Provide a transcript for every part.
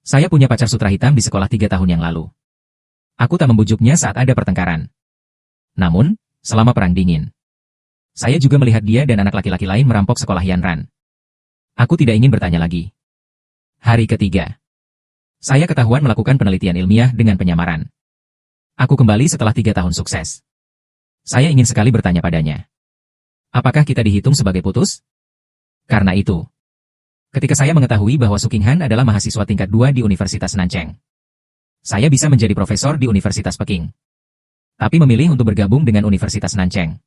Saya punya pacar sutra hitam di sekolah 3 tahun yang lalu. Aku tak membujuknya saat ada pertengkaran. Namun, selama Perang Dingin, saya juga melihat dia dan anak laki-laki lain merampok sekolah Yanran. Aku tidak ingin bertanya lagi. Hari ketiga, saya ketahuan melakukan penelitian ilmiah dengan penyamaran. Aku kembali setelah 3 tahun sukses. Saya ingin sekali bertanya padanya. Apakah kita dihitung sebagai putus? Karena itu, ketika saya mengetahui bahwa Su Qinghan adalah mahasiswa tingkat 2 di Universitas Nancheng, saya bisa menjadi profesor di Universitas Peking. Tapi memilih untuk bergabung dengan Universitas Nancheng.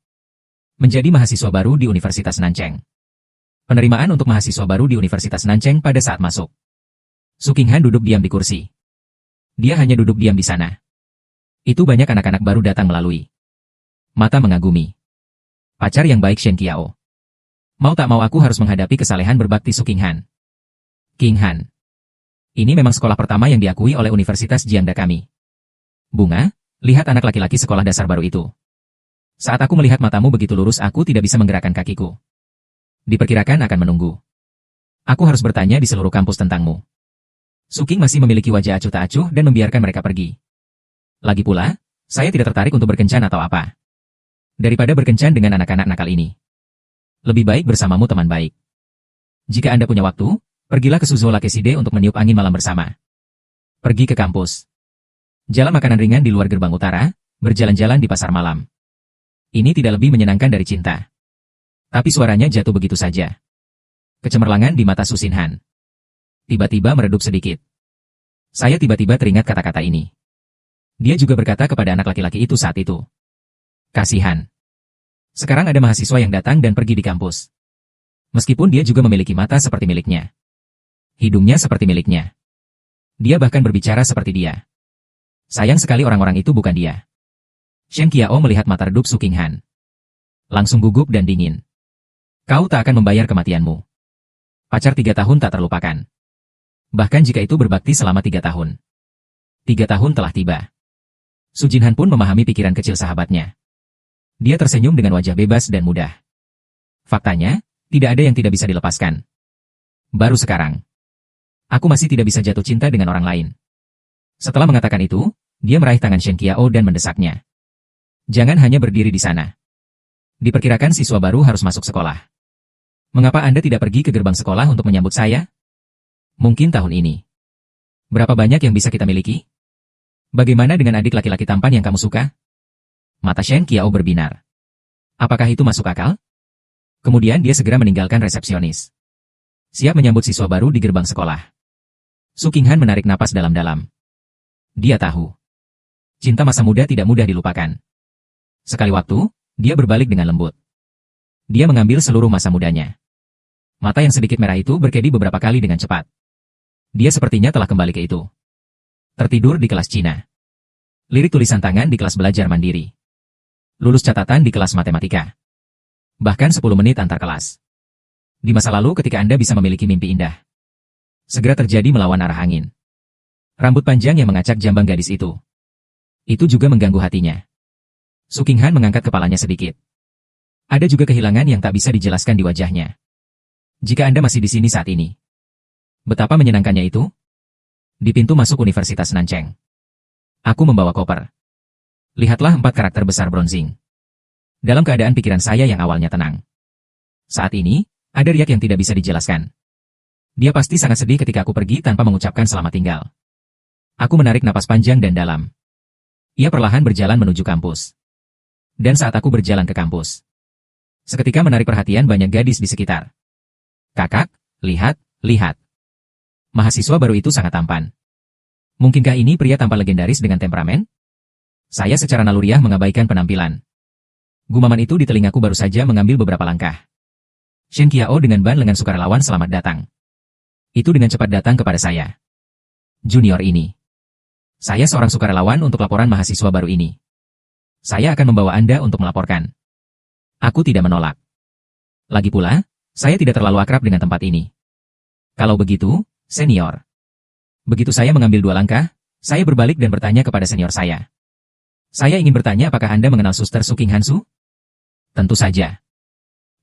Menjadi mahasiswa baru di Universitas Nancheng. Penerimaan untuk mahasiswa baru di Universitas Nancheng pada saat masuk. Su Qinghan duduk diam di kursi. Dia hanya duduk diam di sana. Itu banyak anak-anak baru datang melalui. Mata mengagumi. Pacar yang baik Shen Qiao. Mau tak mau aku harus menghadapi kesalehan berbakti Su Qinghan. Qinghan. Ini memang sekolah pertama yang diakui oleh Universitas Jiangda kami. Bunga, lihat anak laki-laki sekolah dasar baru itu. Saat aku melihat matamu begitu lurus aku tidak bisa menggerakkan kakiku. Diperkirakan akan menunggu. Aku harus bertanya di seluruh kampus tentangmu. Su Qing masih memiliki wajah acuh tak acuh dan membiarkan mereka pergi. Lagi pula, saya tidak tertarik untuk berkencan atau apa. Daripada berkencan dengan anak-anak nakal ini. Lebih baik bersamamu teman baik. Jika Anda punya waktu, pergilah ke Suzhou Lakeside untuk meniup angin malam bersama. Pergi ke kampus. Jalan makanan ringan di luar gerbang utara, berjalan-jalan di pasar malam. Ini tidak lebih menyenangkan dari cinta. Tapi suaranya jatuh begitu saja. Kecemerlangan di mata Su Xinhan. Tiba-tiba meredup sedikit. Saya tiba-tiba teringat kata-kata ini. Dia juga berkata kepada anak laki-laki itu saat itu. Kasihan. Sekarang ada mahasiswa yang datang dan pergi di kampus. Meskipun dia juga memiliki mata seperti miliknya. Hidungnya seperti miliknya. Dia bahkan berbicara seperti dia. Sayang sekali orang-orang itu bukan dia. Shen Qiao melihat mata redup Su Qinghan. Langsung gugup dan dingin. Kau tak akan membayar kematianmu. Pacar 3 tahun tak terlupakan. Bahkan jika itu berbakti selama 3 tahun. 3 tahun telah tiba. Su Jinhan pun memahami pikiran kecil sahabatnya. Dia tersenyum dengan wajah bebas dan mudah. Faktanya, tidak ada yang tidak bisa dilepaskan. Baru sekarang. Aku masih tidak bisa jatuh cinta dengan orang lain. Setelah mengatakan itu, dia meraih tangan Shen Qiao dan mendesaknya. Jangan hanya berdiri di sana. Diperkirakan siswa baru harus masuk sekolah. Mengapa Anda tidak pergi ke gerbang sekolah untuk menyambut saya? Mungkin tahun ini. Berapa banyak yang bisa kita miliki? Bagaimana dengan adik laki-laki tampan yang kamu suka? Mata Shen Qiao berbinar. Apakah itu masuk akal? Kemudian dia segera meninggalkan resepsionis. Siap menyambut siswa baru di gerbang sekolah. Su Qinghan menarik napas dalam-dalam. Dia tahu. Cinta masa muda tidak mudah dilupakan. Sekali waktu, dia berbalik dengan lembut. Dia mengambil seluruh masa mudanya. Mata yang sedikit merah itu berkedip beberapa kali dengan cepat. Dia sepertinya telah kembali ke itu. Tertidur di kelas Cina. Lirik tulisan tangan di kelas belajar mandiri. Lulus catatan di kelas matematika. Bahkan 10 menit antar kelas. Di masa lalu ketika Anda bisa memiliki mimpi indah. Segera terjadi melawan arah angin. Rambut panjang yang mengacak jambang gadis itu. Itu juga mengganggu hatinya. Su Qinghan mengangkat kepalanya sedikit. Ada juga kehilangan yang tak bisa dijelaskan di wajahnya. Jika Anda masih di sini saat ini. Betapa menyenangkannya itu? Di pintu masuk Universitas Nancheng. Aku membawa koper. Lihatlah 4 karakter besar bronzing. Dalam keadaan pikiran saya yang awalnya tenang. Saat ini, ada riak yang tidak bisa dijelaskan. Dia pasti sangat sedih ketika aku pergi tanpa mengucapkan selamat tinggal. Aku menarik napas panjang dan dalam. Ia perlahan berjalan menuju kampus. Dan saat aku berjalan ke kampus, seketika menarik perhatian banyak gadis di sekitar. Kakak, lihat, lihat. Mahasiswa baru itu sangat tampan. Mungkinkah ini pria tampan legendaris dengan temperamen? Saya secara naluriah mengabaikan penampilan. Gumaman itu di telingaku baru saja mengambil beberapa langkah. Shen Qiao dengan ban lengan sukarelawan selamat datang. Itu dengan cepat datang kepada saya. Junior ini. Saya seorang sukarelawan untuk laporan mahasiswa baru ini. Saya akan membawa Anda untuk melaporkan. Aku tidak menolak. Lagi pula, saya tidak terlalu akrab dengan tempat ini. Kalau begitu, senior. Begitu saya mengambil 2 langkah, saya berbalik dan bertanya kepada senior saya. Saya ingin bertanya apakah Anda mengenal Suster Su Qinghan Su? Tentu saja.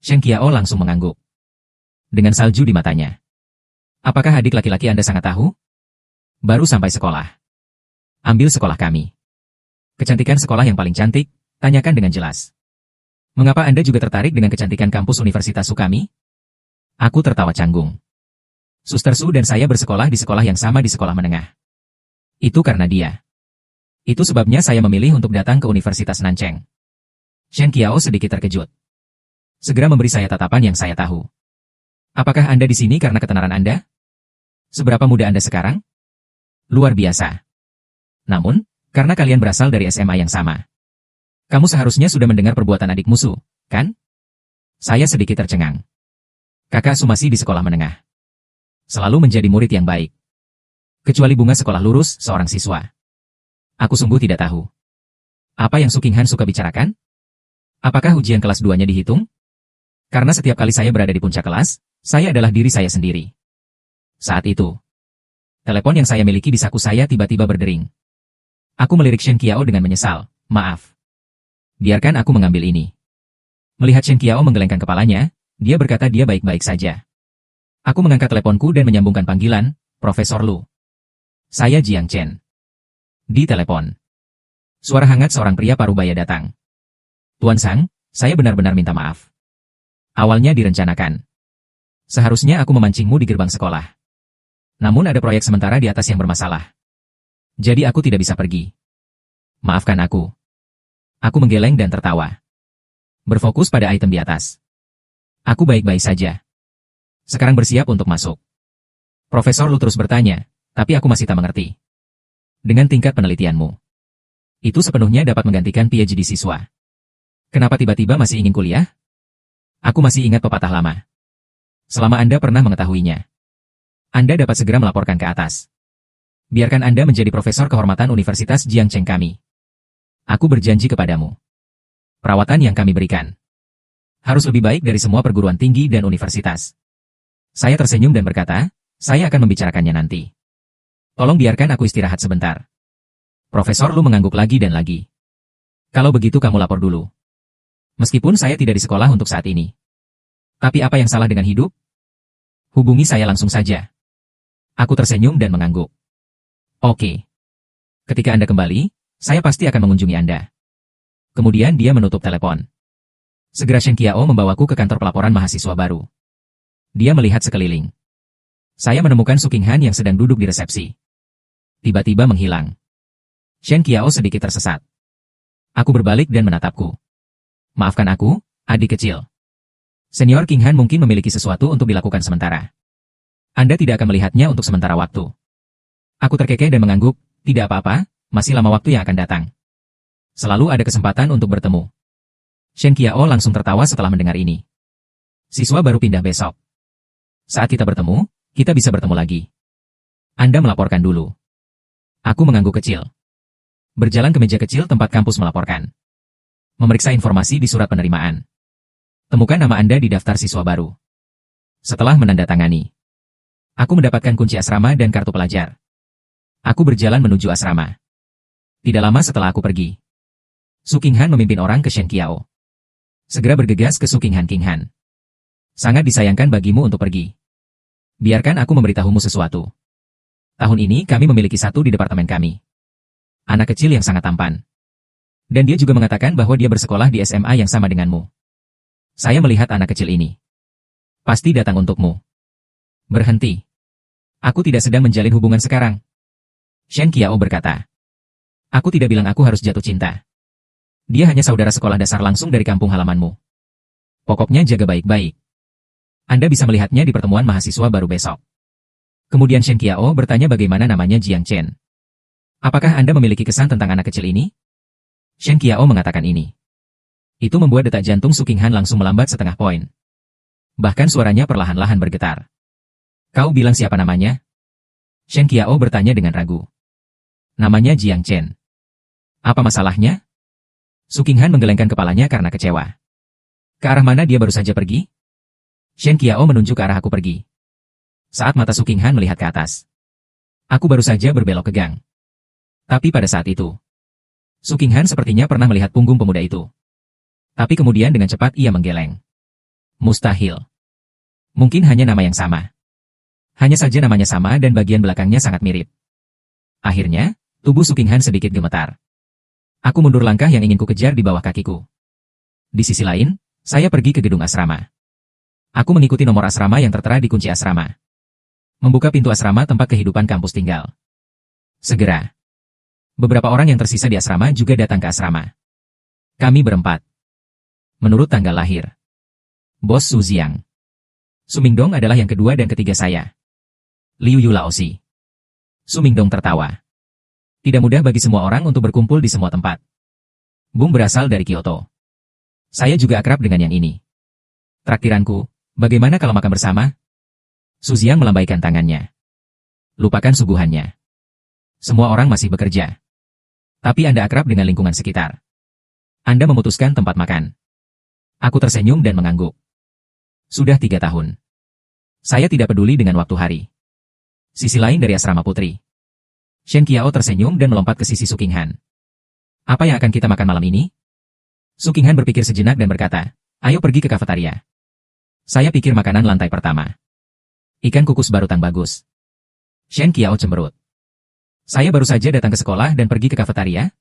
Shen Qiao langsung mengangguk. Dengan salju di matanya. Apakah adik laki-laki Anda sangat tahu? Baru sampai sekolah. Ambil sekolah kami. Kecantikan sekolah yang paling cantik, tanyakan dengan jelas. Mengapa Anda juga tertarik dengan kecantikan kampus Universitas Sukami? Aku tertawa canggung. Suster Su dan saya bersekolah di sekolah yang sama di sekolah menengah. Itu karena dia. Itu sebabnya saya memilih untuk datang ke Universitas Nancheng. Shen Qiao sedikit terkejut. Segera memberi saya tatapan yang saya tahu. Apakah Anda di sini karena ketenaran Anda? Seberapa muda Anda sekarang? Luar biasa. Namun, karena kalian berasal dari SMA yang sama. Kamu seharusnya sudah mendengar perbuatan adik musuh, kan? Saya sedikit tercengang. Kakak Su masih di sekolah menengah. Selalu menjadi murid yang baik. Kecuali bunga sekolah lurus, seorang siswa. Aku sungguh tidak tahu. Apa yang Su Qinghan suka bicarakan? Apakah ujian kelas 2-nya dihitung? Karena setiap kali saya berada di puncak kelas, saya adalah diri saya sendiri. Saat itu, telepon yang saya miliki di saku saya tiba-tiba berdering. Aku melirik Shen Qiao dengan menyesal, maaf. Biarkan aku mengambil ini. Melihat Shen Qiao menggelengkan kepalanya, dia berkata dia baik-baik saja. Aku mengangkat teleponku dan menyambungkan panggilan, Profesor Lu. Saya Jiang Chen. Di telepon. Suara hangat seorang pria parubaya datang. Tuan Sang, saya benar-benar minta maaf. Awalnya direncanakan. Seharusnya aku memancingmu di gerbang sekolah. Namun ada proyek sementara di atas yang bermasalah. Jadi aku tidak bisa pergi. Maafkan aku. Aku menggeleng dan tertawa. Berfokus pada item di atas. Aku baik-baik saja. Sekarang bersiap untuk masuk. Profesor Lu terus bertanya, tapi aku masih tak mengerti. Dengan tingkat penelitianmu, itu sepenuhnya dapat menggantikan PhD siswa. Kenapa tiba-tiba masih ingin kuliah? Aku masih ingat pepatah lama. Selama Anda pernah mengetahuinya, Anda dapat segera melaporkan ke atas. Biarkan Anda menjadi profesor kehormatan Universitas Jiangcheng kami. Aku berjanji kepadamu. Perawatan yang kami berikan harus lebih baik dari semua perguruan tinggi dan universitas. Saya tersenyum dan berkata, saya akan membicarakannya nanti. Tolong biarkan aku istirahat sebentar. Profesor Lu mengangguk lagi dan lagi. Kalau begitu kamu lapor dulu. Meskipun saya tidak di sekolah untuk saat ini. Tapi apa yang salah dengan hidup? Hubungi saya langsung saja. Aku tersenyum dan mengangguk. Oke. Ketika Anda kembali, saya pasti akan mengunjungi Anda. Kemudian dia menutup telepon. Segera Shen Qiao membawaku ke kantor pelaporan mahasiswa baru. Dia melihat sekeliling. Saya menemukan Su Qinghan yang sedang duduk di resepsi. Tiba-tiba menghilang. Shen Qiao sedikit tersesat. Aku berbalik dan menatapku. Maafkan aku, adik kecil. Senior Qinghan mungkin memiliki sesuatu untuk dilakukan sementara. Anda tidak akan melihatnya untuk sementara waktu. Aku terkekeh dan mengangguk, tidak apa-apa, masih lama waktu yang akan datang. Selalu ada kesempatan untuk bertemu. Shen Qiao langsung tertawa setelah mendengar ini. Siswa baru pindah besok. Saat kita bertemu, kita bisa bertemu lagi. Anda melaporkan dulu. Aku mengangguk kecil. Berjalan ke meja kecil tempat kampus melaporkan. Memeriksa informasi di surat penerimaan. Temukan nama Anda di daftar siswa baru. Setelah menandatangani, aku mendapatkan kunci asrama dan kartu pelajar. Aku berjalan menuju asrama. Tidak lama setelah aku pergi, Su Qinghan memimpin orang ke Shen Qiao. Segera bergegas ke Su Qinghan. Sangat disayangkan bagimu untuk pergi. Biarkan aku memberitahumu sesuatu. Tahun ini kami memiliki satu di departemen kami. Anak kecil yang sangat tampan. Dan dia juga mengatakan bahwa dia bersekolah di SMA yang sama denganmu. Saya melihat anak kecil ini. Pasti datang untukmu. Berhenti. Aku tidak sedang menjalin hubungan sekarang. Shen Qiao berkata. Aku tidak bilang aku harus jatuh cinta. Dia hanya saudara sekolah dasar langsung dari kampung halamanmu. Pokoknya jaga baik-baik. Anda bisa melihatnya di pertemuan mahasiswa baru besok. Kemudian Shen Qiao bertanya bagaimana namanya Jiang Chen. Apakah Anda memiliki kesan tentang anak kecil ini? Shen Qiao mengatakan ini. Itu membuat detak jantung Su Qinghan langsung melambat setengah poin. Bahkan suaranya perlahan-lahan bergetar. Kau bilang siapa namanya? Shen Qiao bertanya dengan ragu. Namanya Jiang Chen. Apa masalahnya? Su Qinghan menggelengkan kepalanya karena kecewa. Ke arah mana dia baru saja pergi? Shen Qiao menunjuk ke arah aku pergi. Saat mata Su Qinghan melihat ke atas. Aku baru saja berbelok ke gang. Tapi pada saat itu, Su Qinghan sepertinya pernah melihat punggung pemuda itu. Tapi kemudian dengan cepat ia menggeleng. Mustahil. Mungkin hanya nama yang sama. Hanya saja namanya sama dan bagian belakangnya sangat mirip. Akhirnya, tubuh Su Qinghan sedikit gemetar. Aku mundur langkah yang ingin ku kejar di bawah kakiku. Di sisi lain, saya pergi ke gedung asrama. Aku mengikuti nomor asrama yang tertera di kunci asrama. Membuka pintu asrama tempat kehidupan kampus tinggal. Segera. Beberapa orang yang tersisa di asrama juga datang ke asrama. Kami berempat. Menurut tanggal lahir. Bos Su Jiang. Su Mingdong adalah yang kedua dan ketiga saya. Liu Yulaosi. Su Mingdong tertawa. Tidak mudah bagi semua orang untuk berkumpul di semua tempat. Bung berasal dari Kyoto. Saya juga akrab dengan yang ini. Traktiranku, bagaimana kalau makan bersama? Su Jiang melambaikan tangannya. Lupakan suguhannya. Semua orang masih bekerja. Tapi Anda akrab dengan lingkungan sekitar. Anda memutuskan tempat makan. Aku tersenyum dan mengangguk. Sudah 3 tahun. Saya tidak peduli dengan waktu hari. Sisi lain dari asrama putri. Shen Qiao tersenyum dan melompat ke sisi Su Qinghan. Apa yang akan kita makan malam ini? Su Qinghan berpikir sejenak dan berkata, ayo pergi ke kafetaria. Saya pikir makanan lantai pertama. Ikan kukus barutan bagus. Shen Qiao cemberut. Saya baru saja datang ke sekolah dan pergi ke kafetaria.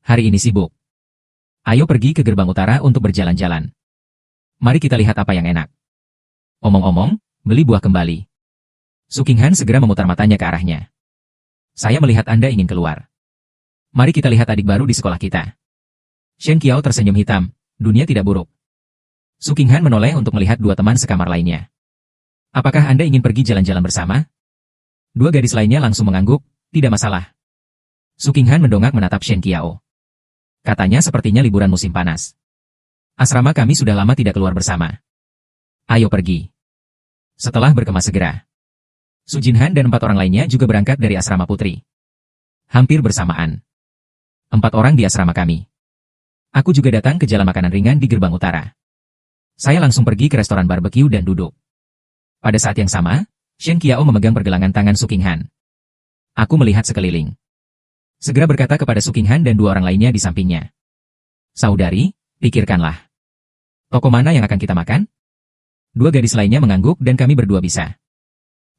Hari ini sibuk. Ayo pergi ke gerbang utara untuk berjalan-jalan. Mari kita lihat apa yang enak. Omong-omong, beli buah kembali. Su Qinghan segera memutar matanya ke arahnya. Saya melihat Anda ingin keluar. Mari kita lihat adik baru di sekolah kita. Shen Qiao tersenyum hitam, dunia tidak buruk. Su Qinghan menoleh untuk melihat 2 teman sekamar lainnya. Apakah Anda ingin pergi jalan-jalan bersama? 2 gadis lainnya langsung mengangguk, tidak masalah. Su Qinghan mendongak menatap Shen Qiao. Katanya sepertinya liburan musim panas. Asrama kami sudah lama tidak keluar bersama. Ayo pergi. Setelah berkemas segera. Su Jinhan dan 4 orang lainnya juga berangkat dari asrama putri. Hampir bersamaan. 4 orang di asrama kami. Aku juga datang ke jalan makanan ringan di gerbang utara. Saya langsung pergi ke restoran barbeque dan duduk. Pada saat yang sama, Shen Qiao memegang pergelangan tangan Su Qinghan. Aku melihat sekeliling. Segera berkata kepada Su Qinghan dan 2 orang lainnya di sampingnya. Saudari, pikirkanlah. Toko mana yang akan kita makan? 2 gadis lainnya mengangguk dan kami berdua bisa.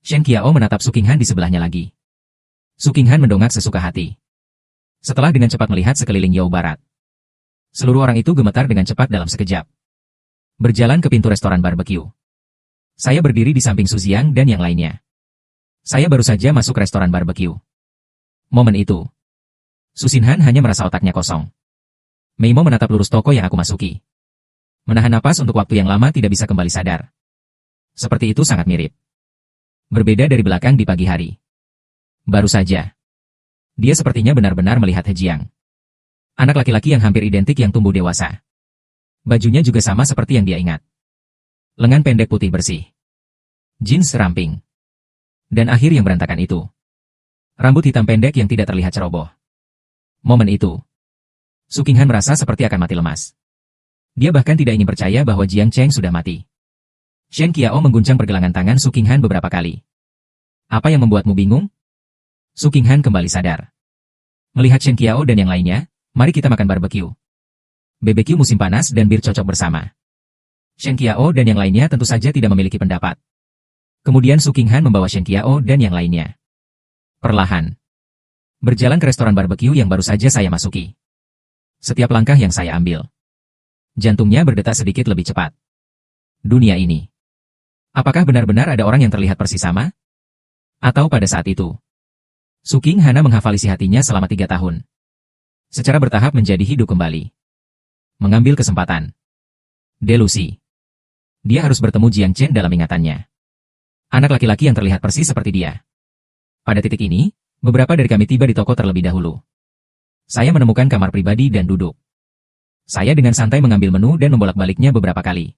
Shen Qiao menatap Su Qinghan di sebelahnya lagi. Su Qinghan mendongak sesuka hati. Setelah dengan cepat melihat sekeliling Yau Barat. Seluruh orang itu gemetar dengan cepat dalam sekejap. Berjalan ke pintu restoran barbeque. Saya berdiri di samping Su Jiang dan yang lainnya. Saya baru saja masuk restoran barbeque. Momen itu, Su Xinhan hanya merasa otaknya kosong. Meimo menatap lurus toko yang aku masuki. Menahan napas untuk waktu yang lama tidak bisa kembali sadar. Seperti itu sangat mirip. Berbeda dari belakang di pagi hari. Baru saja. Dia sepertinya benar-benar melihat He Jiang. Anak laki-laki yang hampir identik yang tumbuh dewasa. Bajunya juga sama seperti yang dia ingat. Lengan pendek putih bersih. Jeans ramping. Dan akhir yang berantakan itu. Rambut hitam pendek yang tidak terlihat ceroboh. Momen itu. Su Qinghan merasa seperti akan mati lemas. Dia bahkan tidak ingin percaya bahwa Jiang Cheng sudah mati. Shen Qiao mengguncang pergelangan tangan Su Qinghan beberapa kali. Apa yang membuatmu bingung? Su Qinghan kembali sadar. Melihat Shen Qiao dan yang lainnya, mari kita makan barbeque. BBQ musim panas dan bir cocok bersama. Shen Qiao dan yang lainnya tentu saja tidak memiliki pendapat. Kemudian Su Qinghan membawa Shen Qiao dan yang lainnya. Perlahan. Berjalan ke restoran barbeque yang baru saja saya masuki. Setiap langkah yang saya ambil. Jantungnya berdetak sedikit lebih cepat. Dunia ini. Apakah benar-benar ada orang yang terlihat persis sama? Atau pada saat itu? Su Qinghan menghafal isi hatinya selama 3 tahun. Secara bertahap menjadi hidup kembali. Mengambil kesempatan. Delusi. Dia harus bertemu Jiang Chen dalam ingatannya. Anak laki-laki yang terlihat persis seperti dia. Pada titik ini, beberapa dari kami tiba di toko terlebih dahulu. Saya menemukan kamar pribadi dan duduk. Saya dengan santai mengambil menu dan membolak-baliknya beberapa kali.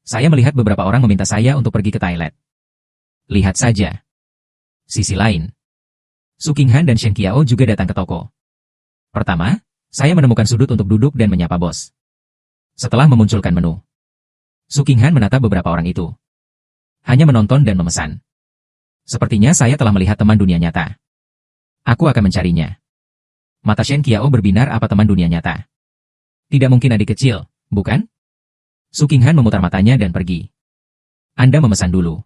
Saya melihat beberapa orang meminta saya untuk pergi ke toilet. Lihat saja. Sisi lain. Su Qinghan dan Shen Qiao juga datang ke toko. Pertama, saya menemukan sudut untuk duduk dan menyapa bos. Setelah memunculkan menu, Su Qinghan menatap beberapa orang itu. Hanya menonton dan memesan. Sepertinya saya telah melihat teman dunia nyata. Aku akan mencarinya. Mata Shen Qiao berbinar, apa teman dunia nyata? Tidak mungkin adik kecil, bukan? Su Qinghan memutar matanya dan pergi. Anda memesan dulu.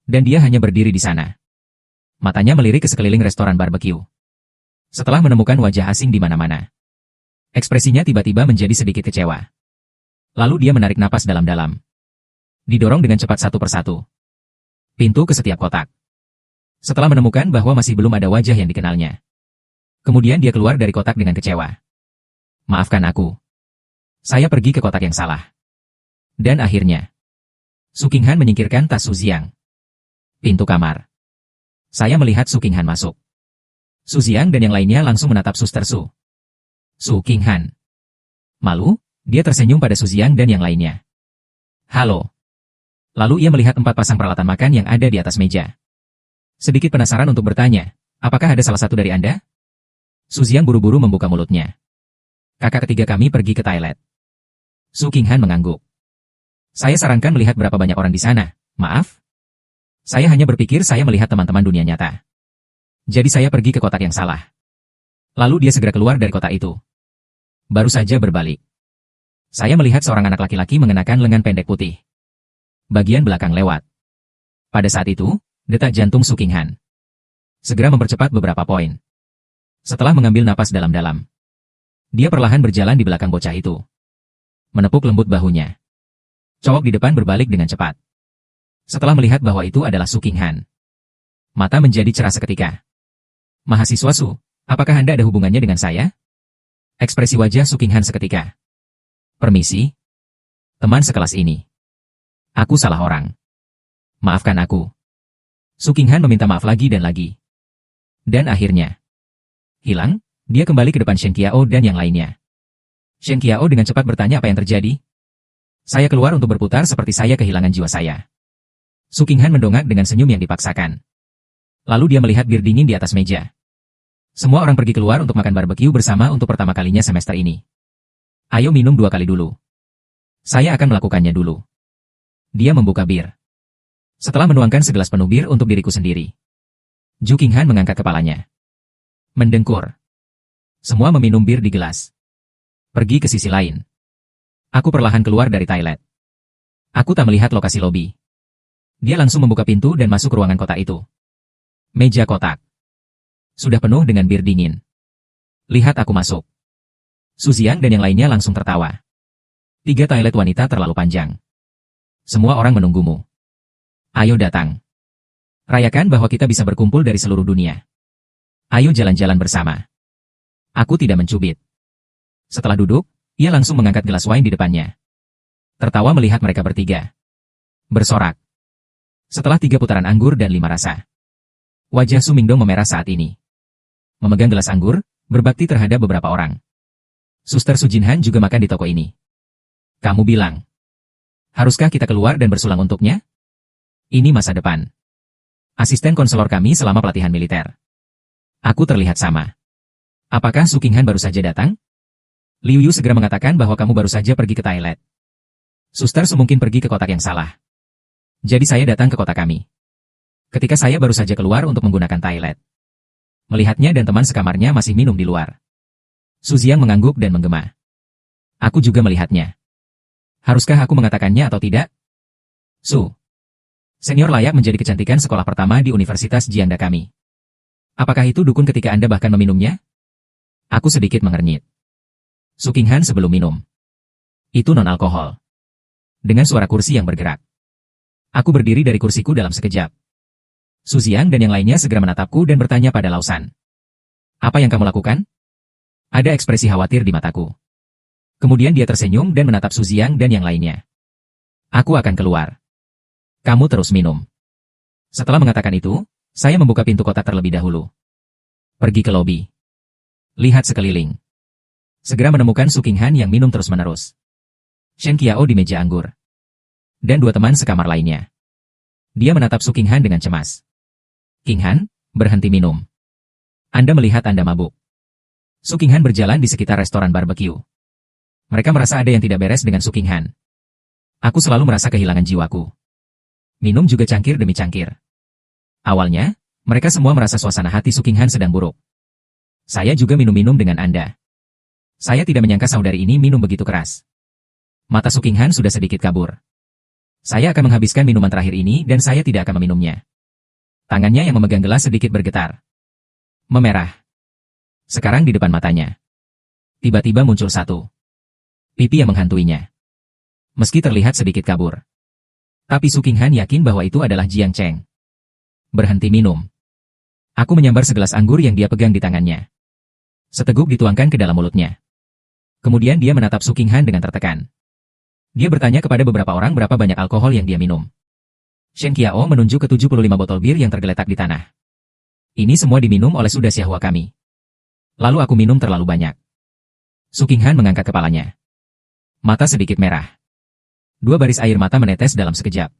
Dan dia hanya berdiri di sana. Matanya melirik ke sekeliling restoran barbeque. Setelah menemukan wajah asing di mana-mana, ekspresinya tiba-tiba menjadi sedikit kecewa. Lalu dia menarik napas dalam-dalam. Didorong dengan cepat satu persatu pintu ke setiap kotak. Setelah menemukan bahwa masih belum ada wajah yang dikenalnya, kemudian dia keluar dari kotak dengan kecewa. Maafkan aku. Saya pergi ke kotak yang salah. Dan akhirnya, Su Qinghan menyingkirkan tas Su Xiang. Pintu kamar. Saya melihat Su Qinghan masuk. Su Xiang dan yang lainnya langsung menatap Suster Su. Su Qinghan. Malu, dia tersenyum pada Su Xiang dan yang lainnya. Halo. Lalu ia melihat 4 pasang peralatan makan yang ada di atas meja. Sedikit penasaran untuk bertanya, apakah ada salah satu dari Anda? Su Xiang buru-buru membuka mulutnya. Kakak ketiga kami pergi ke toilet. Su Qinghan mengangguk. Saya sarankan melihat berapa banyak orang di sana. Maaf. Saya hanya berpikir saya melihat teman-teman dunia nyata. Jadi saya pergi ke kotak yang salah. Lalu dia segera keluar dari kotak itu. Baru saja berbalik. Saya melihat seorang anak laki-laki mengenakan lengan pendek putih. Bagian belakang lewat. Pada saat itu, detak jantung Su Qinghan segera mempercepat beberapa poin. Setelah mengambil napas dalam-dalam, dia perlahan berjalan di belakang bocah itu. Menepuk lembut bahunya. Cowok di depan berbalik dengan cepat. Setelah melihat bahwa itu adalah Su Qinghan, mata menjadi cerah seketika. Mahasiswa Su, apakah Anda ada hubungannya dengan saya? Ekspresi wajah Su Qinghan seketika. Permisi. Teman sekelas ini. Aku salah orang. Maafkan aku. Su Qinghan meminta maaf lagi dan lagi. Dan akhirnya, hilang, dia kembali ke depan Shen Qiao dan yang lainnya. Shen Qiao dengan cepat bertanya apa yang terjadi. Saya keluar untuk berputar seperti saya kehilangan jiwa saya. Su Qinghan mendongak dengan senyum yang dipaksakan. Lalu dia melihat bir dingin di atas meja. Semua orang pergi keluar untuk makan barbeque bersama untuk pertama kalinya semester ini. Ayo minum 2 kali dulu. Saya akan melakukannya dulu. Dia membuka bir. Setelah menuangkan segelas penuh bir untuk diriku sendiri, Su Qinghan mengangkat kepalanya. Mendengkur. Semua meminum bir di gelas. Pergi ke sisi lain. Aku perlahan keluar dari toilet. Aku tak melihat lokasi lobi. Dia langsung membuka pintu dan masuk ke ruangan kotak itu. Meja kotak sudah penuh dengan bir dingin. Lihat aku masuk. Su Xiang dan yang lainnya langsung tertawa. 3 toilet wanita terlalu panjang. Semua orang menunggumu. Ayo datang. Rayakan bahwa kita bisa berkumpul dari seluruh dunia. Ayo jalan-jalan bersama. Aku tidak mencubit. Setelah duduk, ia langsung mengangkat gelas wine di depannya. Tertawa melihat mereka bertiga. Bersorak. Setelah 3 putaran anggur dan 5 rasa, wajah Su Mingdong memerah saat ini. Memegang gelas anggur, berbakti terhadap beberapa orang. Suster Su Jinhan juga makan di toko ini. Kamu bilang, haruskah kita keluar dan bersulang untuknya? Ini masa depan. Asisten konselor kami selama pelatihan militer. Aku terlihat sama. Apakah Su Qinghan baru saja datang? Liu Yu segera mengatakan bahwa kamu baru saja pergi ke toilet. Suster Su mungkin pergi ke kotak yang salah. Jadi saya datang ke kotak kami. Ketika saya baru saja keluar untuk menggunakan toilet, melihatnya dan teman sekamarnya masih minum di luar. Su Xiang mengangguk dan menggema. Aku juga melihatnya. Haruskah aku mengatakannya atau tidak? Su. Senior layak menjadi kecantikan sekolah pertama di Universitas Jiangda kami. Apakah itu dukun ketika Anda bahkan meminumnya? Aku sedikit mengernyit. Su Qinghan sebelum minum. Itu non-alkohol. Dengan suara kursi yang bergerak. Aku berdiri dari kursiku dalam sekejap. Su Xiang dan yang lainnya segera menatapku dan bertanya pada Lausan. Apa yang kamu lakukan? Ada ekspresi khawatir di mataku. Kemudian dia tersenyum dan menatap Su Xiang dan yang lainnya. Aku akan keluar. Kamu terus minum. Setelah mengatakan itu, saya membuka pintu kotak terlebih dahulu. Pergi ke lobi. Lihat sekeliling. Segera menemukan Su Qinghan yang minum terus-menerus. Shen Qiao di meja anggur. Dan 2 teman sekamar lainnya. Dia menatap Su Qinghan dengan cemas. Qinghan, berhenti minum. Anda melihat Anda mabuk. Su Qinghan berjalan di sekitar restoran barbeque. Mereka merasa ada yang tidak beres dengan Su Qinghan. Aku selalu merasa kehilangan jiwaku. Minum juga cangkir demi cangkir. Awalnya, mereka semua merasa suasana hati Su Qinghan sedang buruk. Saya juga minum-minum dengan Anda. Saya tidak menyangka saudari ini minum begitu keras. Mata Su Qinghan sudah sedikit kabur. Saya akan menghabiskan minuman terakhir ini dan saya tidak akan meminumnya. Tangannya yang memegang gelas sedikit bergetar. Memerah. Sekarang di depan matanya. Tiba-tiba muncul satu pipi yang menghantuinya. Meski terlihat sedikit kabur. Tapi Su Qinghan yakin bahwa itu adalah Jiang Cheng. Berhenti minum. Aku menyambar segelas anggur yang dia pegang di tangannya. Seteguk dituangkan ke dalam mulutnya. Kemudian dia menatap Su Qinghan dengan tertekan. Dia bertanya kepada beberapa orang berapa banyak alkohol yang dia minum. Shen Qiao menunjuk ke 75 botol bir yang tergeletak di tanah. Ini semua diminum oleh Suda Xiahua kami. Lalu aku minum terlalu banyak. Su Qinghan mengangkat kepalanya. Mata sedikit merah. 2 baris air mata menetes dalam sekejap.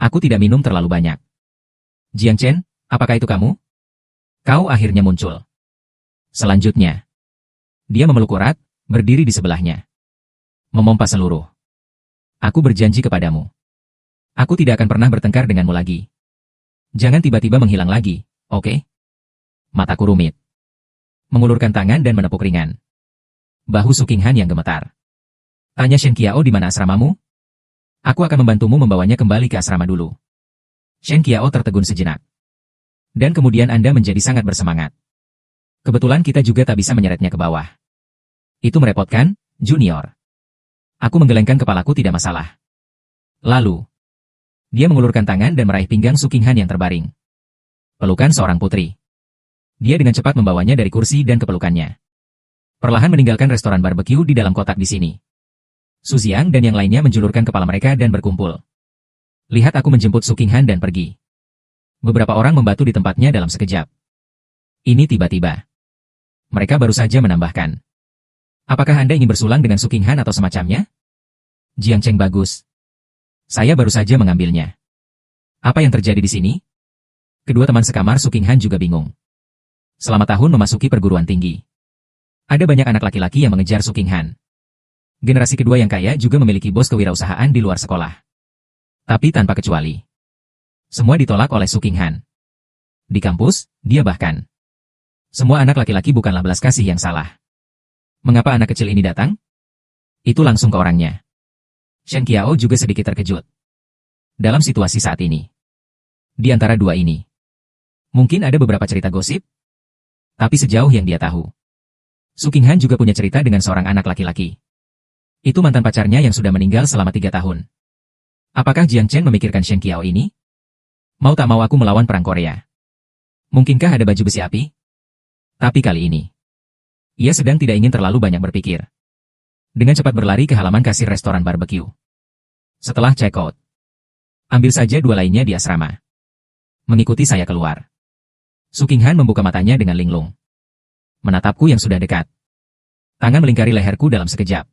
Aku tidak minum terlalu banyak. Jiang Chen, apakah itu kamu? Kau akhirnya muncul. Selanjutnya, dia memeluk erat, berdiri di sebelahnya. Memompa seluruh. Aku berjanji kepadamu. Aku tidak akan pernah bertengkar denganmu lagi. Jangan tiba-tiba menghilang lagi, oke? Mataku rumit. Mengulurkan tangan dan menepuk ringan. Bahu Su Qinghan yang gemetar. Tanya Shen Qiao di mana asramamu? Aku akan membantumu membawanya kembali ke asrama dulu. Shen Qiao tertegun sejenak. Dan kemudian Anda menjadi sangat bersemangat. Kebetulan kita juga tak bisa menyeretnya ke bawah. Itu merepotkan, Junior. Aku menggelengkan kepalaku tidak masalah. Lalu, dia mengulurkan tangan dan meraih pinggang Su Qinghan yang terbaring. Pelukan seorang putri. Dia dengan cepat membawanya dari kursi dan ke pelukannya. Perlahan meninggalkan restoran barbeque di dalam kotak di sini. Su Xiang dan yang lainnya menjulurkan kepala mereka dan berkumpul. Lihat aku menjemput Su Qinghan dan pergi. Beberapa orang membatu di tempatnya dalam sekejap. Ini tiba-tiba. Mereka baru saja menambahkan. Apakah Anda ingin bersulang dengan Su Qinghan atau semacamnya? Jiang Cheng bagus. Saya baru saja mengambilnya. Apa yang terjadi di sini? Kedua teman sekamar Su Qinghan juga bingung. Selama tahun memasuki perguruan tinggi. Ada banyak anak laki-laki yang mengejar Su Qinghan. Generasi kedua yang kaya juga memiliki bos kewirausahaan di luar sekolah. Tapi tanpa kecuali. Semua ditolak oleh Su Qinghan. Di kampus, dia bahkan. Semua anak laki-laki bukanlah belas kasih yang salah. Mengapa anak kecil ini datang? Itu langsung ke orangnya. Shen Qiao juga sedikit terkejut. Dalam situasi saat ini. Di antara dua ini. Mungkin ada beberapa cerita gosip. Tapi sejauh yang dia tahu. Su Qinghan juga punya cerita dengan seorang anak laki-laki. Itu mantan pacarnya yang sudah meninggal selama 3 tahun. Apakah Jiang Chen memikirkan Shen Qiao ini? Mau tak mau aku melawan perang Korea. Mungkinkah ada baju besi api? Tapi kali ini. Ia sedang tidak ingin terlalu banyak berpikir. Dengan cepat berlari ke halaman kasir restoran barbeque. Setelah check out. Ambil saja 2 lainnya di asrama. Mengikuti saya keluar. Su Qinghan membuka matanya dengan linglung. Menatapku yang sudah dekat. Tangan melingkari leherku dalam sekejap.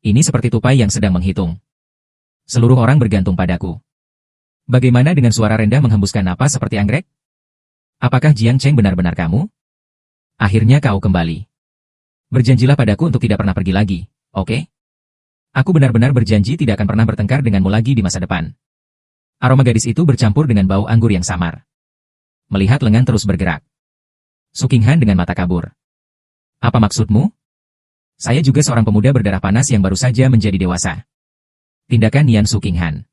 Ini seperti tupai yang sedang menghitung. Seluruh orang bergantung padaku. Bagaimana dengan suara rendah menghembuskan napas seperti anggrek? Apakah Jiang Cheng benar-benar kamu? Akhirnya kau kembali. Berjanjilah padaku untuk tidak pernah pergi lagi, oke? Aku benar-benar berjanji tidak akan pernah bertengkar denganmu lagi di masa depan. Aroma gadis itu bercampur dengan bau anggur yang samar. Melihat lengan terus bergerak. Su Qinghan dengan mata kabur. Apa maksudmu? Saya juga seorang pemuda berdarah panas yang baru saja menjadi dewasa. Tindakan Nian Su Qinghan.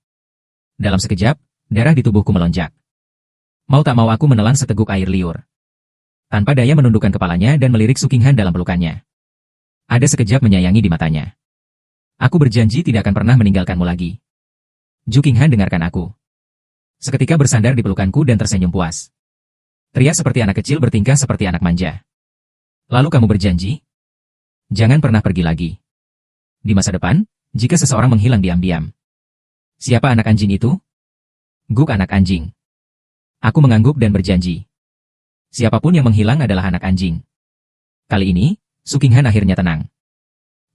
Dalam sekejap, darah di tubuhku melonjak. Mau tak mau aku menelan seteguk air liur. Tanpa daya menundukkan kepalanya dan melirik Su Qinghan dalam pelukannya. Ada sekejap menyayangi di matanya. Aku berjanji tidak akan pernah meninggalkanmu lagi. Ju Qinghan dengarkan aku. Seketika bersandar di pelukanku dan tersenyum puas. Teriak seperti anak kecil bertingkah seperti anak manja. Lalu kamu berjanji? Jangan pernah pergi lagi. Di masa depan, jika seseorang menghilang diam-diam. Siapa anak anjing itu? Guk anak anjing. Aku mengangguk dan berjanji. Siapapun yang menghilang adalah anak anjing. Kali ini, Su Qinghan akhirnya tenang.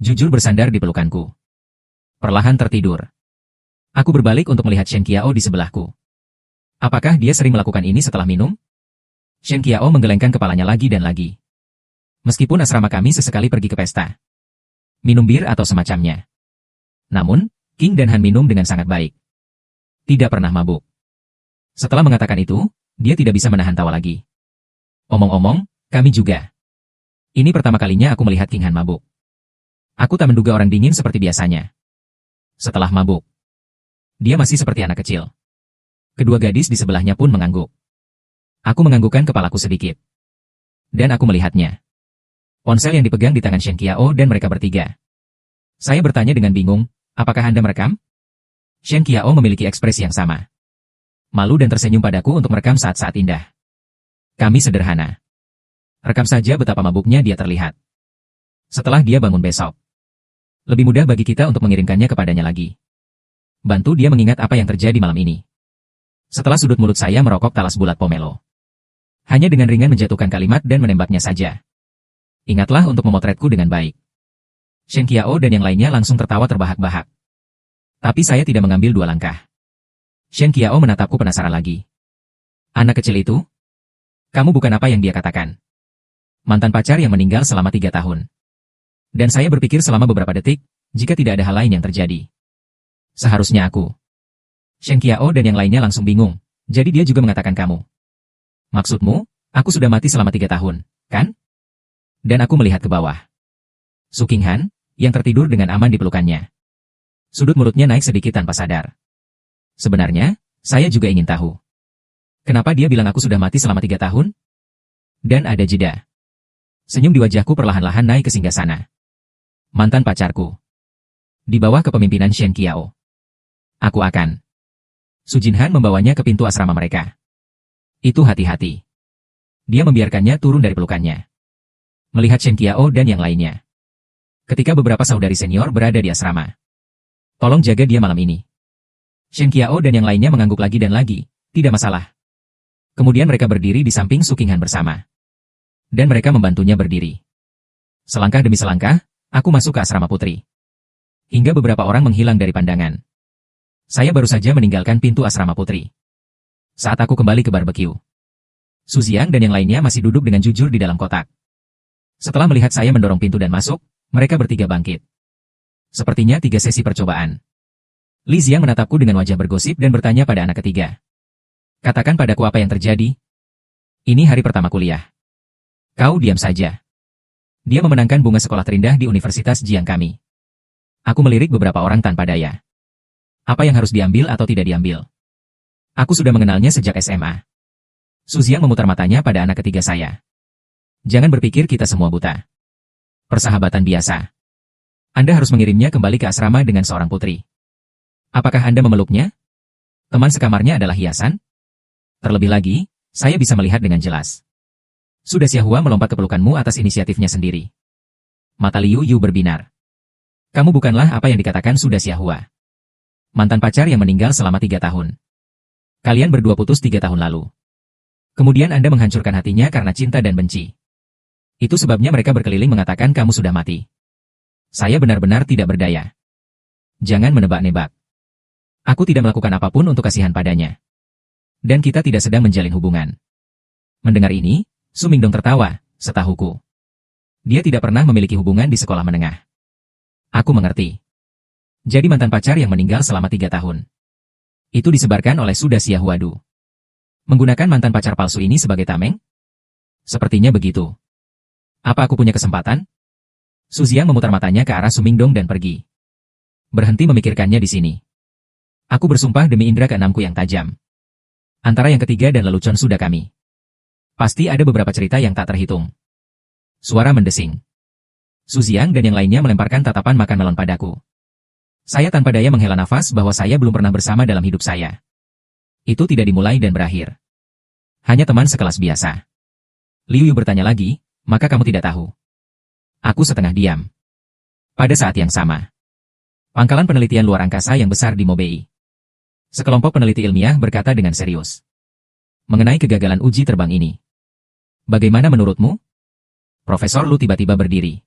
Jujur bersandar di pelukanku. Perlahan tertidur. Aku berbalik untuk melihat Shen Qiao di sebelahku. Apakah dia sering melakukan ini setelah minum? Shen Qiao menggelengkan kepalanya lagi dan lagi. Meskipun asrama kami sesekali pergi ke pesta. Minum bir atau semacamnya. Namun, King dan Han minum dengan sangat baik. Tidak pernah mabuk. Setelah mengatakan itu, dia tidak bisa menahan tawa lagi. Omong-omong, kami juga. Ini pertama kalinya aku melihat King Han mabuk. Aku tak menduga orang dingin seperti biasanya. Setelah mabuk, dia masih seperti anak kecil. Kedua gadis di sebelahnya pun mengangguk. Aku menganggukkan kepalaku sedikit. Dan aku melihatnya. Ponsel yang dipegang di tangan Shen Qiao dan mereka bertiga. Saya bertanya dengan bingung, apakah Anda merekam? Shen Qiao memiliki ekspresi yang sama. Malu dan tersenyum padaku untuk merekam saat-saat indah. Kami sederhana. Rekam saja betapa mabuknya dia terlihat. Setelah dia bangun besok. Lebih mudah bagi kita untuk mengirimkannya kepadanya lagi. Bantu dia mengingat apa yang terjadi malam ini. Setelah sudut mulut saya merokok talas bulat pomelo. Hanya dengan ringan menjatuhkan kalimat dan menembaknya saja. Ingatlah untuk memotretku dengan baik. Shen Qiao dan yang lainnya langsung tertawa terbahak-bahak. Tapi saya tidak mengambil dua langkah. Shen Qiao menatapku penasaran lagi. Anak kecil itu? Kamu bukan apa yang dia katakan. Mantan pacar yang meninggal selama 3 tahun. Dan saya berpikir selama beberapa detik, jika tidak ada hal lain yang terjadi. Seharusnya aku. Shen Qiao dan yang lainnya langsung bingung, jadi dia juga mengatakan kamu. Maksudmu, aku sudah mati selama 3 tahun, kan? Dan aku melihat ke bawah. Su Qinghan, yang tertidur dengan aman di pelukannya. Sudut mulutnya naik sedikit tanpa sadar. Sebenarnya, saya juga ingin tahu. Kenapa dia bilang aku sudah mati selama 3 tahun? Dan ada jeda. Senyum di wajahku perlahan-lahan naik ke singgasana. Mantan pacarku. Di bawah kepemimpinan Shen Qiao. Aku akan. Su Jinhan membawanya ke pintu asrama mereka. Itu hati-hati. Dia membiarkannya turun dari pelukannya. Melihat Shen Qiao dan yang lainnya. Ketika beberapa saudari senior berada di asrama. Tolong jaga dia malam ini. Shen Qiao dan yang lainnya mengangguk lagi dan lagi, tidak masalah. Kemudian mereka berdiri di samping Su Qinghan bersama. Dan mereka membantunya berdiri. Selangkah demi selangkah, aku masuk ke asrama putri. Hingga beberapa orang menghilang dari pandangan. Saya baru saja meninggalkan pintu asrama putri. Saat aku kembali ke barbeque. Su Xiang dan yang lainnya masih duduk dengan jujur di dalam kotak. Setelah melihat saya mendorong pintu dan masuk, mereka bertiga bangkit. Sepertinya 3 sesi percobaan. Li Xiang menatapku dengan wajah bergosip dan bertanya pada anak ketiga. Katakan padaku apa yang terjadi. Ini hari pertama kuliah. Kau diam saja. Dia memenangkan bunga sekolah terindah di Universitas Jiang kami. Aku melirik beberapa orang tanpa daya. Apa yang harus diambil atau tidak diambil? Aku sudah mengenalnya sejak SMA. Su Xiang memutar matanya pada anak ketiga saya. Jangan berpikir kita semua buta. Persahabatan biasa. Anda harus mengirimnya kembali ke asrama dengan seorang putri. Apakah Anda memeluknya? Teman sekamarnya adalah hiasan? Terlebih lagi, saya bisa melihat dengan jelas. Sudah Xiahua melompat ke pelukanmu atas inisiatifnya sendiri. Mata Liu Yu berbinar. Kamu bukanlah apa yang dikatakan Sudah Xiahua. Mantan pacar yang meninggal selama 3 tahun. Kalian berdua putus 3 tahun lalu. Kemudian Anda menghancurkan hatinya karena cinta dan benci. Itu sebabnya mereka berkeliling mengatakan kamu sudah mati. Saya benar-benar tidak berdaya. Jangan menebak-nebak. Aku tidak melakukan apapun untuk kasihan padanya. Dan kita tidak sedang menjalin hubungan. Mendengar ini, Su Mingdong tertawa, setahuku. Dia tidak pernah memiliki hubungan di sekolah menengah. Aku mengerti. Jadi mantan pacar yang meninggal selama 3 tahun. Itu disebarkan oleh Sudah Xiahuadu. Menggunakan mantan pacar palsu ini sebagai tameng? Sepertinya begitu. Apa aku punya kesempatan? Su Xiang memutar matanya ke arah Su Mingdong dan pergi. Berhenti memikirkannya di sini. Aku bersumpah demi indera keenamku yang tajam. Antara yang ketiga dan lelucon sudah kami. Pasti ada beberapa cerita yang tak terhitung. Suara mendesing. Su Xiang dan yang lainnya melemparkan tatapan makan melon padaku. Saya tanpa daya menghela nafas bahwa saya belum pernah bersama dalam hidup saya. Itu tidak dimulai dan berakhir. Hanya teman sekelas biasa. Liu Yu bertanya lagi, maka kamu tidak tahu. Aku setengah diam. Pada saat yang sama. Pangkalan penelitian luar angkasa yang besar di Mobei. Sekelompok peneliti ilmiah berkata dengan serius. Mengenai kegagalan uji terbang ini. Bagaimana menurutmu? Profesor Lu tiba-tiba berdiri.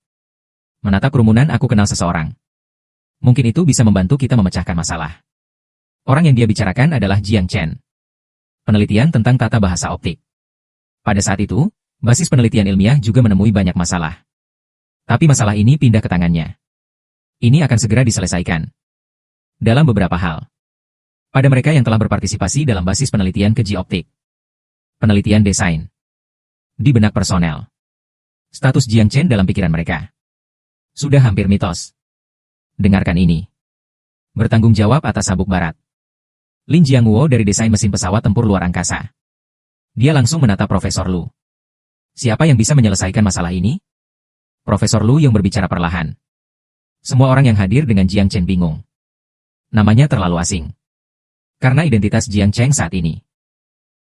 Menatap kerumunan aku kenal seseorang. Mungkin itu bisa membantu kita memecahkan masalah. Orang yang dia bicarakan adalah Jiang Chen. Penelitian tentang tata bahasa optik. Pada saat itu, basis penelitian ilmiah juga menemui banyak masalah. Tapi masalah ini pindah ke tangannya. Ini akan segera diselesaikan. Dalam beberapa hal. Pada mereka yang telah berpartisipasi dalam basis penelitian keji optik. Penelitian desain. Di benak personel. Status Jiang Chen dalam pikiran mereka. Sudah hampir mitos. Dengarkan ini. Bertanggung jawab atas sabuk barat. Lin Jiangwo dari desain mesin pesawat tempur luar angkasa. Dia langsung menatap Profesor Lu. Siapa yang bisa menyelesaikan masalah ini? Profesor Lu yang berbicara perlahan. Semua orang yang hadir dengan Jiang Chen bingung. Namanya terlalu asing. Karena identitas Jiang Chen saat ini.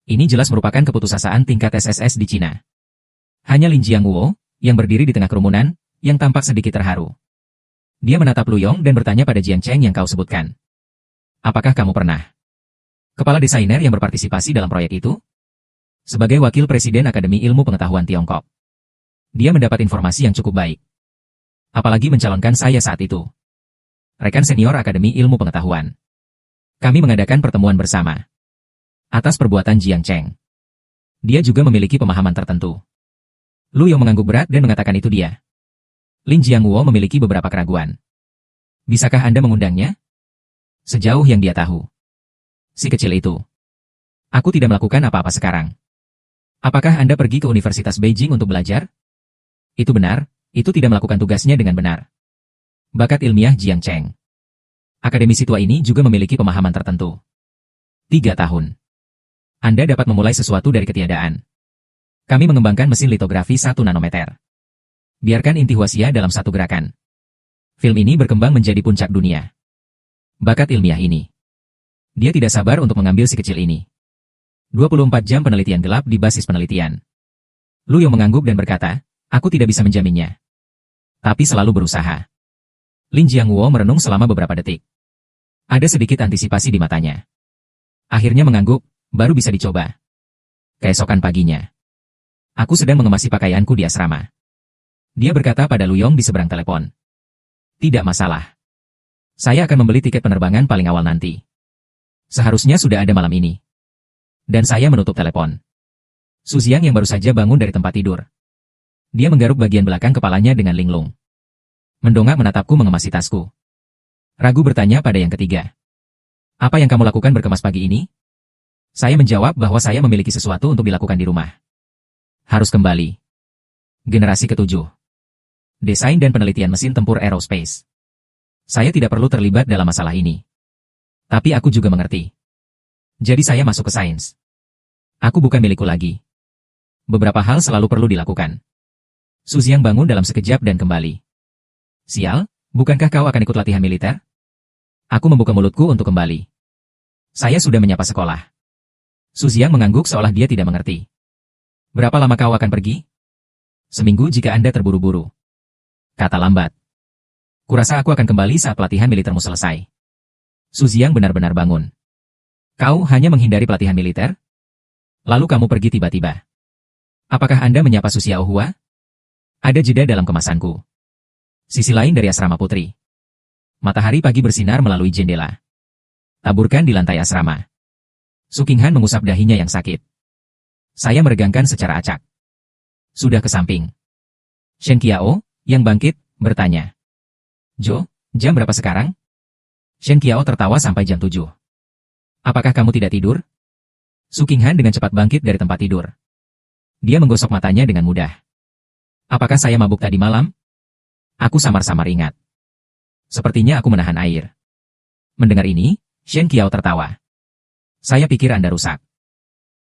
Ini jelas merupakan keputusasaan tingkat SSS di Cina. Hanya Lin Jiangwo, yang berdiri di tengah kerumunan, yang tampak sedikit terharu. Dia menatap Lu Yong dan bertanya pada Jiang Chen yang kau sebutkan. Apakah kamu pernah kepala desainer yang berpartisipasi dalam proyek itu? Sebagai wakil presiden Akademi Ilmu Pengetahuan Tiongkok. Dia mendapat informasi yang cukup baik. Apalagi mencalonkan saya saat itu. Rekan senior Akademi Ilmu Pengetahuan. Kami mengadakan pertemuan bersama. Atas perbuatan Jiang Chen. Dia juga memiliki pemahaman tertentu. Lu Yong mengangguk berat dan mengatakan itu dia. Lin Jiangwo memiliki beberapa keraguan. Bisakah Anda mengundangnya? Sejauh yang dia tahu. Si kecil itu. Aku tidak melakukan apa-apa sekarang. Apakah Anda pergi ke Universitas Beijing untuk belajar? Itu benar, itu tidak melakukan tugasnya dengan benar. Bakat ilmiah Jiang Chen. Akademisi tua ini juga memiliki pemahaman tertentu. 3 tahun. Anda dapat memulai sesuatu dari ketiadaan. Kami mengembangkan mesin litografi 1 nanometer. Biarkan inti Huaxia dalam satu gerakan. Film ini berkembang menjadi puncak dunia. Bakat ilmiah ini. Dia tidak sabar untuk mengambil si kecil ini. 24 jam penelitian gelap di basis penelitian. Lu Yong mengangguk dan berkata, aku tidak bisa menjaminnya. Tapi selalu berusaha. Lin Jiangwo merenung selama beberapa detik. Ada sedikit antisipasi di matanya. Akhirnya mengangguk, baru bisa dicoba. Keesokan paginya. Aku sedang mengemasi pakaianku di asrama. Dia berkata pada Lu Yong di seberang telepon. Tidak masalah. Saya akan membeli tiket penerbangan paling awal nanti. Seharusnya sudah ada malam ini. Dan saya menutup telepon. Su Xiang yang baru saja bangun dari tempat tidur. Dia menggaruk bagian belakang kepalanya dengan linglung. Mendongak menatapku mengemasi tasku. Ragu bertanya pada yang ketiga. Apa yang kamu lakukan berkemas pagi ini? Saya menjawab bahwa saya memiliki sesuatu untuk dilakukan di rumah. Harus kembali. Generasi ke-7. Desain dan penelitian mesin tempur aerospace. Saya tidak perlu terlibat dalam masalah ini. Tapi aku juga mengerti. Jadi saya masuk ke sains. Aku bukan milikku lagi. Beberapa hal selalu perlu dilakukan. Su Xiang bangun dalam sekejap dan kembali. Sial, bukankah kau akan ikut latihan militer? Aku membuka mulutku untuk kembali. Saya sudah menyapa sekolah. Su Xiang mengangguk seolah dia tidak mengerti. Berapa lama kau akan pergi? Seminggu jika Anda terburu-buru. Kata lambat. Kurasa aku akan kembali saat pelatihan militermu selesai. Su Xiang benar-benar bangun. Kau hanya menghindari pelatihan militer? Lalu kamu pergi tiba-tiba. Apakah Anda menyapa Su Xiaohua? Ada jeda dalam kemasanku. Sisi lain dari asrama putri. Matahari pagi bersinar melalui jendela. Taburkan di lantai asrama. Su Qinghan mengusap dahinya yang sakit. Saya meregangkan secara acak. Sudah ke samping. Shen Qiao, yang bangkit, bertanya. Jo, jam berapa sekarang? Shen Qiao tertawa sampai jam 7. Apakah kamu tidak tidur? Su Qinghan dengan cepat bangkit dari tempat tidur. Dia menggosok matanya dengan mudah. Apakah saya mabuk tadi malam? Aku samar-samar ingat. Sepertinya aku menahan air. Mendengar ini, Shen Qiao tertawa. Saya pikir Anda rusak.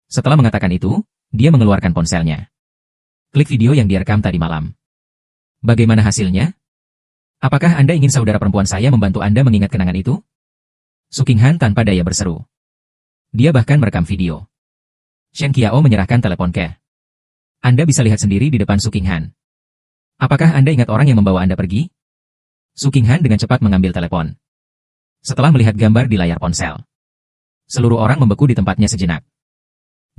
Setelah mengatakan itu, dia mengeluarkan ponselnya. Klik video yang direkam tadi malam. Bagaimana hasilnya? Apakah Anda ingin saudara perempuan saya membantu Anda mengingat kenangan itu? Su Qinghan tanpa daya berseru. Dia bahkan merekam video. Shen Qiao menyerahkan telepon ke. Anda bisa lihat sendiri di depan Su Qinghan. Apakah Anda ingat orang yang membawa Anda pergi? Su Qinghan dengan cepat mengambil telepon. Setelah melihat gambar di layar ponsel. Seluruh orang membeku di tempatnya sejenak.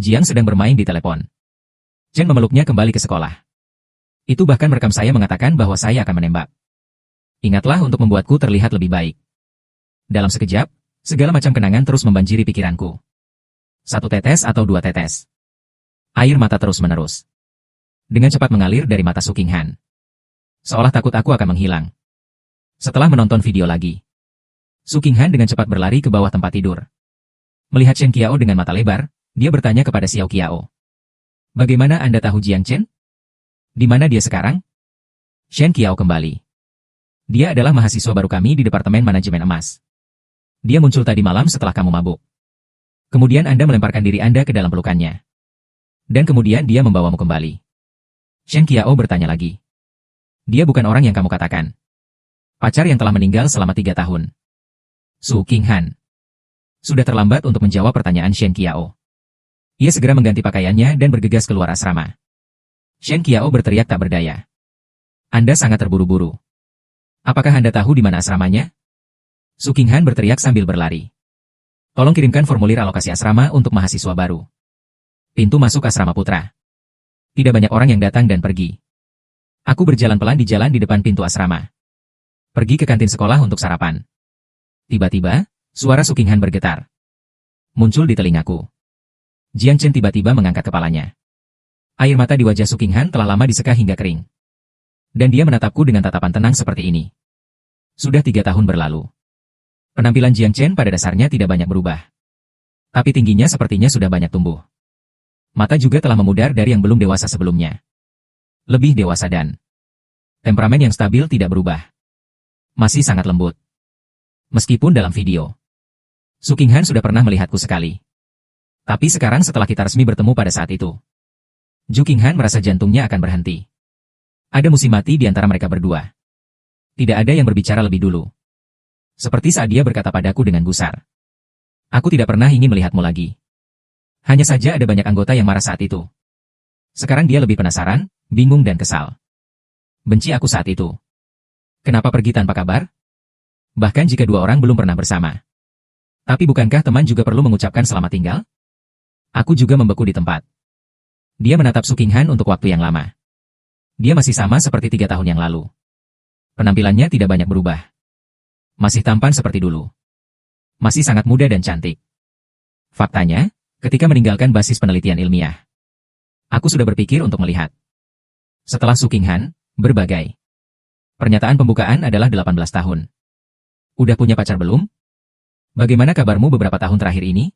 Jiang sedang bermain di telepon. Chen memeluknya kembali ke sekolah. Itu bahkan merekam saya mengatakan bahwa saya akan menembak. Ingatlah untuk membuatku terlihat lebih baik. Dalam sekejap, segala macam kenangan terus membanjiri pikiranku. 1 tetes atau 2 tetes. Air mata terus-menerus. Dengan cepat mengalir dari mata Su Qinghan. Seolah takut aku akan menghilang. Setelah menonton video lagi. Su Qinghan dengan cepat berlari ke bawah tempat tidur. Melihat Shen Qiao dengan mata lebar, dia bertanya kepada Xiao Qiao. Bagaimana Anda tahu Jiang Chen? Di mana dia sekarang? Shen Qiao kembali. Dia adalah mahasiswa baru kami di Departemen Manajemen Emas. Dia muncul tadi malam setelah kamu mabuk. Kemudian Anda melemparkan diri Anda ke dalam pelukannya. Dan kemudian dia membawamu kembali. Shen Qiao bertanya lagi. Dia bukan orang yang kamu katakan. Pacar yang telah meninggal selama 3 tahun. Su Qinghan. Sudah terlambat untuk menjawab pertanyaan Shen Qiao. Ia segera mengganti pakaiannya dan bergegas keluar asrama. Shen Qiao berteriak tak berdaya. Anda sangat terburu-buru. Apakah Anda tahu di mana asramanya? Su Qinghan berteriak sambil berlari. Tolong kirimkan formulir alokasi asrama untuk mahasiswa baru. Pintu masuk asrama putra. Tidak banyak orang yang datang dan pergi. Aku berjalan pelan di jalan di depan pintu asrama. Pergi ke kantin sekolah untuk sarapan. Tiba-tiba, suara Su Qinghan bergetar. Muncul di telingaku. Jiang Chen tiba-tiba mengangkat kepalanya. Air mata di wajah Su Qinghan telah lama diseka hingga kering. Dan dia menatapku dengan tatapan tenang seperti ini. Sudah 3 tahun berlalu. Penampilan Jiang Chen pada dasarnya tidak banyak berubah. Tapi tingginya sepertinya sudah banyak tumbuh. Mata juga telah memudar dari yang belum dewasa sebelumnya. Lebih dewasa dan temperamen yang stabil tidak berubah. Masih sangat lembut. Meskipun dalam video, Su Qinghan sudah pernah melihatku sekali. Tapi sekarang setelah kita resmi bertemu pada saat itu, Ju Qinghan merasa jantungnya akan berhenti. Ada musim mati di antara mereka berdua. Tidak ada yang berbicara lebih dulu. Seperti saat dia berkata padaku dengan gusar. Aku tidak pernah ingin melihatmu lagi. Hanya saja ada banyak anggota yang marah saat itu. Sekarang dia lebih penasaran, bingung dan kesal. Benci aku saat itu. Kenapa pergi tanpa kabar? Bahkan jika 2 orang belum pernah bersama. Tapi bukankah teman juga perlu mengucapkan selamat tinggal? Aku juga membeku di tempat. Dia menatap Su Qinghan untuk waktu yang lama. Dia masih sama seperti 3 tahun yang lalu. Penampilannya tidak banyak berubah. Masih tampan seperti dulu. Masih sangat muda dan cantik. Faktanya, ketika meninggalkan basis penelitian ilmiah, aku sudah berpikir untuk melihat. Setelah Su Qinghan, berbagai. Pernyataan pembukaan adalah 18 tahun. Udah punya pacar belum? Bagaimana kabarmu beberapa tahun terakhir ini?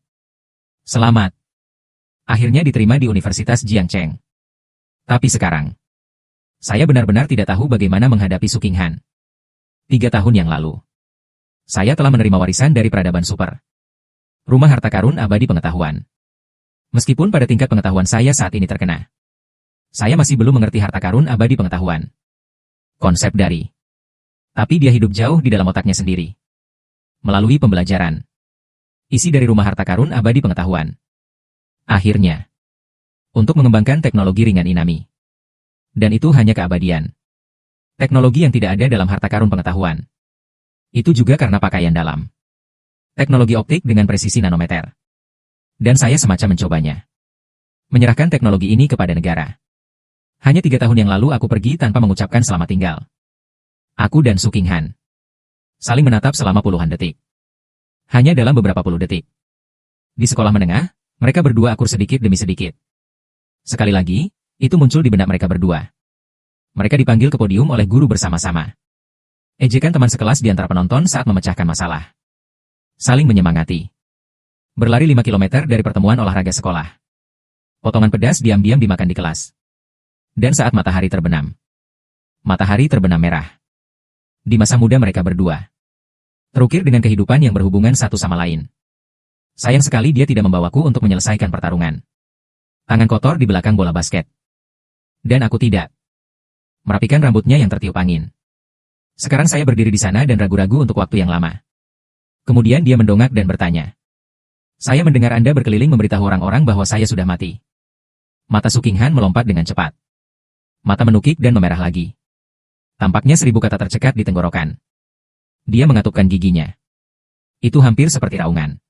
Selamat. Akhirnya diterima di Universitas Jiangcheng. Tapi sekarang, saya benar-benar tidak tahu bagaimana menghadapi Su Qinghan. 3 tahun yang lalu, saya telah menerima warisan dari peradaban super. Rumah harta karun abadi pengetahuan. Meskipun pada tingkat pengetahuan saya saat ini terkena, saya masih belum mengerti harta karun abadi pengetahuan. Konsep dari. Tapi dia hidup jauh di dalam otaknya sendiri. Melalui pembelajaran. Isi dari rumah harta karun abadi pengetahuan. Akhirnya, untuk mengembangkan teknologi ringan Inami. Dan itu hanya keabadian. Teknologi yang tidak ada dalam harta karun pengetahuan. Itu juga karena pakaian dalam. Teknologi optik dengan presisi nanometer. Dan saya semacam mencobanya. Menyerahkan teknologi ini kepada negara. Hanya 3 tahun yang lalu aku pergi tanpa mengucapkan selamat tinggal. Aku dan Su Qinghan saling menatap selama puluhan detik. Hanya dalam beberapa puluh detik. Di sekolah menengah, mereka berdua akur sedikit demi sedikit. Sekali lagi, itu muncul di benak mereka berdua. Mereka dipanggil ke podium oleh guru bersama-sama. Ejekan teman sekelas di antara penonton saat memecahkan masalah. Saling menyemangati. Berlari 5 km dari pertemuan olahraga sekolah. Potongan pedas diam-diam dimakan di kelas. Dan saat matahari terbenam. Matahari terbenam merah. Di masa muda mereka berdua. Terukir dengan kehidupan yang berhubungan satu sama lain. Sayang sekali dia tidak membawaku untuk menyelesaikan pertarungan. Tangan kotor di belakang bola basket. Dan aku tidak. Merapikan rambutnya yang tertiup angin. Sekarang saya berdiri di sana dan ragu-ragu untuk waktu yang lama. Kemudian dia mendongak dan bertanya. Saya mendengar Anda berkeliling memberitahu orang-orang bahwa saya sudah mati. Mata Su Qinghan melompat dengan cepat. Mata menukik dan memerah lagi. Tampaknya 1000 kata tercekat di tenggorokan. Dia mengatupkan giginya. Itu hampir seperti raungan.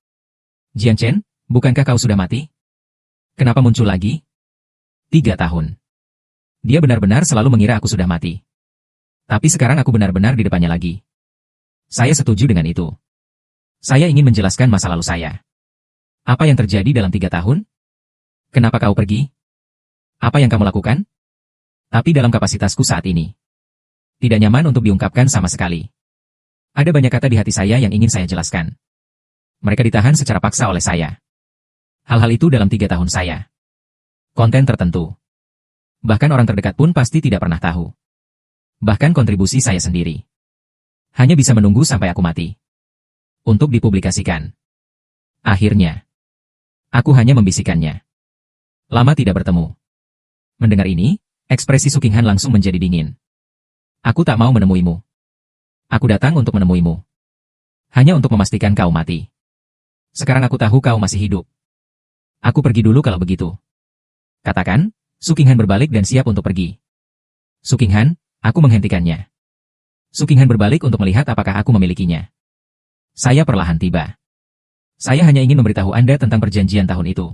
Jiang Chen, bukankah kau sudah mati? Kenapa muncul lagi? 3 tahun. Dia benar-benar selalu mengira aku sudah mati. Tapi sekarang aku benar-benar di depannya lagi. Saya setuju dengan itu. Saya ingin menjelaskan masa lalu saya. Apa yang terjadi dalam 3 tahun? Kenapa kau pergi? Apa yang kamu lakukan? Tapi dalam kapasitasku saat ini. Tidak nyaman untuk diungkapkan sama sekali. Ada banyak kata di hati saya yang ingin saya jelaskan. Mereka ditahan secara paksa oleh saya. Hal-hal itu dalam 3 tahun saya. Konten tertentu. Bahkan orang terdekat pun pasti tidak pernah tahu. Bahkan kontribusi saya sendiri. Hanya bisa menunggu sampai aku mati. Untuk dipublikasikan. Akhirnya. Aku hanya membisikkannya. Lama tidak bertemu. Mendengar ini, ekspresi Su Qinghan langsung menjadi dingin. Aku tak mau menemuimu. Aku datang untuk menemuimu. Hanya untuk memastikan kau mati. Sekarang aku tahu kau masih hidup. Aku pergi dulu kalau begitu. Katakan, Su Qinghan berbalik dan siap untuk pergi. Su Qinghan, aku menghentikannya. Su Qinghan berbalik untuk melihat apakah aku memilikinya. Saya perlahan tiba. Saya hanya ingin memberitahu Anda tentang perjanjian tahun itu.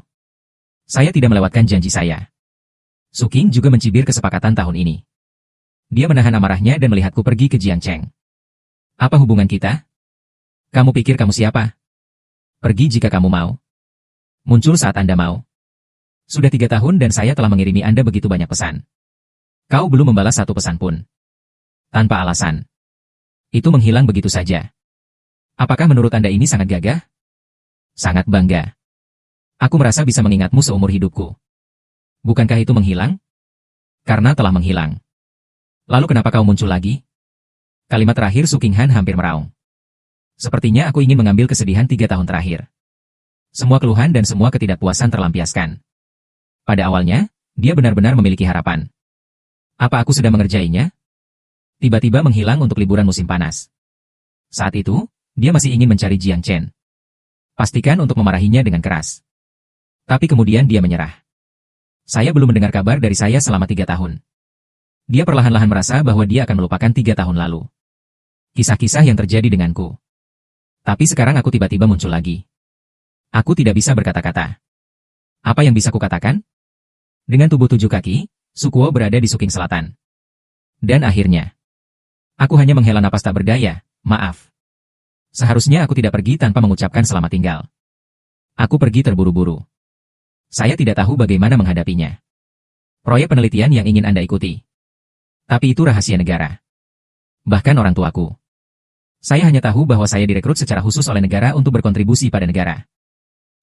Saya tidak melewatkan janji saya. Su Qing juga mencibir kesepakatan tahun ini. Dia menahan amarahnya dan melihatku pergi ke Jiangcheng. Apa hubungan kita? Kamu pikir kamu siapa? Pergi jika kamu mau. Muncul saat Anda mau. Sudah 3 tahun dan saya telah mengirimi Anda begitu banyak pesan. Kau belum membalas satu pesan pun. Tanpa alasan. Itu menghilang begitu saja. Apakah menurut Anda ini sangat gagah? Sangat bangga. Aku merasa bisa mengingatmu seumur hidupku. Bukankah itu menghilang? Karena telah menghilang. Lalu kenapa kau muncul lagi? Kalimat terakhir Su Qinghan hampir meraung. Sepertinya aku ingin mengambil kesedihan 3 tahun terakhir. Semua keluhan dan semua ketidakpuasan terlampiaskan. Pada awalnya, dia benar-benar memiliki harapan. Apa aku sudah mengerjainya? Tiba-tiba menghilang untuk liburan musim panas. Saat itu, dia masih ingin mencari Jiang Chen. Pastikan untuk memarahinya dengan keras. Tapi kemudian dia menyerah. Saya belum mendengar kabar dari saya selama 3 tahun. Dia perlahan-lahan merasa bahwa dia akan melupakan 3 tahun lalu. Kisah-kisah yang terjadi denganku. Tapi sekarang aku tiba-tiba muncul lagi. Aku tidak bisa berkata-kata. Apa yang bisa kukatakan? Dengan tubuh 7 kaki, Sukuo berada di Suking Selatan. Dan akhirnya, aku hanya menghela napas tak berdaya, maaf. Seharusnya aku tidak pergi tanpa mengucapkan selamat tinggal. Aku pergi terburu-buru. Saya tidak tahu bagaimana menghadapinya. Proyek penelitian yang ingin Anda ikuti. Tapi itu rahasia negara. Bahkan orang tuaku. Saya hanya tahu bahwa saya direkrut secara khusus oleh negara untuk berkontribusi pada negara.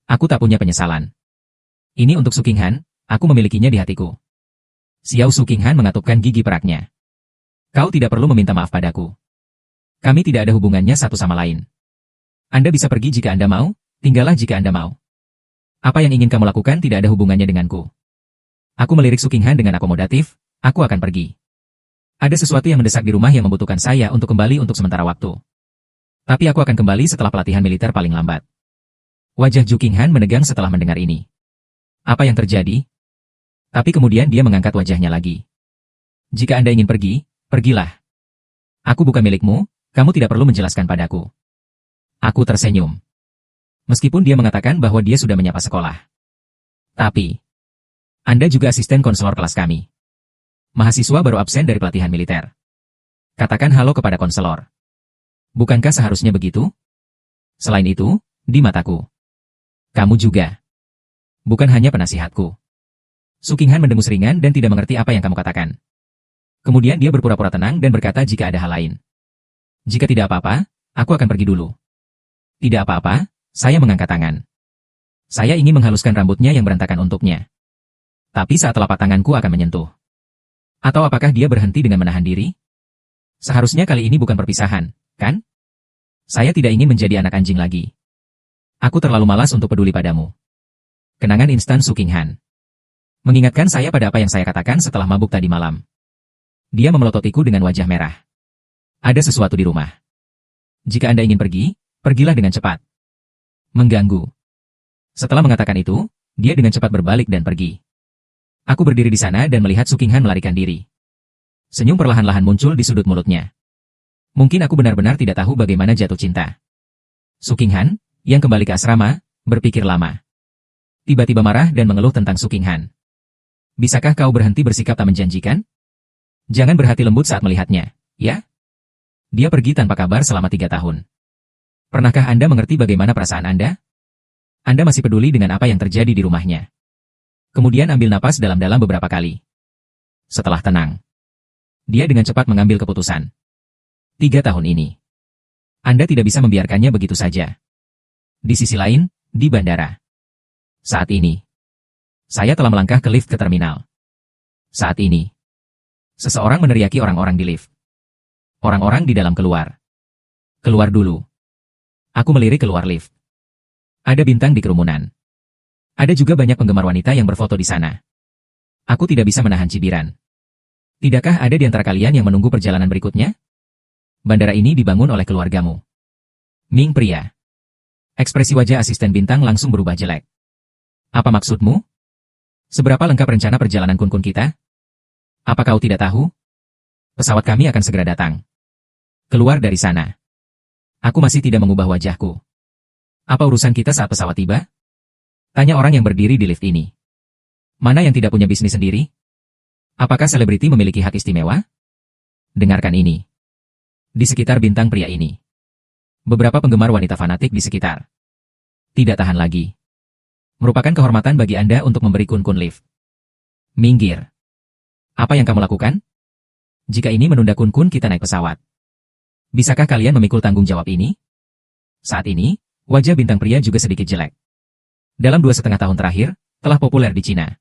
Aku tak punya penyesalan. Ini untuk Su Qinghan, aku memilikinya di hatiku. Xiao Su Qinghan mengatupkan gigi peraknya. Kau tidak perlu meminta maaf padaku. Kami tidak ada hubungannya satu sama lain. Anda bisa pergi jika Anda mau, tinggallah jika Anda mau. Apa yang ingin kamu lakukan tidak ada hubungannya denganku. Aku melirik Su Qinghan dengan akomodatif, aku akan pergi. Ada sesuatu yang mendesak di rumah yang membutuhkan saya untuk kembali untuk sementara waktu. Tapi aku akan kembali setelah pelatihan militer paling lambat. Wajah Ju Qinghan menegang setelah mendengar ini. Apa yang terjadi? Tapi kemudian dia mengangkat wajahnya lagi. Jika Anda ingin pergi, pergilah. Aku bukan milikmu, kamu tidak perlu menjelaskan padaku. Aku tersenyum. Meskipun dia mengatakan bahwa dia sudah menyapa sekolah. Tapi, Anda juga asisten konselor kelas kami. Mahasiswa baru absen dari pelatihan militer. Katakan halo kepada konselor. Bukankah seharusnya begitu? Selain itu, di mataku, kamu juga. Bukan hanya penasihatku. Su Qinghan mendengus ringan dan tidak mengerti apa yang kamu katakan. Kemudian dia berpura-pura tenang dan berkata jika ada hal lain. Jika tidak apa-apa, aku akan pergi dulu. Tidak apa-apa, saya mengangkat tangan. Saya ingin menghaluskan rambutnya yang berantakan untuknya. Tapi saat telapak tanganku akan menyentuh. Atau apakah dia berhenti dengan menahan diri? Seharusnya kali ini bukan perpisahan, kan? Saya tidak ingin menjadi anak anjing lagi. Aku terlalu malas untuk peduli padamu. Kenangan instan Su Qinghan. Mengingatkan saya pada apa yang saya katakan setelah mabuk tadi malam. Dia memelototiku dengan wajah merah. Ada sesuatu di rumah. Jika Anda ingin pergi, pergilah dengan cepat. Mengganggu. Setelah mengatakan itu, dia dengan cepat berbalik dan pergi. Aku berdiri di sana dan melihat Su Qinghan melarikan diri. Senyum perlahan-lahan muncul di sudut mulutnya. Mungkin aku benar-benar tidak tahu bagaimana jatuh cinta. Su Qinghan, yang kembali ke asrama, berpikir lama. Tiba-tiba marah dan mengeluh tentang Su Qinghan. Bisakah kau berhenti bersikap tak menjanjikan? Jangan berhati lembut saat melihatnya, ya? Dia pergi tanpa kabar selama 3 tahun. Pernahkah Anda mengerti bagaimana perasaan Anda? Anda masih peduli dengan apa yang terjadi di rumahnya. Kemudian ambil napas dalam-dalam beberapa kali. Setelah tenang, dia dengan cepat mengambil keputusan. 3 tahun ini. Anda tidak bisa membiarkannya begitu saja. Di sisi lain, di bandara. Saat ini, saya telah melangkah ke lift ke terminal. Saat ini, seseorang meneriaki orang-orang di lift. Orang-orang di dalam keluar. Keluar dulu. Aku melirik keluar lift. Ada bintang di kerumunan. Ada juga banyak penggemar wanita yang berfoto di sana. Aku tidak bisa menahan cibiran. Tidakkah ada di antara kalian yang menunggu perjalanan berikutnya? Bandara ini dibangun oleh keluargamu. Ming pria. Ekspresi wajah asisten bintang langsung berubah jelek. Apa maksudmu? Seberapa lengkap rencana perjalanan Kun-kun kita? Apa kau tidak tahu? Pesawat kami akan segera datang. Keluar dari sana. Aku masih tidak mengubah wajahku. Apa urusan kita saat pesawat tiba? Tanya orang yang berdiri di lift ini. Mana yang tidak punya bisnis sendiri? Apakah selebriti memiliki hak istimewa? Dengarkan ini. Di sekitar bintang pria ini. Beberapa penggemar wanita fanatik di sekitar. Tidak tahan lagi. Merupakan kehormatan bagi Anda untuk memberi Kun-kun lift. Minggir. Apa yang kamu lakukan? Jika ini menunda Kun-kun kita naik pesawat. Bisakah kalian memikul tanggung jawab ini? Saat ini, wajah bintang pria juga sedikit jelek. Dalam 2,5 tahun terakhir, telah populer di Cina.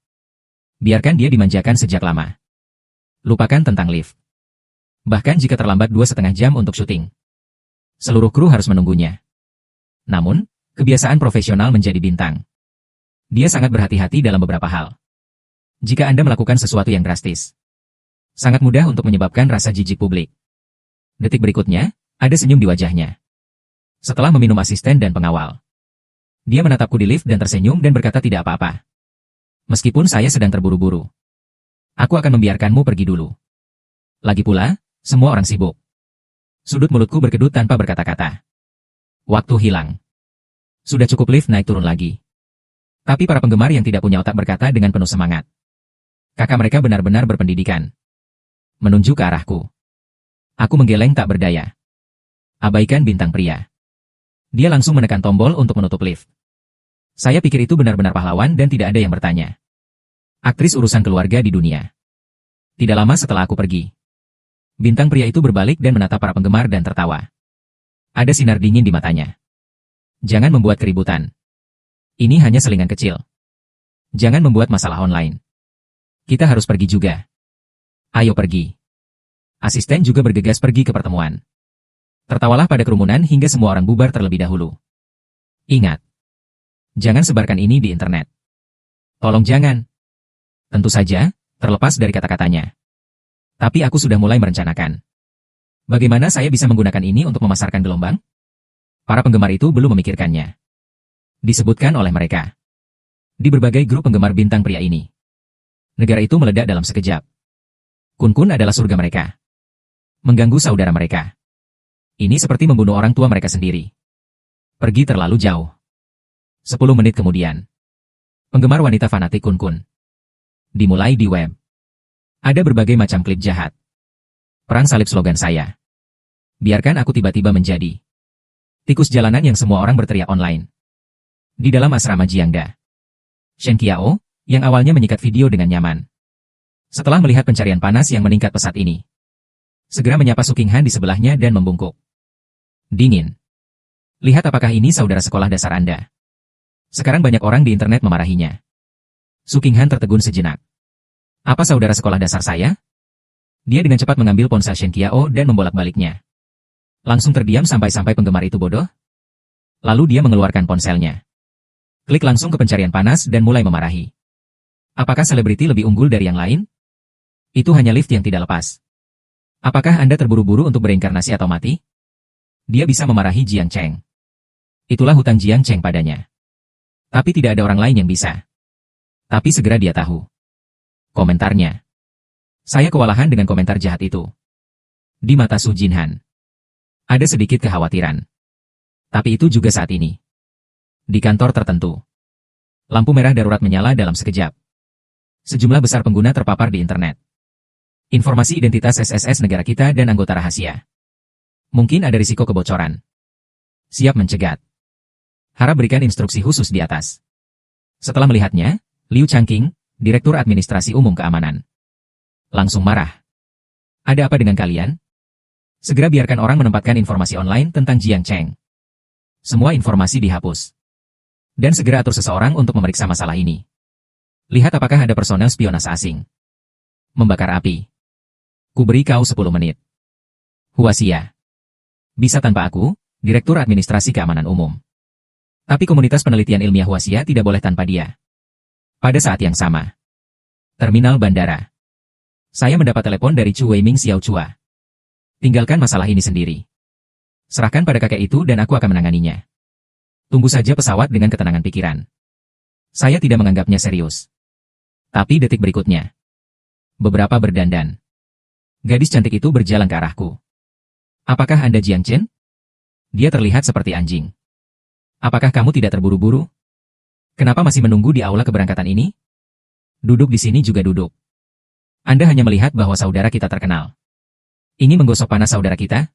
Biarkan dia dimanjakan sejak lama. Lupakan tentang lift. Bahkan jika terlambat 2,5 jam untuk syuting. Seluruh kru harus menunggunya. Namun, kebiasaan profesional menjadi bintang. Dia sangat berhati-hati dalam beberapa hal. Jika Anda melakukan sesuatu yang drastis, sangat mudah untuk menyebabkan rasa jijik publik. Detik berikutnya, ada senyum di wajahnya. Setelah meminum asisten dan pengawal, dia menatapku di lift dan tersenyum dan berkata tidak apa-apa. Meskipun saya sedang terburu-buru, aku akan membiarkanmu pergi dulu. Lagi pula, semua orang sibuk. Sudut mulutku berkedut tanpa berkata-kata. Waktu hilang. Sudah cukup lift naik turun lagi. Tapi para penggemar yang tidak punya otak berkata dengan penuh semangat. Kakak mereka benar-benar berpendidikan. Menunjuk ke arahku. Aku menggeleng tak berdaya. Abaikan bintang pria. Dia langsung menekan tombol untuk menutup lift. Saya pikir itu benar-benar pahlawan dan tidak ada yang bertanya. Aktris urusan keluarga di dunia. Tidak lama setelah aku pergi, bintang pria itu berbalik dan menatap para penggemar dan tertawa. Ada sinar dingin di matanya. Jangan membuat keributan. Ini hanya selingan kecil. Jangan membuat masalah online. Kita harus pergi juga. Ayo pergi. Asisten juga bergegas pergi ke pertemuan. Tertawalah pada kerumunan hingga semua orang bubar terlebih dahulu. Ingat. Jangan sebarkan ini di internet. Tolong jangan. Tentu saja, terlepas dari kata-katanya. Tapi aku sudah mulai merencanakan. Bagaimana saya bisa menggunakan ini untuk memasarkan gelombang? Para penggemar itu belum memikirkannya. Disebutkan oleh mereka. Di berbagai grup penggemar bintang pria ini. Negara itu meledak dalam sekejap. Kun-kun adalah surga mereka. Mengganggu saudara mereka. Ini seperti membunuh orang tua mereka sendiri. Pergi terlalu jauh. 10 menit kemudian. Penggemar wanita fanatik Kun-kun. Dimulai di web. Ada berbagai macam klip jahat. Perang salib slogan saya. Biarkan aku tiba-tiba menjadi tikus jalanan yang semua orang berteriak online. Di dalam asrama Jiangda. Shen Qiao, yang awalnya menyikat video dengan nyaman. Setelah melihat pencarian panas yang meningkat pesat ini, segera menyapa Su Qinghan di sebelahnya dan membungkuk. Dingin. Lihat apakah ini saudara sekolah dasar Anda. Sekarang banyak orang di internet memarahinya. Su Qinghan tertegun sejenak. Apa saudara sekolah dasar saya? Dia dengan cepat mengambil ponsel Shen Qiao dan membolak-baliknya. Langsung terdiam sampai penggemar itu bodoh. Lalu dia mengeluarkan ponselnya. Klik langsung ke pencarian panas dan mulai memarahi. Apakah selebriti lebih unggul dari yang lain? Itu hanya lift yang tidak lepas. Apakah Anda terburu-buru untuk berinkarnasi atau mati? Dia bisa memarahi Jiang Cheng. Itulah hutang Jiang Cheng padanya. Tapi tidak ada orang lain yang bisa. Tapi segera dia tahu. Komentarnya. Saya kewalahan dengan komentar jahat itu. Di mata Su Jinhan. Ada sedikit kekhawatiran. Tapi itu juga saat ini. Di kantor tertentu. Lampu merah darurat menyala dalam sekejap. Sejumlah besar pengguna terpapar di internet. Informasi identitas SSS negara kita dan anggota rahasia. Mungkin ada risiko kebocoran. Siap mencegat. Harap berikan instruksi khusus di atas. Setelah melihatnya, Liu Changqing, Direktur Administrasi Umum Keamanan, langsung marah. Ada apa dengan kalian? Segera biarkan orang menempatkan informasi online tentang Jiang Cheng. Semua informasi dihapus. Dan segera atur seseorang untuk memeriksa masalah ini. Lihat apakah ada personel spionase asing. Membakar api. Kuberi kau 10 menit. Huaxia. Bisa tanpa aku, Direktur Administrasi Keamanan Umum. Tapi komunitas penelitian ilmiah Huaxia tidak boleh tanpa dia. Pada saat yang sama. Terminal bandara. Saya mendapat telepon dari Chu Weiming Xiao Chua. Tinggalkan masalah ini sendiri. Serahkan pada kakek itu dan aku akan menanganinya. Tunggu saja pesawat dengan ketenangan pikiran. Saya tidak menganggapnya serius. Tapi detik berikutnya. Beberapa berdandan. Gadis cantik itu berjalan ke arahku. Apakah Anda Jiang Chen? Dia terlihat seperti anjing. Apakah kamu tidak terburu-buru? Kenapa masih menunggu di aula keberangkatan ini? Duduk di sini juga duduk. Anda hanya melihat bahwa saudara kita terkenal. Ingin menggosok panas saudara kita?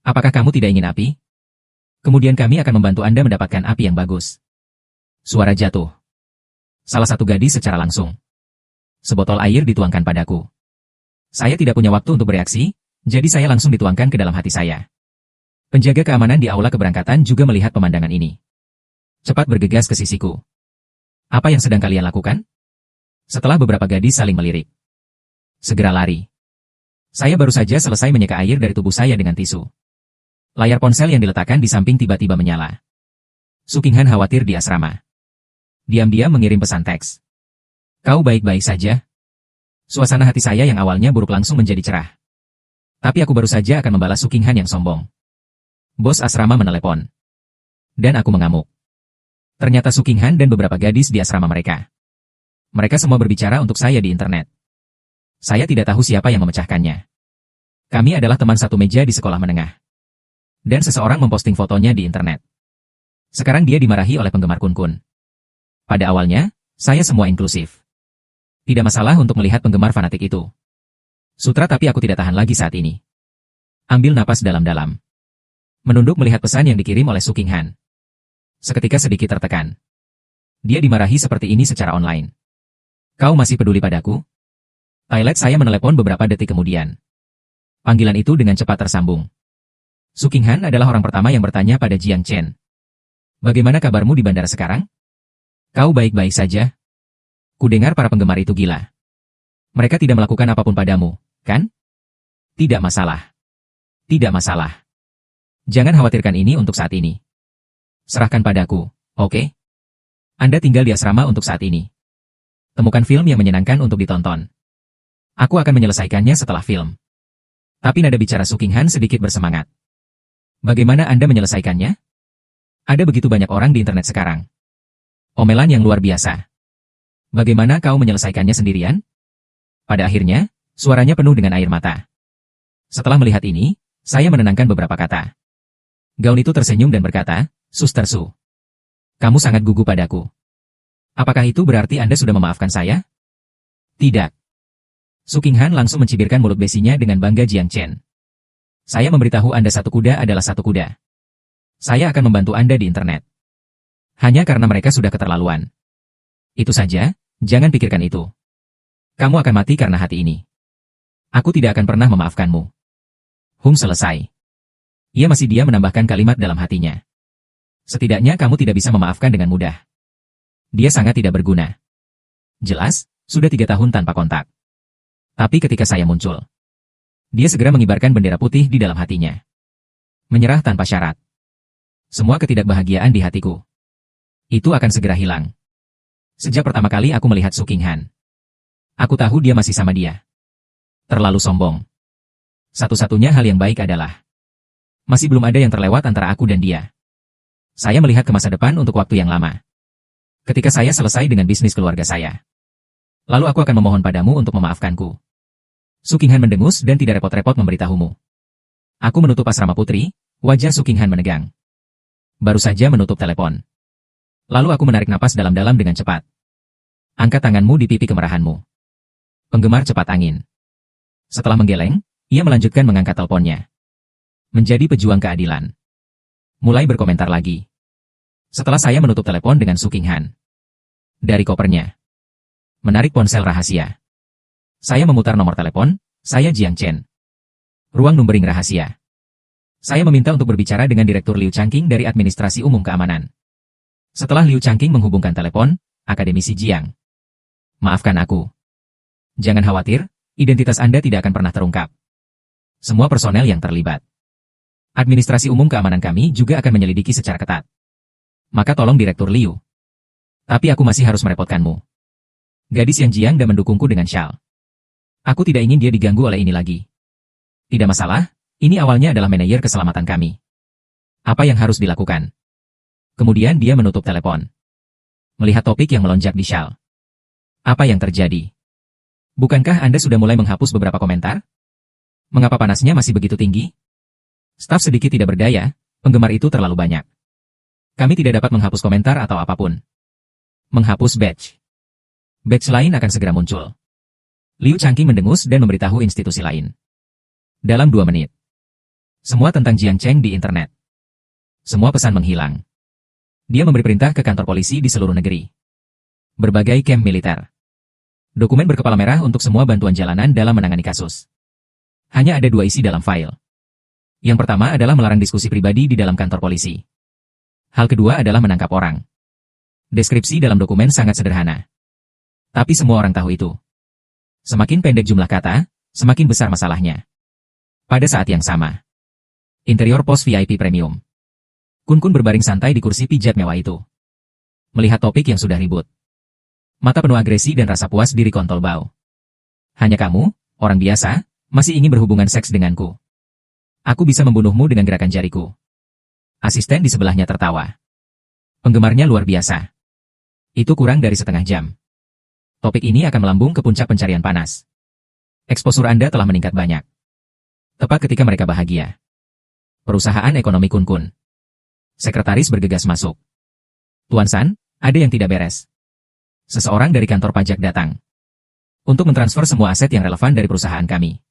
Apakah kamu tidak ingin api? Kemudian kami akan membantu Anda mendapatkan api yang bagus. Suara jatuh. Salah satu gadis secara langsung. Sebotol air dituangkan padaku. Saya tidak punya waktu untuk bereaksi, jadi saya langsung dituangkan ke dalam hati saya. Penjaga keamanan di aula keberangkatan juga melihat pemandangan ini. Cepat bergegas ke sisiku. Apa yang sedang kalian lakukan? Setelah beberapa gadis saling melirik. Segera lari. Saya baru saja selesai menyeka air dari tubuh saya dengan tisu. Layar ponsel yang diletakkan di samping tiba-tiba menyala. Su Qinghan khawatir di asrama. Diam-diam mengirim pesan teks. Kau baik-baik saja? Suasana hati saya yang awalnya buruk langsung menjadi cerah. Tapi aku baru saja akan membalas Su Qinghan yang sombong. Bos asrama menelepon. Dan aku mengamuk. Ternyata Su Qinghan dan beberapa gadis di asrama mereka. Mereka semua berbicara untuk saya di internet. Saya tidak tahu siapa yang memecahkannya. Kami adalah teman satu meja di sekolah menengah. Dan seseorang memposting fotonya di internet. Sekarang dia dimarahi oleh penggemar Kun-kun. Pada awalnya, saya semua inklusif. Tidak masalah untuk melihat penggemar fanatik itu. Sutra tapi aku tidak tahan lagi saat ini. Ambil napas dalam-dalam. Menunduk melihat pesan yang dikirim oleh Su Qinghan. Seketika sedikit tertekan. Dia dimarahi seperti ini secara online. Kau masih peduli padaku? Toilet saya menelepon beberapa detik kemudian. Panggilan itu dengan cepat tersambung. Su Qinghan adalah orang pertama yang bertanya pada Jiang Chen. Bagaimana kabarmu di bandara sekarang? Kau baik-baik saja? Kudengar para penggemar itu gila. Mereka tidak melakukan apapun padamu, kan? Tidak masalah. Tidak masalah. Jangan khawatirkan ini untuk saat ini. Serahkan padaku, oke? Anda tinggal di asrama untuk saat ini. Temukan film yang menyenangkan untuk ditonton. Aku akan menyelesaikannya setelah film. Tapi nada bicara Su Qinghan sedikit bersemangat. Bagaimana Anda menyelesaikannya? Ada begitu banyak orang di internet sekarang. Omelan yang luar biasa. Bagaimana kau menyelesaikannya sendirian? Pada akhirnya, suaranya penuh dengan air mata. Setelah melihat ini, saya menenangkan beberapa kata. Gaun itu tersenyum dan berkata, Suster Su. Kamu sangat gugup padaku. Apakah itu berarti Anda sudah memaafkan saya? Tidak. Su Qinghan langsung mencibirkan mulut besinya dengan bangga Jiang Chen. Saya memberitahu Anda satu kuda adalah satu kuda. Saya akan membantu Anda di internet. Hanya karena mereka sudah keterlaluan. Itu saja, jangan pikirkan itu. Kamu akan mati karena hati ini. Aku tidak akan pernah memaafkanmu. Selesai. Ia masih diam menambahkan kalimat dalam hatinya. Setidaknya kamu tidak bisa memaafkan dengan mudah. Dia sangat tidak berguna. Jelas, sudah 3 tahun tanpa kontak. Tapi ketika saya muncul, dia segera mengibarkan bendera putih di dalam hatinya. Menyerah tanpa syarat. Semua ketidakbahagiaan di hatiku. Itu akan segera hilang. Sejak pertama kali aku melihat Su Qinghan. Aku tahu dia masih sama dia. Terlalu sombong. Satu-satunya hal yang baik adalah masih belum ada yang terlewat antara aku dan dia. Saya melihat ke masa depan untuk waktu yang lama. Ketika saya selesai dengan bisnis keluarga saya. Lalu aku akan memohon padamu untuk memaafkanku. Su Qinghan mendengus dan tidak repot-repot memberitahumu. Aku menutup asrama putri, wajah Su Qinghan menegang. Baru saja menutup telepon. Lalu aku menarik napas dalam-dalam dengan cepat. Angkat tanganmu di pipi kemerahanmu. Penggemar cepat angin. Setelah menggeleng, ia melanjutkan mengangkat teleponnya. Menjadi pejuang keadilan. Mulai berkomentar lagi. Setelah saya menutup telepon dengan Su Qinghan. Dari kopernya. Menarik ponsel rahasia. Saya memutar nomor telepon, saya Jiang Chen. Ruang numbering rahasia. Saya meminta untuk berbicara dengan Direktur Liu Changqing dari Administrasi Umum Keamanan. Setelah Liu Changqing menghubungkan telepon, Akademisi Jiang. Maafkan aku. Jangan khawatir, identitas Anda tidak akan pernah terungkap. Semua personel yang terlibat. Administrasi Umum Keamanan kami juga akan menyelidiki secara ketat. Maka tolong Direktur Liu. Tapi aku masih harus merepotkanmu. Gadis yang jiang dan mendukungku dengan syal. Aku tidak ingin dia diganggu oleh ini lagi. Tidak masalah, ini awalnya adalah manajer keselamatan kami. Apa yang harus dilakukan? Kemudian dia menutup telepon. Melihat topik yang melonjak di syal. Apa yang terjadi? Bukankah Anda sudah mulai menghapus beberapa komentar? Mengapa panasnya masih begitu tinggi? Staf sedikit tidak berdaya, penggemar itu terlalu banyak. Kami tidak dapat menghapus komentar atau apapun. Menghapus badge. Badge lain akan segera muncul. Liu Changqing mendengus dan memberitahu institusi lain. Dalam 2 menit. Semua tentang Jiang Cheng di internet. Semua pesan menghilang. Dia memberi perintah ke kantor polisi di seluruh negeri. Berbagai camp militer. Dokumen berkepala merah untuk semua bantuan jalanan dalam menangani kasus. Hanya ada 2 isi dalam file. Yang pertama adalah melarang diskusi pribadi di dalam kantor polisi. Hal kedua adalah menangkap orang. Deskripsi dalam dokumen sangat sederhana. Tapi semua orang tahu itu. Semakin pendek jumlah kata, semakin besar masalahnya. Pada saat yang sama. Interior pos VIP premium. Kun berbaring santai di kursi pijat mewah itu. Melihat topik yang sudah ribut. Mata penuh agresi dan rasa puas diri kontol bau. Hanya kamu, orang biasa, masih ingin berhubungan seks denganku. Aku bisa membunuhmu dengan gerakan jariku. Asisten di sebelahnya tertawa. Penggemarnya luar biasa. Itu kurang dari setengah jam. Topik ini akan melambung ke puncak pencarian panas. Eksposur Anda telah meningkat banyak. Tepat ketika mereka bahagia. Perusahaan ekonomi Kun. Sekretaris bergegas masuk. Tuan San, ada yang tidak beres. Seseorang dari kantor pajak datang. Untuk mentransfer semua aset yang relevan dari perusahaan kami.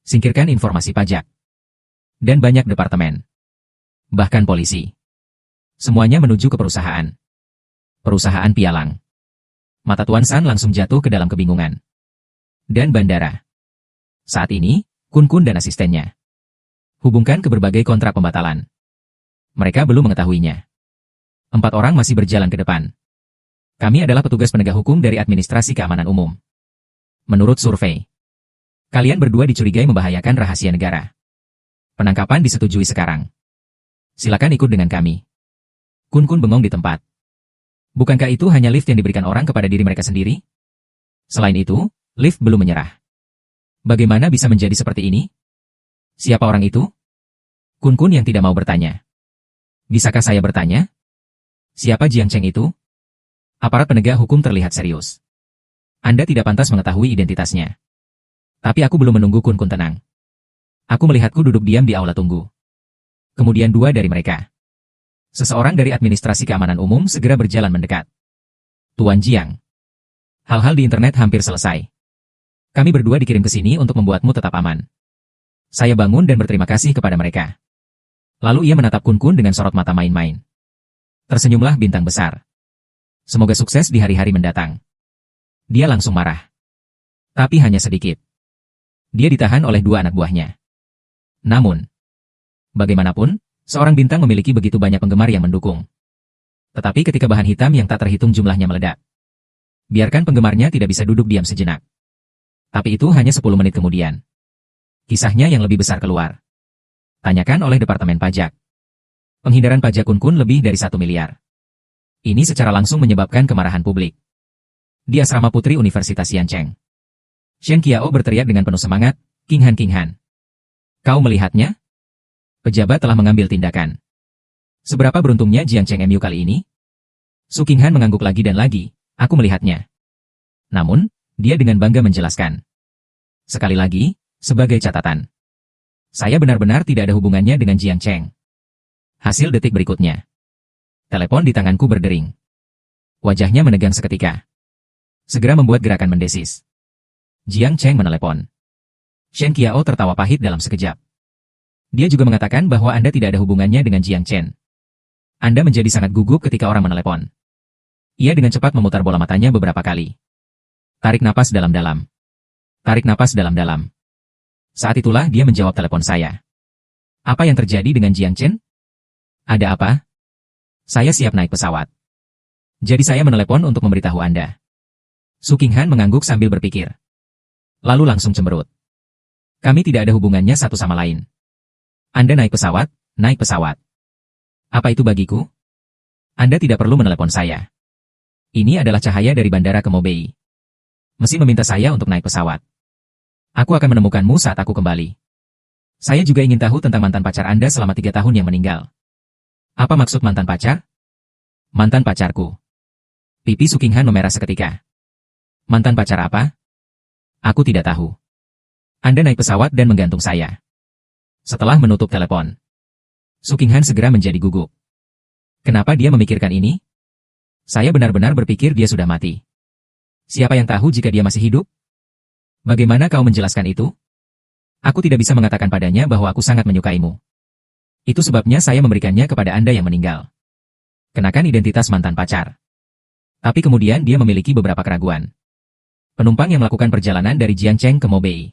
Singkirkan informasi pajak. Dan banyak departemen. Bahkan polisi. Semuanya menuju ke perusahaan. Perusahaan pialang. Mata Tuan San langsung jatuh ke dalam kebingungan. Dan bandara. Saat ini, Kun dan asistennya. Hubungkan ke berbagai kontrak pembatalan. Mereka belum mengetahuinya. 4 orang masih berjalan ke depan. Kami adalah petugas penegak hukum dari Administrasi Keamanan Umum. Menurut survei, kalian berdua dicurigai membahayakan rahasia negara. Penangkapan disetujui sekarang. Silakan ikut dengan kami. Kun bengong di tempat. Bukankah itu hanya lift yang diberikan orang kepada diri mereka sendiri? Selain itu, lift belum menyerah. Bagaimana bisa menjadi seperti ini? Siapa orang itu? Kun yang tidak mau bertanya. Bisakah saya bertanya? Siapa Jiang Cheng itu? Aparat penegak hukum terlihat serius. Anda tidak pantas mengetahui identitasnya. Tapi aku belum menunggu Kun tenang. Aku melihatku duduk diam di aula tunggu. Kemudian 2 dari mereka. Seseorang dari Administrasi Keamanan Umum segera berjalan mendekat. Tuan Jiang. Hal-hal di internet hampir selesai. Kami berdua dikirim ke sini untuk membuatmu tetap aman. Saya bangun dan berterima kasih kepada mereka. Lalu ia menatap Kun dengan sorot mata main-main. Tersenyumlah bintang besar. Semoga sukses di hari-hari mendatang. Dia langsung marah. Tapi hanya sedikit. Dia ditahan oleh 2 anak buahnya. Namun, bagaimanapun, seorang bintang memiliki begitu banyak penggemar yang mendukung. Tetapi ketika bahan hitam yang tak terhitung jumlahnya meledak, biarkan penggemarnya tidak bisa duduk diam sejenak. Tapi itu hanya 10 menit kemudian. Kisahnya yang lebih besar keluar. Tanyakan oleh Departemen Pajak. Penghindaran pajak Kun lebih dari 1 miliar. Ini secara langsung menyebabkan kemarahan publik. Di asrama putri Universitas Yancheng. Shen Qiao berteriak dengan penuh semangat, King Han. Kau melihatnya? Pejabat telah mengambil tindakan. Seberapa beruntungnya Jiang Cheng MU kali ini? Su Qinghan mengangguk lagi dan lagi, aku melihatnya. Namun, dia dengan bangga menjelaskan. Sekali lagi, sebagai catatan. Saya benar-benar tidak ada hubungannya dengan Jiang Cheng. Hasil detik berikutnya. Telepon di tanganku berdering. Wajahnya menegang seketika. Segera membuat gerakan mendesis. Jiang Cheng menelepon. Shen Qiao tertawa pahit dalam sekejap. Dia juga mengatakan bahwa Anda tidak ada hubungannya dengan Jiang Chen. Anda menjadi sangat gugup ketika orang menelepon. Ia dengan cepat memutar bola matanya beberapa kali. Tarik napas dalam-dalam. Tarik napas dalam-dalam. Saat itulah dia menjawab telepon saya. Apa yang terjadi dengan Jiang Chen? Ada apa? Saya siap naik pesawat. Jadi saya menelepon untuk memberitahu Anda. Su Qinghan mengangguk sambil berpikir. Lalu langsung cemberut. Kami tidak ada hubungannya satu sama lain. Anda naik pesawat, naik pesawat. Apa itu bagiku? Anda tidak perlu menelepon saya. Ini adalah cahaya dari bandara ke Mobei. Mesin meminta saya untuk naik pesawat. Aku akan menemukanmu saat aku kembali. Saya juga ingin tahu tentang mantan pacar Anda selama 3 tahun yang meninggal. Apa maksud mantan pacar? Mantan pacarku. Pipi Su Qinghan memerah seketika. Mantan pacar apa? Aku tidak tahu. Anda naik pesawat dan menggantung saya. Setelah menutup telepon, Su Qinghan segera menjadi gugup. Kenapa dia memikirkan ini? Saya benar-benar berpikir dia sudah mati. Siapa yang tahu jika dia masih hidup? Bagaimana kau menjelaskan itu? Aku tidak bisa mengatakan padanya bahwa aku sangat menyukaimu. Itu sebabnya saya memberikannya kepada Anda yang meninggal. Kenakan identitas mantan pacar. Tapi kemudian dia memiliki beberapa keraguan. Penumpang yang melakukan perjalanan dari Jiangcheng ke Mobei.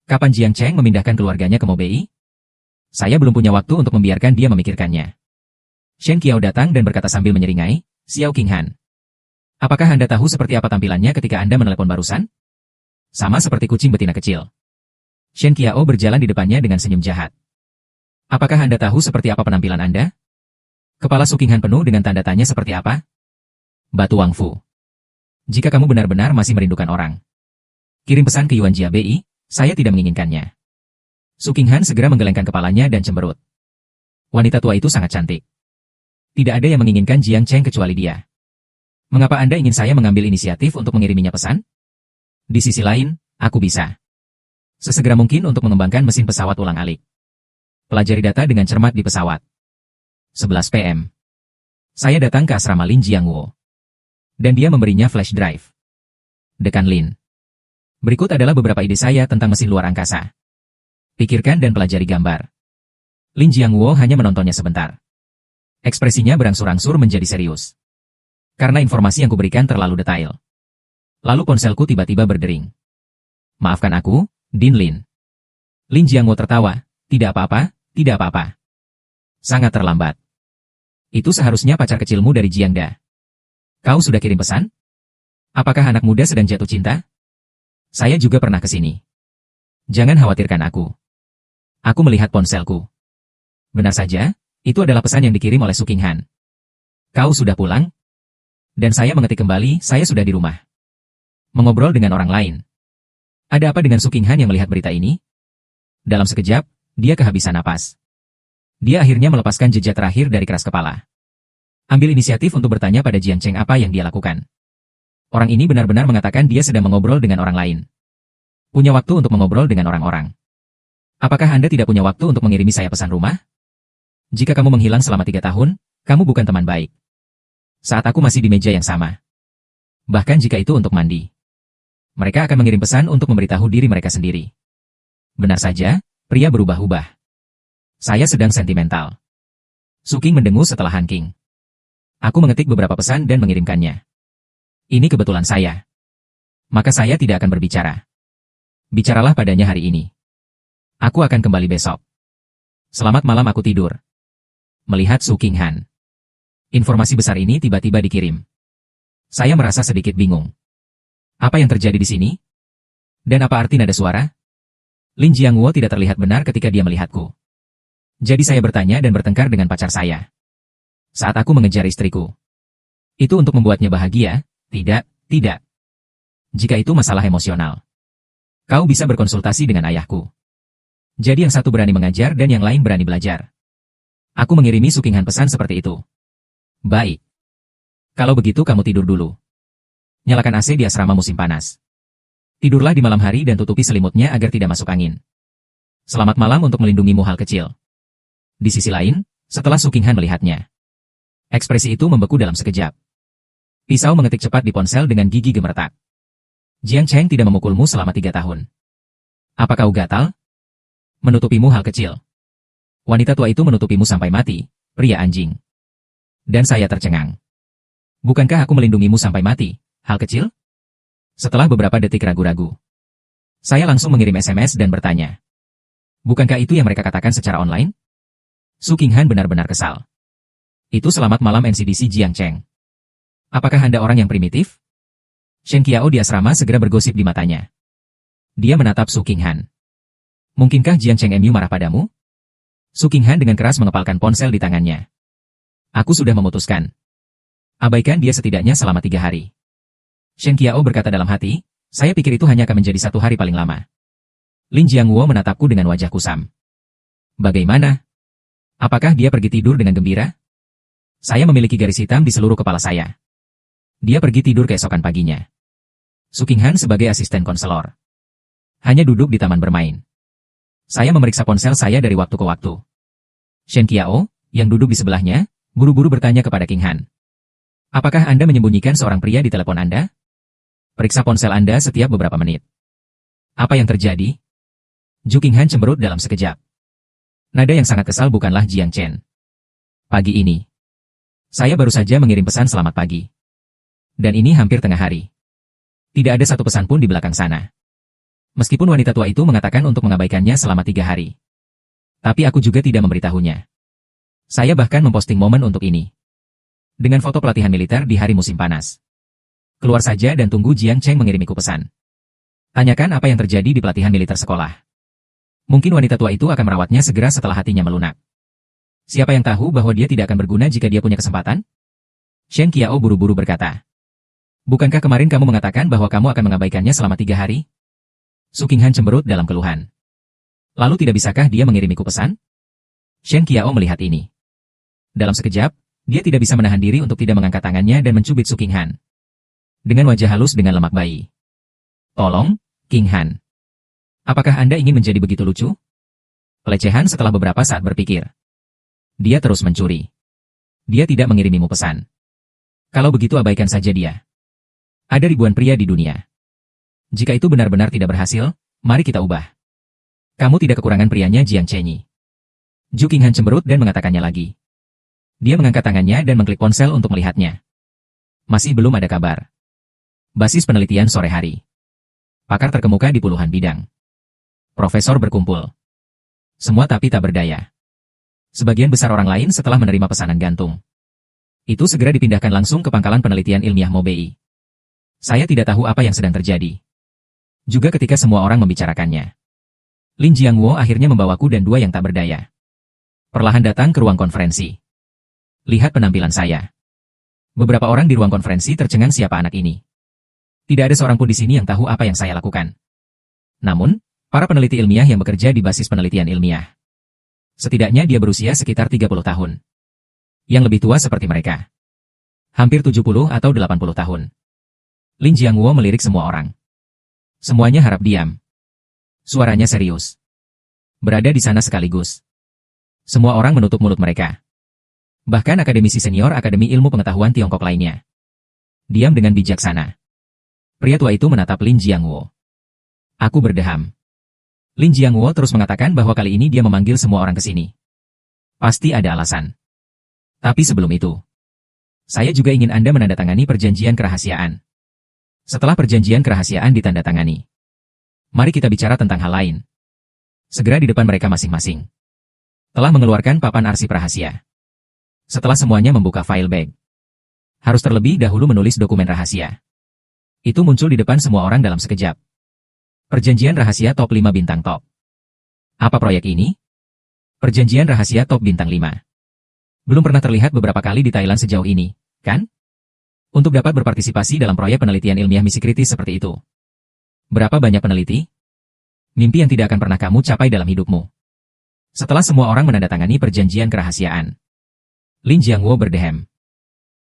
Kapan Jiangcheng memindahkan keluarganya ke Mobei? Saya belum punya waktu untuk membiarkan dia memikirkannya. Shen Qiao datang dan berkata sambil menyeringai, Xiao Qinghan. Apakah Anda tahu seperti apa tampilannya ketika Anda menelepon barusan? Sama seperti kucing betina kecil. Shen Qiao berjalan di depannya dengan senyum jahat. Apakah Anda tahu seperti apa penampilan Anda? Kepala Su Qinghan penuh dengan tanda tanya seperti apa? Batu Wang Fu. Jika kamu benar-benar masih merindukan orang, kirim pesan ke Yuan Jiabei, saya tidak menginginkannya. Su Qinghan segera menggelengkan kepalanya dan cemberut. Wanita tua itu sangat cantik. Tidak ada yang menginginkan Jiang Cheng kecuali dia. Mengapa Anda ingin saya mengambil inisiatif untuk mengiriminya pesan? Di sisi lain, aku bisa. Sesegera mungkin untuk mengembangkan mesin pesawat ulang-alik. Pelajari data dengan cermat di pesawat. 11 PM. Saya datang ke asrama Lin Jiangwo. Dan dia memberinya flash drive. Dekan Lin. Berikut adalah beberapa ide saya tentang mesin luar angkasa. Pikirkan dan pelajari gambar. Lin Jiangwo hanya menontonnya sebentar. Ekspresinya berangsur-angsur menjadi serius. Karena informasi yang kuberikan terlalu detail. Lalu ponselku tiba-tiba berdering. Maafkan aku, Din Lin. Lin Jiangwo tertawa. Tidak apa-apa, tidak apa-apa. Sangat terlambat. Itu seharusnya pacar kecilmu dari Jiangda. Kau sudah kirim pesan? Apakah anak muda sedang jatuh cinta? Saya juga pernah ke sini. Jangan khawatirkan aku. Aku melihat ponselku. Benar saja, itu adalah pesan yang dikirim oleh Su Qinghan. Kau sudah pulang? Dan saya mengetik kembali, saya sudah di rumah. Mengobrol dengan orang lain. Ada apa dengan Su Qinghan yang melihat berita ini? Dalam sekejap, dia kehabisan napas. Dia akhirnya melepaskan jejak terakhir dari keras kepala. Ambil inisiatif untuk bertanya pada Jiang Cheng apa yang dia lakukan. Orang ini benar-benar mengatakan dia sedang mengobrol dengan orang lain. Punya waktu untuk mengobrol dengan orang-orang. Apakah Anda tidak punya waktu untuk mengirimi saya pesan rumah? Jika kamu menghilang selama 3 tahun, kamu bukan teman baik. Saat aku masih di meja yang sama. Bahkan jika itu untuk mandi. Mereka akan mengirim pesan untuk memberitahu diri mereka sendiri. Benar saja, pria berubah-ubah. Saya sedang sentimental. Su Qing mendengus setelah Hanking. Aku mengetik beberapa pesan dan mengirimkannya. Ini kebetulan saya. Maka saya tidak akan berbicara. Bicaralah padanya hari ini. Aku akan kembali besok. Selamat malam aku tidur. Melihat Su Qinghan. Informasi besar ini tiba-tiba dikirim. Saya merasa sedikit bingung. Apa yang terjadi di sini? Dan apa arti nada suara? Lin Jiangwo tidak terlihat benar ketika dia melihatku. Jadi saya bertanya dan bertengkar dengan pacar saya. Saat aku mengejar istriku. Itu untuk membuatnya bahagia? Tidak, tidak. Jika itu masalah emosional. Kau bisa berkonsultasi dengan ayahku. Jadi yang satu berani mengajar dan yang lain berani belajar. Aku mengirimi Su Qinghan pesan seperti itu. Baik. Kalau begitu kamu tidur dulu. Nyalakan AC di asrama musim panas. Tidurlah di malam hari dan tutupi selimutnya agar tidak masuk angin. Selamat malam untuk melindungimu hal kecil. Di sisi lain, setelah Su Qinghan melihatnya. Ekspresi itu membeku dalam sekejap. Pisau mengetik cepat di ponsel dengan gigi gemeretak. Jiang Cheng tidak memukulmu selama 3 tahun. Apa kau gatal? Menutupimu hal kecil. Wanita tua itu menutupimu sampai mati, pria anjing. Dan saya tercengang. Bukankah aku melindungimu sampai mati, hal kecil? Setelah beberapa detik ragu-ragu. Saya langsung mengirim SMS dan bertanya. Bukankah itu yang mereka katakan secara online? Su Qinghan benar-benar kesal. Itu selamat malam NCDC Jiang Cheng. Apakah Anda orang yang primitif? Shen Qiao di asrama segera bergosip di matanya. Dia menatap Su Qinghan. Mungkinkah Jiang Cheng MU marah padamu? Su Qinghan dengan keras mengepalkan ponsel di tangannya. Aku sudah memutuskan. Abaikan dia setidaknya selama 3 hari. Shen Qiao berkata dalam hati, Saya pikir itu hanya akan menjadi 1 hari paling lama. Lin Jiangwo menatapku dengan wajah kusam. Bagaimana? Apakah dia pergi tidur dengan gembira? Saya memiliki garis hitam di seluruh kepala saya. Dia pergi tidur keesokan paginya. Su Qinghan sebagai asisten konselor. Hanya duduk di taman bermain. Saya memeriksa ponsel saya dari waktu ke waktu. Shen Qiao, yang duduk di sebelahnya, buru-buru bertanya kepada Qinghan. Apakah Anda menyembunyikan seorang pria di telepon Anda? Periksa ponsel Anda setiap beberapa menit. Apa yang terjadi? Zhu Qinghan cemberut dalam sekejap. Nada yang sangat kesal bukanlah Jiang Chen. Pagi ini. Saya baru saja mengirim pesan selamat pagi. Dan ini hampir tengah hari. Tidak ada satu pesan pun di belakang sana. Meskipun wanita tua itu mengatakan untuk mengabaikannya selama 3 hari. Tapi aku juga tidak memberitahunya. Saya bahkan memposting momen untuk ini. Dengan foto pelatihan militer di hari musim panas. Keluar saja dan tunggu Jiang Cheng mengirimiku pesan. Tanyakan apa yang terjadi di pelatihan militer sekolah. Mungkin wanita tua itu akan merawatnya segera setelah hatinya melunak. Siapa yang tahu bahwa dia tidak akan berguna jika dia punya kesempatan? Shen Qiao buru-buru berkata. Bukankah kemarin kamu mengatakan bahwa kamu akan mengabaikannya selama 3 hari? Su Qinghan cemberut dalam keluhan. Lalu tidak bisakah dia mengirimiku pesan? Shen Qiao melihat ini. Dalam sekejap, dia tidak bisa menahan diri untuk tidak mengangkat tangannya dan mencubit Su Qinghan. Dengan wajah halus dengan lemak bayi. Tolong, Qinghan. Apakah Anda ingin menjadi begitu lucu? Pelecehan setelah beberapa saat berpikir. Dia terus mencuri. Dia tidak mengirimimu pesan. Kalau begitu abaikan saja dia. Ada ribuan pria di dunia. Jika itu benar-benar tidak berhasil, mari kita ubah. Kamu tidak kekurangan prianya Jiang Chenyi. Zhu Qinghan cemberut dan mengatakannya lagi. Dia mengangkat tangannya dan mengklik ponsel untuk melihatnya. Masih belum ada kabar. Basis penelitian sore hari. Pakar terkemuka di puluhan bidang. Profesor berkumpul. Semua tapi tak berdaya. Sebagian besar orang lain setelah menerima pesanan gantung. Itu segera dipindahkan langsung ke pangkalan penelitian ilmiah Mobei. Saya tidak tahu apa yang sedang terjadi. Juga ketika semua orang membicarakannya. Lin Jiangwo akhirnya membawaku dan 2 yang tak berdaya. Perlahan datang ke ruang konferensi. Lihat penampilan saya. Beberapa orang di ruang konferensi tercengang siapa anak ini. Tidak ada seorang pun di sini yang tahu apa yang saya lakukan. Namun, para peneliti ilmiah yang bekerja di basis penelitian ilmiah. Setidaknya dia berusia sekitar 30 tahun. Yang lebih tua seperti mereka. Hampir 70 atau 80 tahun. Lin Jiangwo melirik semua orang. Semuanya harap diam. Suaranya serius. Berada di sana sekaligus. Semua orang menutup mulut mereka. Bahkan akademisi senior Akademi Ilmu Pengetahuan Tiongkok lainnya. Diam dengan bijaksana. Pria tua itu menatap Lin Jiangwo. Aku berdeham. Lin Jiangwo terus mengatakan bahwa kali ini dia memanggil semua orang ke sini. Pasti ada alasan. Tapi sebelum itu, saya juga ingin Anda menandatangani perjanjian kerahasiaan. Setelah perjanjian kerahasiaan ditandatangani, mari kita bicara tentang hal lain. Segera di depan mereka masing-masing. Telah mengeluarkan papan arsip rahasia. Setelah semuanya membuka file bag, harus terlebih dahulu menulis dokumen rahasia. Itu muncul di depan semua orang dalam sekejap. Perjanjian rahasia top 5 bintang top. Apa proyek ini? Perjanjian rahasia top bintang 5. Belum pernah terlihat beberapa kali di Thailand sejauh ini, kan? Untuk dapat berpartisipasi dalam proyek penelitian ilmiah misi kritis seperti itu. Berapa banyak peneliti? Mimpi yang tidak akan pernah kamu capai dalam hidupmu. Setelah semua orang menandatangani perjanjian kerahasiaan, Lin Jiangwo berdehem.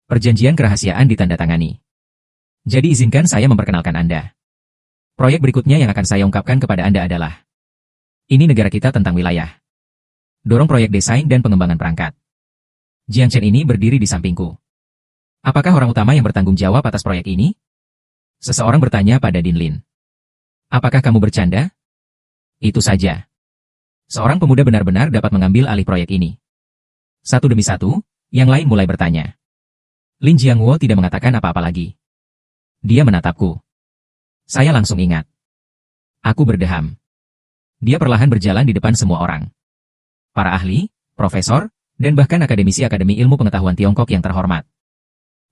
Perjanjian kerahasiaan ditandatangani. Jadi izinkan saya memperkenalkan Anda. Proyek berikutnya yang akan saya ungkapkan kepada Anda adalah ini negara kita tentang wilayah. Dorong proyek desain dan pengembangan perangkat. Jiang Chen ini berdiri di sampingku. Apakah orang utama yang bertanggung jawab atas proyek ini? Seseorang bertanya pada Din Lin. Apakah kamu bercanda? Itu saja. Seorang pemuda benar-benar dapat mengambil alih proyek ini. Satu demi satu, yang lain mulai bertanya. Lin Jiangwo tidak mengatakan apa-apa lagi. Dia menatapku. Saya langsung ingat. Aku berdeham. Dia perlahan berjalan di depan semua orang. Para ahli, profesor, dan bahkan akademisi Akademi Ilmu Pengetahuan Tiongkok yang terhormat.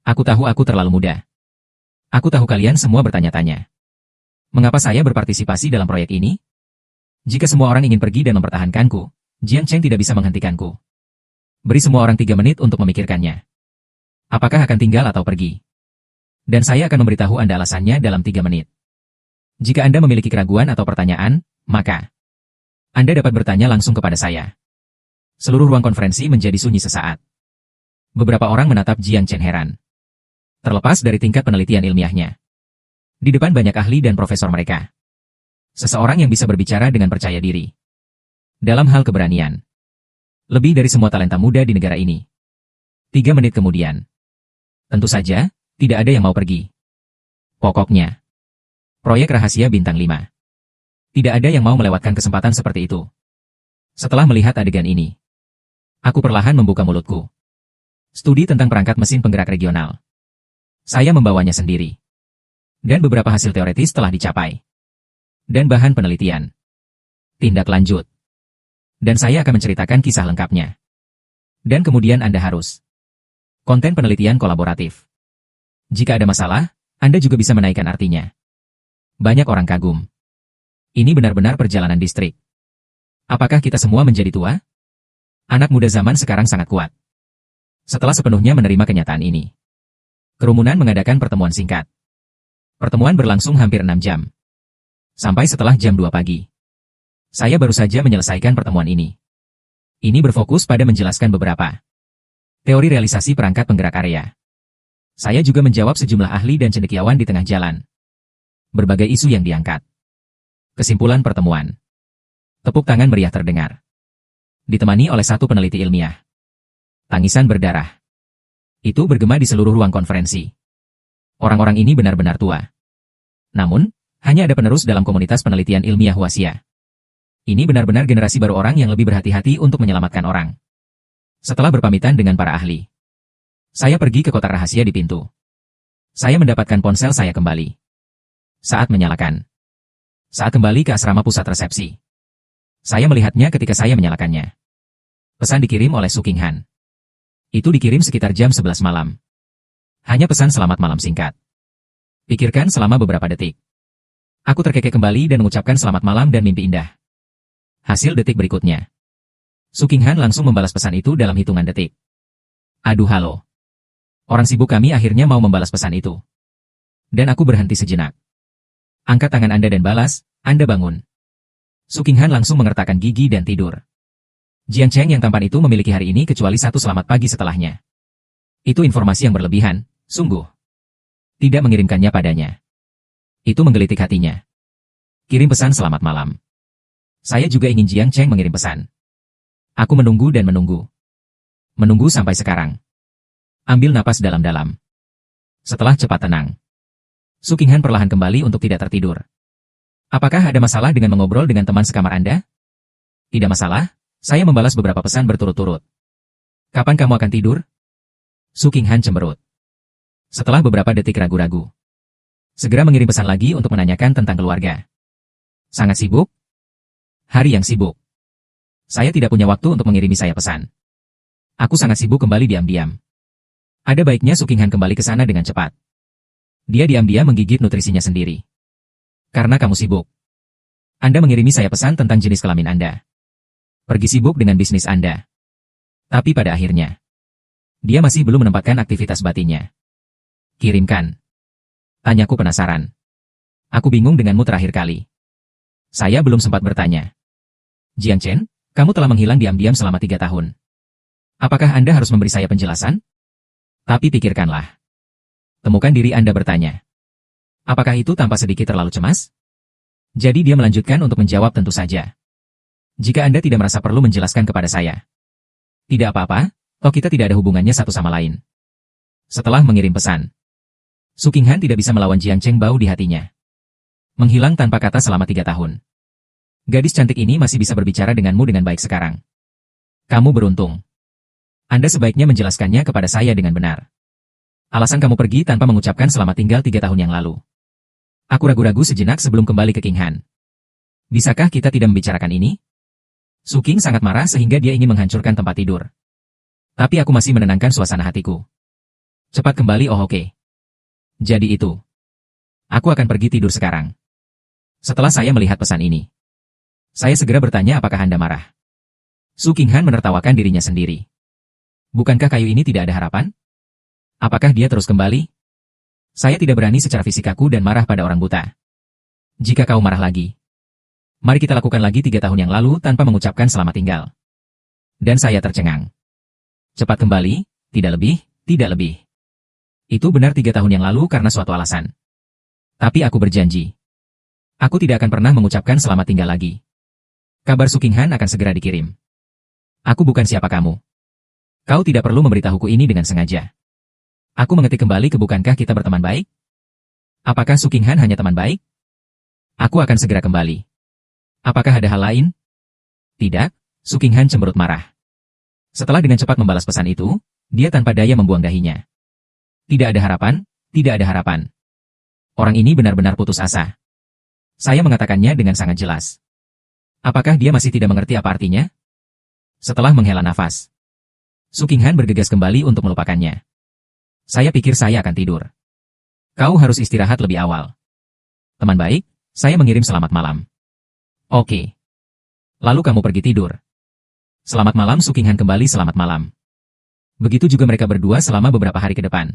Aku tahu aku terlalu muda. Aku tahu kalian semua bertanya-tanya. Mengapa saya berpartisipasi dalam proyek ini? Jika semua orang ingin pergi dan mempertahankanku, Jiang Cheng tidak bisa menghentikanku. Beri semua orang 3 menit untuk memikirkannya. Apakah akan tinggal atau pergi? Dan saya akan memberitahu Anda alasannya dalam 3 menit. Jika Anda memiliki keraguan atau pertanyaan, maka Anda dapat bertanya langsung kepada saya. Seluruh ruang konferensi menjadi sunyi sesaat. Beberapa orang menatap Jiang Chen heran. Terlepas dari tingkat penelitian ilmiahnya. Di depan banyak ahli dan profesor mereka. Seseorang yang bisa berbicara dengan percaya diri. Dalam hal keberanian. Lebih dari semua talenta muda di negara ini. 3 menit kemudian. Tentu saja, tidak ada yang mau pergi. Pokoknya. Proyek rahasia bintang 5. Tidak ada yang mau melewatkan kesempatan seperti itu. Setelah melihat adegan ini, aku perlahan membuka mulutku. Studi tentang perangkat mesin penggerak regional. Saya membawanya sendiri. Dan beberapa hasil teoretis telah dicapai. Dan bahan penelitian. Tindak lanjut. Dan saya akan menceritakan kisah lengkapnya. Dan kemudian Anda harus. Konten penelitian kolaboratif. Jika ada masalah, Anda juga bisa menaikkan artinya. Banyak orang kagum. Ini benar-benar perjalanan distrik. Apakah kita semua menjadi tua? Anak muda zaman sekarang sangat kuat. Setelah sepenuhnya menerima kenyataan ini, kerumunan mengadakan pertemuan singkat. Pertemuan berlangsung hampir 6 jam. Sampai setelah jam 2 pagi. Saya baru saja menyelesaikan pertemuan ini. Ini berfokus pada menjelaskan beberapa teori realisasi perangkat penggerak area. Saya juga menjawab sejumlah ahli dan cendekiawan di tengah jalan. Berbagai isu yang diangkat. Kesimpulan pertemuan. Tepuk tangan meriah terdengar. Ditemani oleh satu peneliti ilmiah. Tangisan berdarah. Itu bergema di seluruh ruang konferensi. Orang-orang ini benar-benar tua. Namun, hanya ada penerus dalam komunitas penelitian ilmiah Huaxia. Ini benar-benar generasi baru orang yang lebih berhati-hati untuk menyelamatkan orang. Setelah berpamitan dengan para ahli, saya pergi ke kotak rahasia di pintu. Saya mendapatkan ponsel saya kembali. Saat menyalakan. Saat kembali ke asrama pusat resepsi. Saya melihatnya ketika saya menyalakannya. Pesan dikirim oleh Su Qinghan. Itu dikirim sekitar jam 11 malam. Hanya pesan selamat malam singkat. Pikirkan selama beberapa detik. Aku terkekeh kembali dan mengucapkan selamat malam dan mimpi indah. Hasil detik berikutnya. Su Qinghan langsung membalas pesan itu dalam hitungan detik. Aduh halo. Orang sibuk kami akhirnya mau membalas pesan itu. Dan aku berhenti sejenak. Angkat tangan Anda dan balas, Anda bangun. Su Qinghan langsung mengertakkan gigi dan tidur. Jiang Cheng yang tampan itu memiliki hari ini kecuali satu selamat pagi setelahnya. Itu informasi yang berlebihan, sungguh. Tidak mengirimkannya padanya. Itu menggelitik hatinya. Kirim pesan selamat malam. Saya juga ingin Jiang Cheng mengirim pesan. Aku menunggu dan menunggu. Menunggu sampai sekarang. Ambil napas dalam-dalam. Setelah cepat tenang. Su Qinghan perlahan kembali untuk tidak tertidur. Apakah ada masalah dengan mengobrol dengan teman sekamar Anda? Tidak masalah, saya membalas beberapa pesan berturut-turut. Kapan kamu akan tidur? Su Qinghan cemberut. Setelah beberapa detik ragu-ragu. Segera mengirim pesan lagi untuk menanyakan tentang keluarga. Sangat sibuk? Hari yang sibuk. Saya tidak punya waktu untuk mengirimi saya pesan. Aku sangat sibuk kembali diam-diam. Ada baiknya Su Qinghan kembali ke sana dengan cepat. Dia diam-diam menggigit nutrisinya sendiri. Karena kamu sibuk. Anda mengirimi saya pesan tentang jenis kelamin Anda. Pergi sibuk dengan bisnis Anda. Tapi pada akhirnya, dia masih belum menempatkan aktivitas batinnya. Kirimkan. Tanyaku penasaran. Aku bingung denganmu terakhir kali. Saya belum sempat bertanya. Jiang Chen, kamu telah menghilang diam-diam selama 3 tahun. Apakah Anda harus memberi saya penjelasan? Tapi pikirkanlah. Temukan diri Anda bertanya. Apakah itu tanpa sedikit terlalu cemas? Jadi dia melanjutkan untuk menjawab tentu saja. Jika Anda tidak merasa perlu menjelaskan kepada saya. Tidak apa-apa, toh kita tidak ada hubungannya satu sama lain. Setelah mengirim pesan. Su Qinghan tidak bisa melawan Jiang Cheng bau di hatinya. Menghilang tanpa kata selama 3 tahun. Gadis cantik ini masih bisa berbicara denganmu dengan baik sekarang. Kamu beruntung. Anda sebaiknya menjelaskannya kepada saya dengan benar. Alasan kamu pergi tanpa mengucapkan selamat tinggal 3 tahun yang lalu. Aku ragu-ragu sejenak sebelum kembali ke Qinghan. Bisakah kita tidak membicarakan ini? Su Qing sangat marah sehingga dia ingin menghancurkan tempat tidur. Tapi aku masih menenangkan suasana hatiku. Cepat kembali oke. Jadi itu. Aku akan pergi tidur sekarang. Setelah saya melihat pesan ini. Saya segera bertanya apakah Anda marah. Su Qinghan menertawakan dirinya sendiri. Bukankah kayu ini tidak ada harapan? Apakah dia terus kembali? Saya tidak berani secara fisik kaku dan marah pada orang buta. Jika kau marah lagi, mari kita lakukan lagi 3 tahun yang lalu tanpa mengucapkan selamat tinggal. Dan saya tercengang. Cepat kembali, tidak lebih, tidak lebih. Itu benar 3 tahun yang lalu karena suatu alasan. Tapi aku berjanji. Aku tidak akan pernah mengucapkan selamat tinggal lagi. Kabar Sukinghan akan segera dikirim. Aku bukan siapa kamu. Kau tidak perlu memberitahuku ini dengan sengaja. Aku mengetik kembali ke bukankah kita berteman baik? Apakah Sukinghan hanya teman baik? Aku akan segera kembali. Apakah ada hal lain? Tidak, Sukinghan cemberut marah. Setelah dengan cepat membalas pesan itu, dia tanpa daya membuang dahinya. Tidak ada harapan, tidak ada harapan. Orang ini benar-benar putus asa. Saya mengatakannya dengan sangat jelas. Apakah dia masih tidak mengerti apa artinya? Setelah menghela nafas, Sukinghan bergegas kembali untuk melupakannya. Saya pikir saya akan tidur. Kau harus istirahat lebih awal. Teman baik, saya mengirim selamat malam. Oke. Lalu kamu pergi tidur. Selamat malam Sukinghan kembali selamat malam. Begitu juga mereka berdua selama beberapa hari ke depan.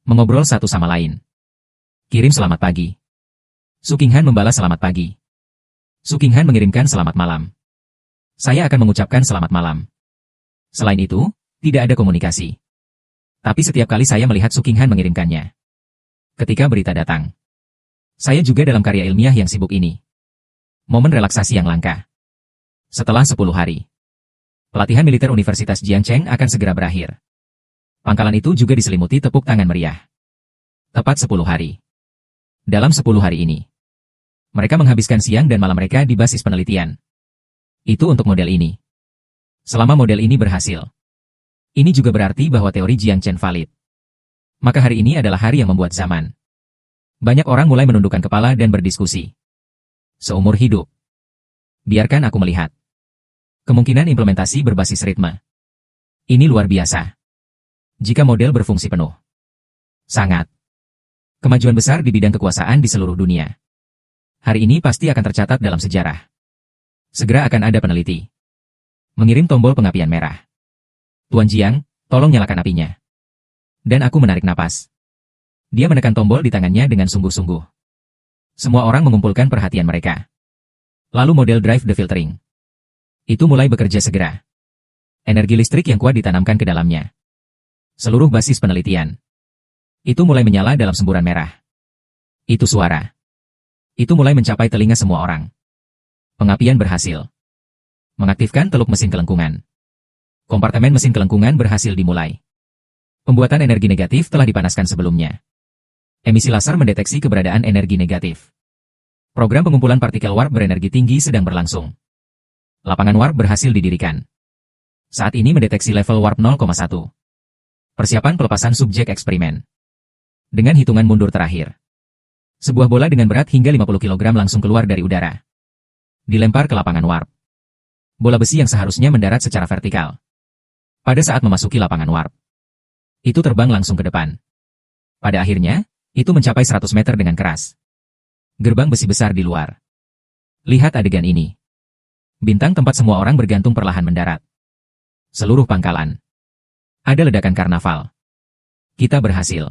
Mengobrol satu sama lain. Kirim selamat pagi. Sukinghan membalas selamat pagi. Sukinghan mengirimkan selamat malam. Saya akan mengucapkan selamat malam. Selain itu, tidak ada komunikasi. Tapi setiap kali saya melihat Sukinghan mengirimkannya. Ketika berita datang. Saya juga dalam karya ilmiah yang sibuk ini. Momen relaksasi yang langka. Setelah 10 hari. Pelatihan militer Universitas Jiangcheng akan segera berakhir. Pangkalan itu juga diselimuti tepuk tangan meriah. Tepat 10 hari. Dalam 10 hari ini. Mereka menghabiskan siang dan malam mereka di basis penelitian. Itu untuk model ini. Selama model ini berhasil. Ini juga berarti bahwa teori Jiangchen valid. Maka hari ini adalah hari yang membuat zaman. Banyak orang mulai menundukkan kepala dan berdiskusi. Seumur hidup. Biarkan aku melihat. Kemungkinan implementasi berbasis ritme. Ini luar biasa. Jika model berfungsi penuh. Sangat. Kemajuan besar di bidang kekuasaan di seluruh dunia. Hari ini pasti akan tercatat dalam sejarah. Segera akan ada peneliti. Mengirim tombol pengapian merah. Tuan Jiang, tolong nyalakan apinya. Dan aku menarik napas. Dia menekan tombol di tangannya dengan sungguh-sungguh. Semua orang mengumpulkan perhatian mereka. Lalu model drive the filtering. Itu mulai bekerja segera. Energi listrik yang kuat ditanamkan ke dalamnya. Seluruh basis penelitian. Itu mulai menyala dalam semburan merah. Itu suara. Itu mulai mencapai telinga semua orang. Pengapian berhasil. Mengaktifkan teluk mesin kelengkungan. Kompartemen mesin kelengkungan berhasil dimulai. Pembuatan energi negatif telah dipanaskan sebelumnya. Emisi laser mendeteksi keberadaan energi negatif. Program pengumpulan partikel warp berenergi tinggi sedang berlangsung. Lapangan warp berhasil didirikan. Saat ini mendeteksi level warp 0,1. Persiapan pelepasan subjek eksperimen. Dengan hitungan mundur terakhir. Sebuah bola dengan berat hingga 50 kg langsung keluar dari udara. Dilempar ke lapangan warp. Bola besi yang seharusnya mendarat secara vertikal. Pada saat memasuki lapangan warp. Itu terbang langsung ke depan. Pada akhirnya, itu mencapai 100 meter dengan keras. Gerbang besi besar di luar. Lihat adegan ini. Bintang tempat semua orang bergantung perlahan mendarat. Seluruh pangkalan. Ada ledakan karnaval. Kita berhasil.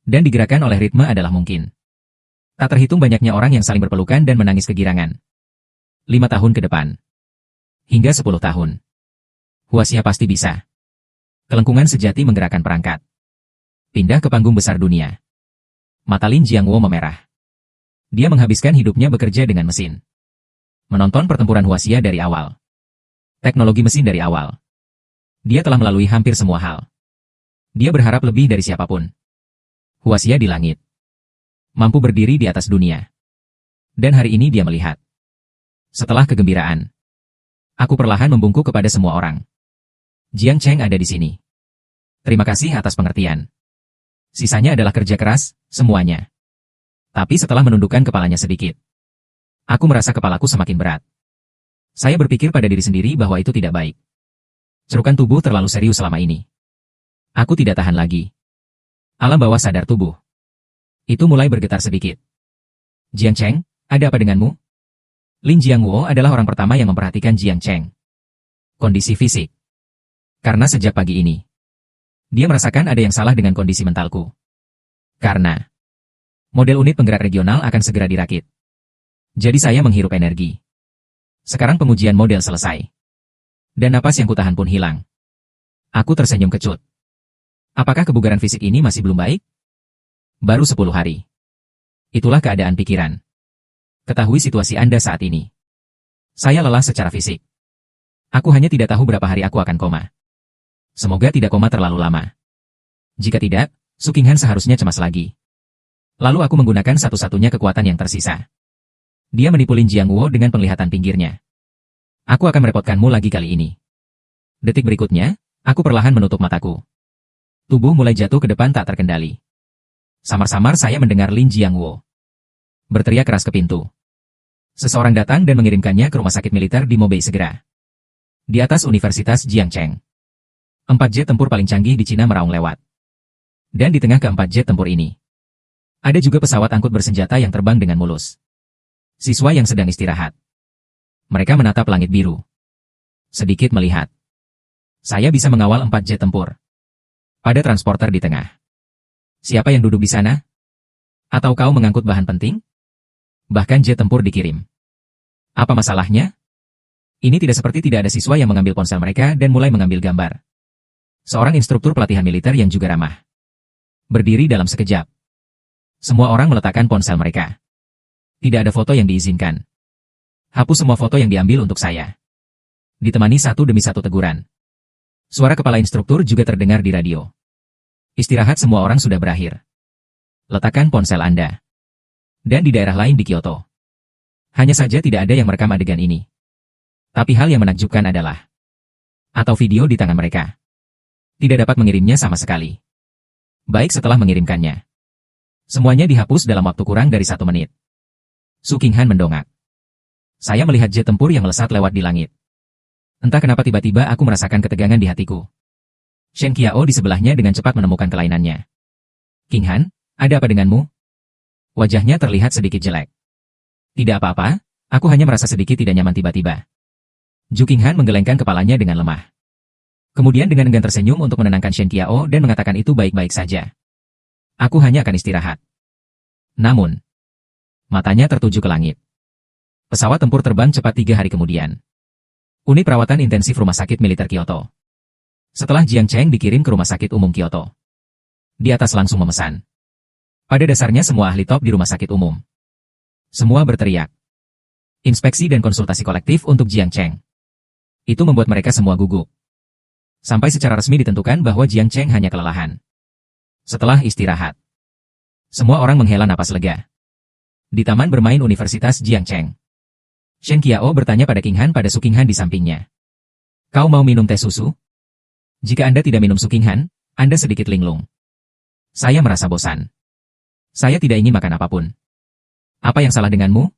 Dan digerakkan oleh ritme adalah mungkin. Tak terhitung banyaknya orang yang saling berpelukan dan menangis kegirangan. 5 tahun ke depan. Hingga 10 tahun. Huaxia pasti bisa. Kelengkungan sejati menggerakkan perangkat. Pindah ke panggung besar dunia. Mata Lin Jiangwo memerah. Dia menghabiskan hidupnya bekerja dengan mesin. Menonton pertempuran Huaxia dari awal. Teknologi mesin dari awal. Dia telah melalui hampir semua hal. Dia berharap lebih dari siapapun. Huaxia di langit. Mampu berdiri di atas dunia. Dan hari ini dia melihat. Setelah kegembiraan. Aku perlahan membungkuk kepada semua orang. Jiangcheng ada di sini. Terima kasih atas pengertian. Sisanya adalah kerja keras, semuanya. Tapi setelah menundukkan kepalanya sedikit. Aku merasa kepalaku semakin berat. Saya berpikir pada diri sendiri bahwa itu tidak baik. Cerukan tubuh terlalu serius selama ini. Aku tidak tahan lagi. Alam bawah sadar tubuh. Itu mulai bergetar sedikit. Jiangcheng, ada apa denganmu? Lin Jiangwo adalah orang pertama yang memperhatikan Jiangcheng. Kondisi fisik. Karena sejak pagi ini, dia merasakan ada yang salah dengan kondisi mentalku. Karena model unit penggerak regional akan segera dirakit. Jadi saya menghirup energi. Sekarang pengujian model selesai. Dan napas yang kutahan pun hilang. Aku tersenyum kecut. Apakah kebugaran fisik ini masih belum baik? Baru 10 hari. Itulah keadaan pikiran. Ketahui situasi Anda saat ini. Saya lelah secara fisik. Aku hanya tidak tahu berapa hari aku akan koma. Semoga tidak koma terlalu lama. Jika tidak, Su Qinghan seharusnya cemas lagi. Lalu aku menggunakan satu-satunya kekuatan yang tersisa. Dia menipu Lin Jiangwo dengan penglihatan pinggirnya. Aku akan merepotkanmu lagi kali ini. Detik berikutnya, aku perlahan menutup mataku. Tubuh mulai jatuh ke depan tak terkendali. Samar-samar saya mendengar Lin Jiangwo berteriak keras ke pintu. Seseorang datang dan mengirimkannya ke rumah sakit militer di Mobei segera. Di atas Universitas Jiangcheng. 4 jet tempur paling canggih di Cina meraung lewat. Dan di tengah ke-4 jet tempur ini, ada juga pesawat angkut bersenjata yang terbang dengan mulus. Siswa yang sedang istirahat. Mereka menatap langit biru. Sedikit melihat. Saya bisa mengawal 4 jet tempur. Pada transporter di tengah. Siapa yang duduk di sana? Atau kau mengangkut bahan penting? Bahkan jet tempur dikirim. Apa masalahnya? Ini tidak seperti tidak ada siswa yang mengambil ponsel mereka dan mulai mengambil gambar. Seorang instruktur pelatihan militer yang juga ramah. Berdiri dalam sekejap. Semua orang meletakkan ponsel mereka. Tidak ada foto yang diizinkan. Hapus semua foto yang diambil untuk saya. Ditemani satu demi satu teguran. Suara kepala instruktur juga terdengar di radio. Istirahat semua orang sudah berakhir. Letakkan ponsel Anda. Dan di daerah lain di Kyoto. Hanya saja tidak ada yang merekam adegan ini. Tapi hal yang menakjubkan adalah atau video di tangan mereka. Tidak dapat mengirimnya sama sekali. Baik setelah mengirimkannya. Semuanya dihapus dalam waktu kurang dari 1 menit. Su Qinghan mendongak. Saya melihat jet tempur yang melesat lewat di langit. Entah kenapa tiba-tiba aku merasakan ketegangan di hatiku. Shen Qiao di sebelahnya dengan cepat menemukan kelainannya. Qinghan, ada apa denganmu? Wajahnya terlihat sedikit jelek. Tidak apa-apa, aku hanya merasa sedikit tidak nyaman tiba-tiba. Zhu Qinghan menggelengkan kepalanya dengan lemah. Kemudian dengan enggan tersenyum untuk menenangkan Shen Qiao dan mengatakan itu baik-baik saja. Aku hanya akan istirahat. Namun, matanya tertuju ke langit. Pesawat tempur terbang cepat 3 hari kemudian. Unit perawatan intensif Rumah Sakit Militer Kyoto. Setelah Jiangcheng dikirim ke Rumah Sakit Umum Kyoto. Di atas langsung memesan. Pada dasarnya semua ahli top di Rumah Sakit Umum. Semua berteriak. Inspeksi dan konsultasi kolektif untuk Jiangcheng. Itu membuat mereka semua gugup. Sampai secara resmi ditentukan bahwa Jiangcheng hanya kelelahan. Setelah istirahat, semua orang menghela napas lega. Di taman bermain Universitas Jiangcheng, Shen Qiao bertanya pada Qinghan pada Su Qinghan di sampingnya. Kau mau minum teh susu? Jika Anda tidak minum Su Qinghan, Anda sedikit linglung. Saya merasa bosan. Saya tidak ingin makan apapun. Apa yang salah denganmu?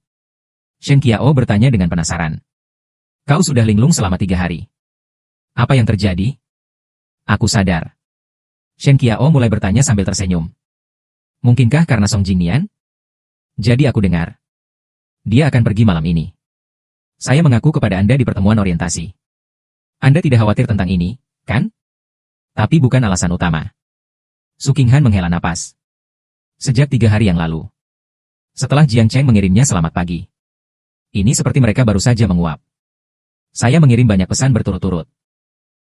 Shen Qiao bertanya dengan penasaran. Kau sudah linglung selama 3 hari. Apa yang terjadi? Aku sadar. Shen Qiao mulai bertanya sambil tersenyum. Mungkinkah karena Song Jingnian? Jadi aku dengar. Dia akan pergi malam ini. Saya mengaku kepada Anda di pertemuan orientasi. Anda tidak khawatir tentang ini, kan? Tapi bukan alasan utama. Su Qinghan menghela napas. Sejak 3 hari yang lalu. Setelah Jiangcheng mengirimnya selamat pagi. Ini seperti mereka baru saja menguap. Saya mengirim banyak pesan berturut-turut.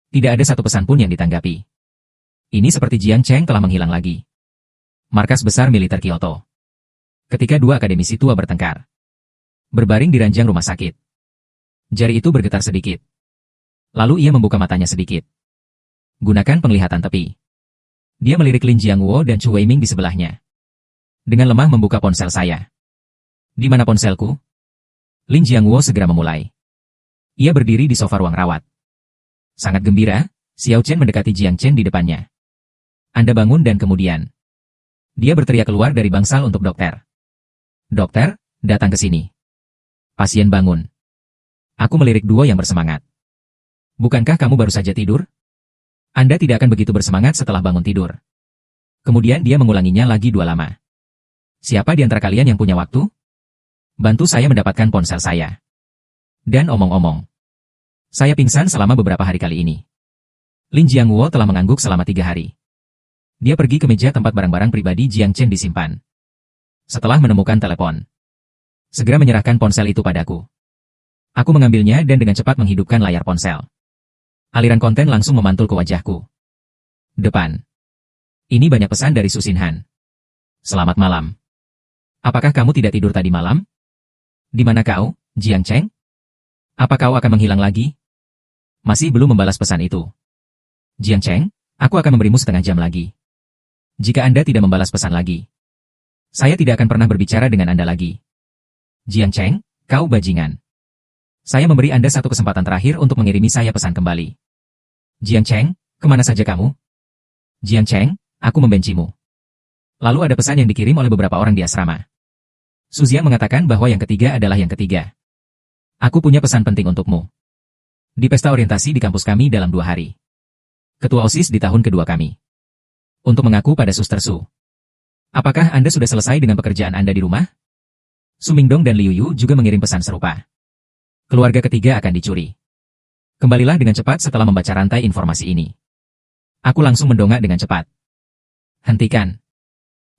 Tidak ada satu pesan pun yang ditanggapi. Ini seperti Jiangcheng telah menghilang lagi. Markas besar militer Kyoto. Ketika 2 akademisi tua bertengkar. Berbaring di ranjang rumah sakit. Jari itu bergetar sedikit. Lalu ia membuka matanya sedikit. Gunakan penglihatan tepi. Dia melirik Lin Jiangwo dan Chu Weiming di sebelahnya. Dengan lemah membuka ponsel saya. Di mana ponselku? Lin Jiangwo segera memulai. Ia berdiri di sofa ruang rawat. Sangat gembira, Xiao Chen mendekati Jiangchen di depannya. Anda bangun dan kemudian. Dia berteriak keluar dari bangsal untuk dokter. Dokter, datang ke sini. Pasien bangun. Aku melirik duo yang bersemangat. Bukankah kamu baru saja tidur? Anda tidak akan begitu bersemangat setelah bangun tidur. Kemudian dia mengulanginya lagi 2 lama. Siapa di antara kalian yang punya waktu? Bantu saya mendapatkan ponsel saya. Dan omong-omong. Saya pingsan selama beberapa hari kali ini. Lin Jiangwo telah mengangguk selama 3 hari. Dia pergi ke meja tempat barang-barang pribadi Jiangchen disimpan. Setelah menemukan telepon. Segera menyerahkan ponsel itu padaku. Aku mengambilnya dan dengan cepat menghidupkan layar ponsel. Aliran konten langsung memantul ke wajahku. Depan. Ini banyak pesan dari Susinhan. Selamat malam. Apakah kamu tidak tidur tadi malam? Di mana kau, Jiang Cheng? Apa kau akan menghilang lagi? Masih belum membalas pesan itu. Jiang Cheng, aku akan memberimu setengah jam lagi. Jika Anda tidak membalas pesan lagi, saya tidak akan pernah berbicara dengan Anda lagi. Jiang Cheng, kau bajingan. Saya memberi Anda satu kesempatan terakhir untuk mengirimi saya pesan kembali. Jiang Cheng, kemana saja kamu? Jiang Cheng, aku membencimu. Lalu ada pesan yang dikirim oleh beberapa orang di asrama. Su Jiang mengatakan bahwa yang ketiga adalah yang ketiga. Aku punya pesan penting untukmu. Di pesta orientasi di kampus kami dalam 2 hari. Ketua OSIS di tahun kedua kami. Untuk mengaku pada Suster Su. Apakah Anda sudah selesai dengan pekerjaan Anda di rumah? Su Mingdong dan Liu Yu juga mengirim pesan serupa. Keluarga ketiga akan dicuri. Kembalilah dengan cepat setelah membaca rantai informasi ini. Aku langsung mendongak dengan cepat. Hentikan.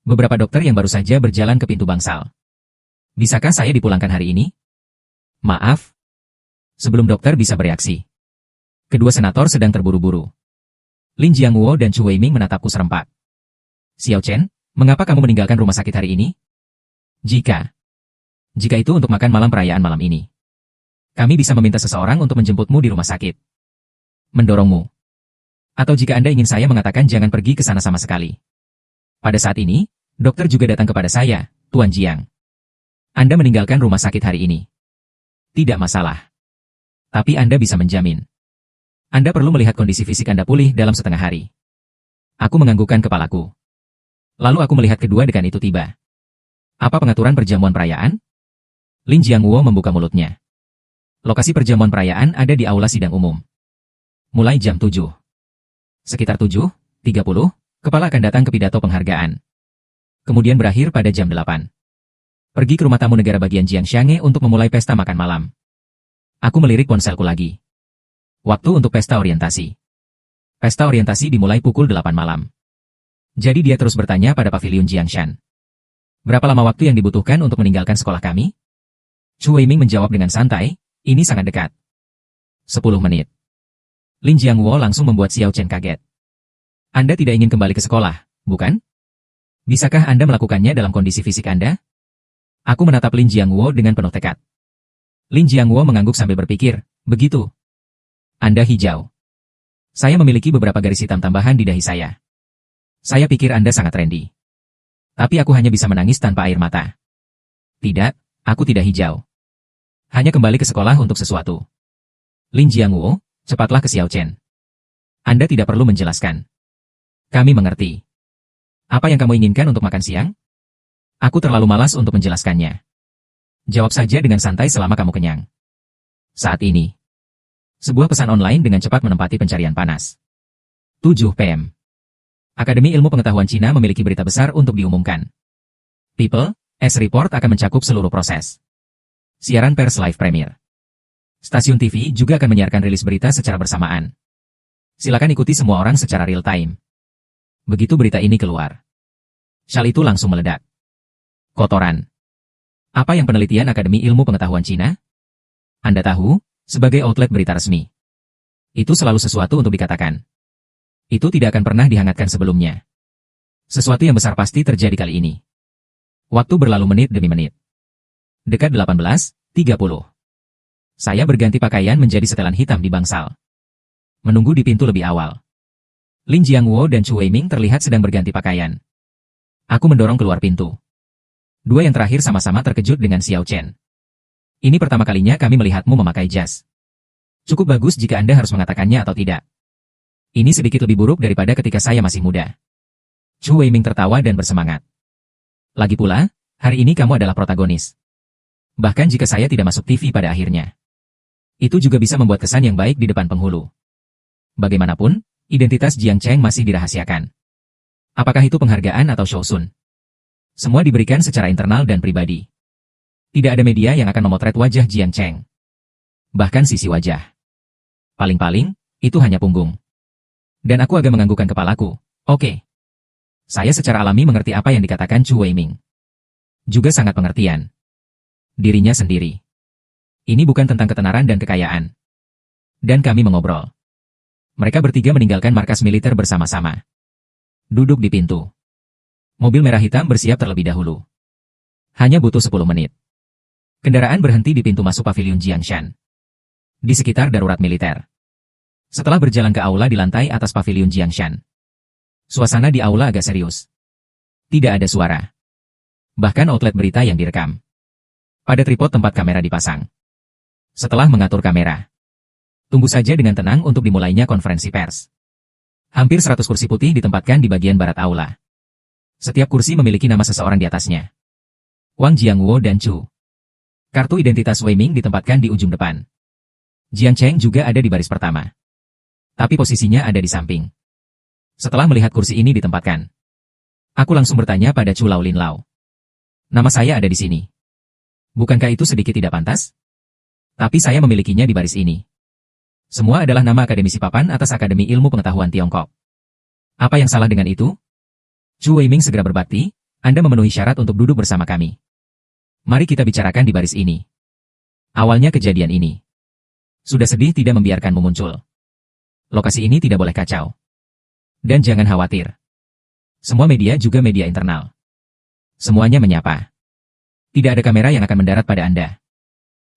Beberapa dokter yang baru saja berjalan ke pintu bangsal. Bisakah saya dipulangkan hari ini? Maaf. Sebelum dokter bisa bereaksi. Kedua senator sedang terburu-buru. Lin Jiangwo dan Chu Weiming menatapku serempak. Xiao Chen, mengapa kamu meninggalkan rumah sakit hari ini? Jika itu untuk makan malam perayaan malam ini. Kami bisa meminta seseorang untuk menjemputmu di rumah sakit. Mendorongmu. Atau jika Anda ingin saya mengatakan jangan pergi ke sana sama sekali. Pada saat ini, dokter juga datang kepada saya, Tuan Jiang. Anda meninggalkan rumah sakit hari ini. Tidak masalah. Tapi Anda bisa menjamin. Anda perlu melihat kondisi fisik Anda pulih dalam setengah hari. Aku menganggukkan kepalaku. Lalu aku melihat kedua dekan itu tiba. Apa pengaturan perjamuan perayaan? Lin Jiangwo membuka mulutnya. Lokasi perjamuan perayaan ada di aula sidang umum. Mulai jam 7. Sekitar 7:30, kepala akan datang ke pidato penghargaan. Kemudian berakhir pada jam 8. Pergi ke rumah tamu negara bagian Jiangshange untuk memulai pesta makan malam. Aku melirik ponselku lagi. Waktu untuk pesta orientasi. Pesta orientasi dimulai pukul 8 malam. Jadi dia terus bertanya pada pavilion Jiangshan. Berapa lama waktu yang dibutuhkan untuk meninggalkan sekolah kami? Chu Weiming menjawab dengan santai, ini sangat dekat. 10 menit. Lin Jiangwo langsung membuat Xiao Chen kaget. Anda tidak ingin kembali ke sekolah, bukan? Bisakah Anda melakukannya dalam kondisi fisik Anda? Aku menatap Lin Jiangwo dengan penuh tekad. Lin Jiangwo mengangguk sambil berpikir, begitu. Anda hijau. Saya memiliki beberapa garis hitam tambahan di dahi saya. Saya pikir Anda sangat trendy. Tapi aku hanya bisa menangis tanpa air mata. Tidak, aku tidak hijau. Hanya kembali ke sekolah untuk sesuatu. Lin Jiangwo, cepatlah ke Xiao Chen. Anda tidak perlu menjelaskan. Kami mengerti. Apa yang kamu inginkan untuk makan siang? Aku terlalu malas untuk menjelaskannya. Jawab saja dengan santai selama kamu kenyang. Saat ini. Sebuah pesan online dengan cepat menempati pencarian panas. 7 PM. Akademi Ilmu Pengetahuan Cina memiliki berita besar untuk diumumkan. People, S-Report akan mencakup seluruh proses. Siaran pers live premier. Stasiun TV juga akan menyiarkan rilis berita secara bersamaan. Silakan ikuti semua orang secara real time. Begitu berita ini keluar. Syal itu langsung meledak. Kotoran. Apa yang penelitian Akademi Ilmu Pengetahuan Cina? Anda tahu, sebagai outlet berita resmi. Itu selalu sesuatu untuk dikatakan. Itu tidak akan pernah dihangatkan sebelumnya. Sesuatu yang besar pasti terjadi kali ini. Waktu berlalu menit demi menit. Dekat 18:30. Saya berganti pakaian menjadi setelan hitam di bangsal. Menunggu di pintu lebih awal. Lin Jiangwo dan Chu Weiming terlihat sedang berganti pakaian. Aku mendorong keluar pintu. Dua yang terakhir sama-sama terkejut dengan Xiao Chen. Ini pertama kalinya kami melihatmu memakai jas. Cukup bagus jika Anda harus mengatakannya atau tidak. Ini sedikit lebih buruk daripada ketika saya masih muda. Chu Weiming tertawa dan bersemangat. Lagi pula, hari ini kamu adalah protagonis. Bahkan jika saya tidak masuk TV pada akhirnya. Itu juga bisa membuat kesan yang baik di depan penghulu. Bagaimanapun, identitas Jiang Cheng masih dirahasiakan. Apakah itu penghargaan atau shousun? Semua diberikan secara internal dan pribadi. Tidak ada media yang akan memotret wajah Jiang Cheng. Bahkan sisi wajah. Paling-paling, itu hanya punggung. Dan aku agak menganggukkan kepalaku. Oke. Saya secara alami mengerti apa yang dikatakan Chu Weiming. Juga sangat pengertian. dirinya sendiri. Ini bukan tentang ketenaran dan kekayaan. Dan kami mengobrol. Mereka bertiga meninggalkan markas militer bersama-sama. Duduk di pintu. Mobil merah hitam bersiap terlebih dahulu. Hanya butuh 10 menit. Kendaraan berhenti di pintu masuk pavilion Jiangshan. Di sekitar darurat militer. Setelah berjalan ke aula di lantai atas pavilion Jiangshan. Suasana di aula agak serius. Tidak ada suara. Bahkan outlet berita yang direkam. Pada tripod tempat kamera dipasang. Setelah mengatur kamera. Tunggu saja dengan tenang untuk dimulainya konferensi pers. Hampir 100 kursi putih ditempatkan di bagian barat aula. Setiap kursi memiliki nama seseorang di atasnya. Wang Jiangwo dan Chu. Kartu identitas Wei Ming ditempatkan di ujung depan. Jiang Cheng juga ada di baris pertama. Tapi posisinya ada di samping. Setelah melihat kursi ini ditempatkan. Aku langsung bertanya pada Chu Lao Lin Lao. Nama saya ada di sini. Bukankah itu sedikit tidak pantas? Tapi saya memilikinya di baris ini. Semua adalah nama akademisi papan atas Akademi Ilmu Pengetahuan Tiongkok. Apa yang salah dengan itu? Chu Weiming segera berbakti, Anda memenuhi syarat untuk duduk bersama kami. Mari kita bicarakan di baris ini. Awalnya kejadian ini. Sudah sedih tidak membiarkanmu muncul. Lokasi ini tidak boleh kacau. Dan jangan khawatir. Semua media juga media internal. Semuanya menyapa. Tidak ada kamera yang akan mendarat pada Anda.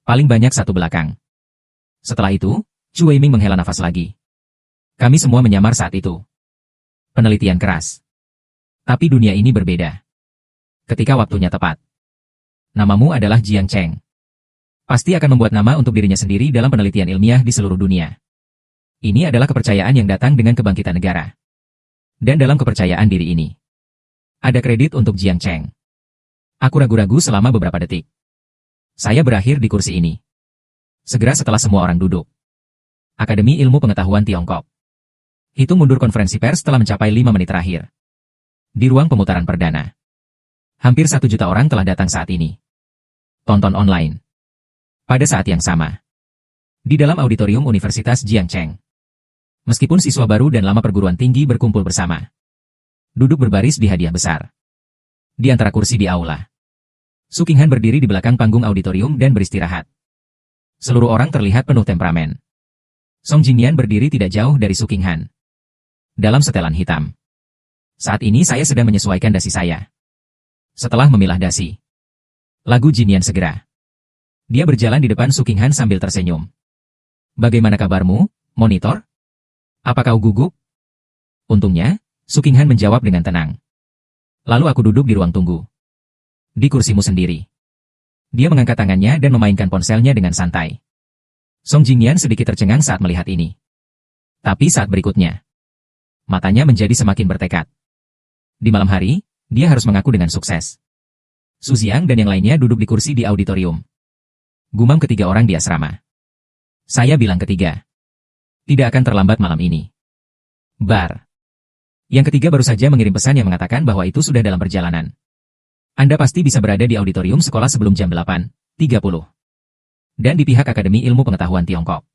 Paling banyak satu belakang. Setelah itu, Chu Weiming menghela nafas lagi. Kami semua menyamar saat itu. Penelitian keras. Tapi dunia ini berbeda. Ketika waktunya tepat. Namamu adalah Jiang Cheng. Pasti akan membuat nama untuk dirinya sendiri dalam penelitian ilmiah di seluruh dunia. Ini adalah kepercayaan yang datang dengan kebangkitan negara. Dan dalam kepercayaan diri ini, ada kredit untuk Jiang Cheng. Aku ragu-ragu selama beberapa detik. Saya berakhir di kursi ini. Segera setelah semua orang duduk. Akademi Ilmu Pengetahuan Tiongkok. Hitung mundur konferensi pers telah mencapai 5 menit terakhir. Di ruang pemutaran perdana. Hampir 1 juta orang telah datang saat ini. Tonton online. Pada saat yang sama. Di dalam auditorium Universitas Jiang Cheng. Meskipun siswa baru dan lama perguruan tinggi berkumpul bersama. Duduk berbaris di hadiah besar. Di antara kursi di aula. Su Qinghan berdiri di belakang panggung auditorium dan beristirahat. Seluruh orang terlihat penuh temperamen. Song Jingyan berdiri tidak jauh dari Su Qinghan. Dalam setelan hitam. Saat ini saya sedang menyesuaikan dasi saya. Setelah memilah dasi. Lagu Jinian segera. Dia berjalan di depan Su Qinghan sambil tersenyum. Bagaimana kabarmu, monitor? Apa kau gugup? Untungnya, Su Qinghan menjawab dengan tenang. Lalu aku duduk di ruang tunggu. Di kursimu sendiri. Dia mengangkat tangannya dan memainkan ponselnya dengan santai. Song Jingyan sedikit tercengang saat melihat ini. Tapi saat berikutnya, matanya menjadi semakin bertekad. Di malam hari, dia harus mengaku dengan sukses. Su Xiang dan yang lainnya duduk di kursi di auditorium. Gumam ketiga orang di asrama. Saya bilang ketiga. Tidak akan terlambat malam ini. Bar. Yang ketiga baru saja mengirim pesan yang mengatakan bahwa itu sudah dalam perjalanan. Anda pasti bisa berada di auditorium sekolah sebelum jam 8.30. Dan di pihak Akademi Ilmu Pengetahuan Tiongkok.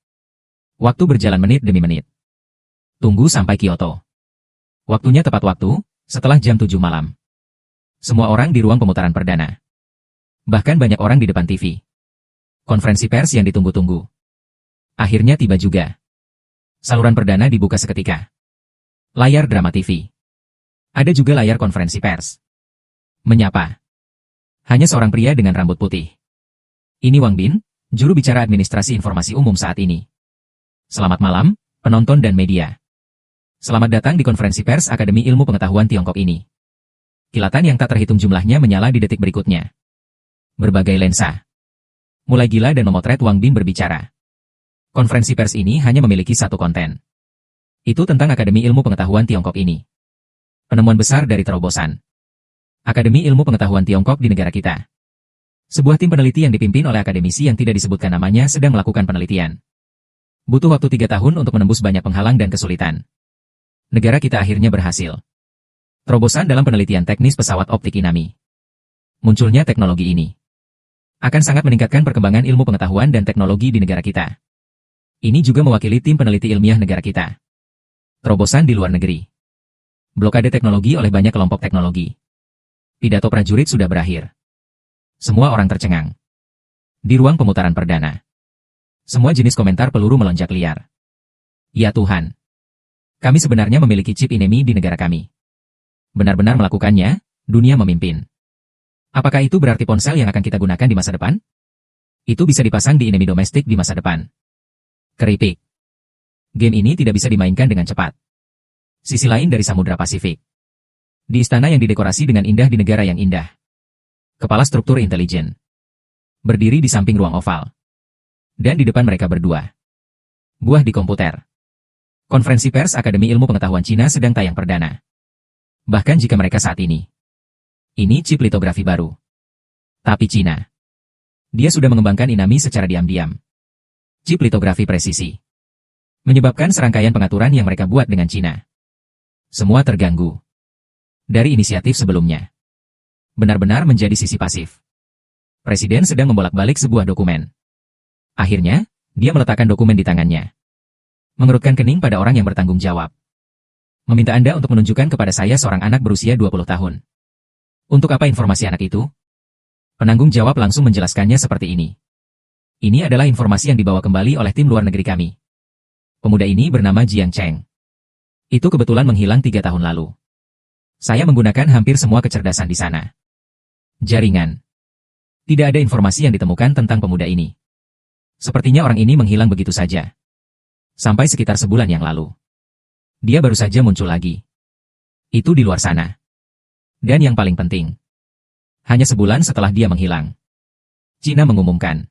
Waktu berjalan menit demi menit. Tunggu sampai Kyoto. Waktunya tepat waktu, setelah jam 7 malam. Semua orang di ruang pemutaran perdana. Bahkan banyak orang di depan TV. Konferensi pers yang ditunggu-tunggu. Akhirnya tiba juga. Saluran perdana dibuka seketika. Layar drama TV. Ada juga layar konferensi pers. Menyapa. Hanya seorang pria dengan rambut putih. Ini Wang Bin, juru bicara administrasi informasi umum saat ini. Selamat malam, penonton dan media. Selamat datang di konferensi pers Akademi Ilmu Pengetahuan Tiongkok ini. Kilatan yang tak terhitung jumlahnya menyala di detik berikutnya. Berbagai lensa. Mulai gila dan memotret Wang Bin berbicara. Konferensi pers ini hanya memiliki satu konten. Itu tentang Akademi Ilmu Pengetahuan Tiongkok ini. Penemuan besar dari terobosan Akademi Ilmu Pengetahuan Tiongkok di negara kita. Sebuah tim peneliti yang dipimpin oleh akademisi yang tidak disebutkan namanya sedang melakukan penelitian. Butuh waktu 3 tahun untuk menembus banyak penghalang dan kesulitan. Negara kita akhirnya berhasil. Terobosan dalam penelitian teknis pesawat optik Inami. Munculnya teknologi ini akan sangat meningkatkan perkembangan ilmu pengetahuan dan teknologi di negara kita. Ini juga mewakili tim peneliti ilmiah negara kita. Terobosan di luar negeri. Blokade teknologi oleh banyak kelompok teknologi. Pidato prajurit sudah berakhir. Semua orang tercengang. Di ruang pemutaran perdana, semua jenis komentar peluru melonjak liar. Ya Tuhan. Kami sebenarnya memiliki chip INEMI di negara kami. Benar-benar melakukannya, dunia memimpin. Apakah itu berarti ponsel yang akan kita gunakan di masa depan? Itu bisa dipasang di INEMI domestik di masa depan. Keripik. Game ini tidak bisa dimainkan dengan cepat. Sisi lain dari Samudra Pasifik. Di istana yang didekorasi dengan indah di negara yang indah. Kepala struktur intelijen. Berdiri di samping ruang oval. Dan di depan mereka berdua. Buah di komputer. Konferensi pers Akademi Ilmu Pengetahuan Cina sedang tayang perdana. Bahkan jika mereka saat ini. Ini chip litografi baru. Tapi Cina. Dia sudah mengembangkan Inami secara diam-diam. Chip litografi presisi. Menyebabkan serangkaian pengaturan yang mereka buat dengan Cina. Semua terganggu. Dari inisiatif sebelumnya. Benar-benar menjadi sisi pasif. Presiden sedang membolak-balik sebuah dokumen. Akhirnya, dia meletakkan dokumen di tangannya. Mengerutkan kening pada orang yang bertanggung jawab. Meminta Anda untuk menunjukkan kepada saya seorang anak berusia 20 tahun. Untuk apa informasi anak itu? Penanggung jawab langsung menjelaskannya seperti ini. Ini adalah informasi yang dibawa kembali oleh tim luar negeri kami. Pemuda ini bernama Jiang Cheng. Itu kebetulan menghilang 3 tahun lalu. Saya menggunakan hampir semua kecerdasan di sana. Jaringan. Tidak ada informasi yang ditemukan tentang pemuda ini. Sepertinya orang ini menghilang begitu saja. Sampai sekitar sebulan yang lalu. Dia baru saja muncul lagi. Itu di luar sana. Dan yang paling penting. Hanya sebulan setelah dia menghilang. Cina mengumumkan.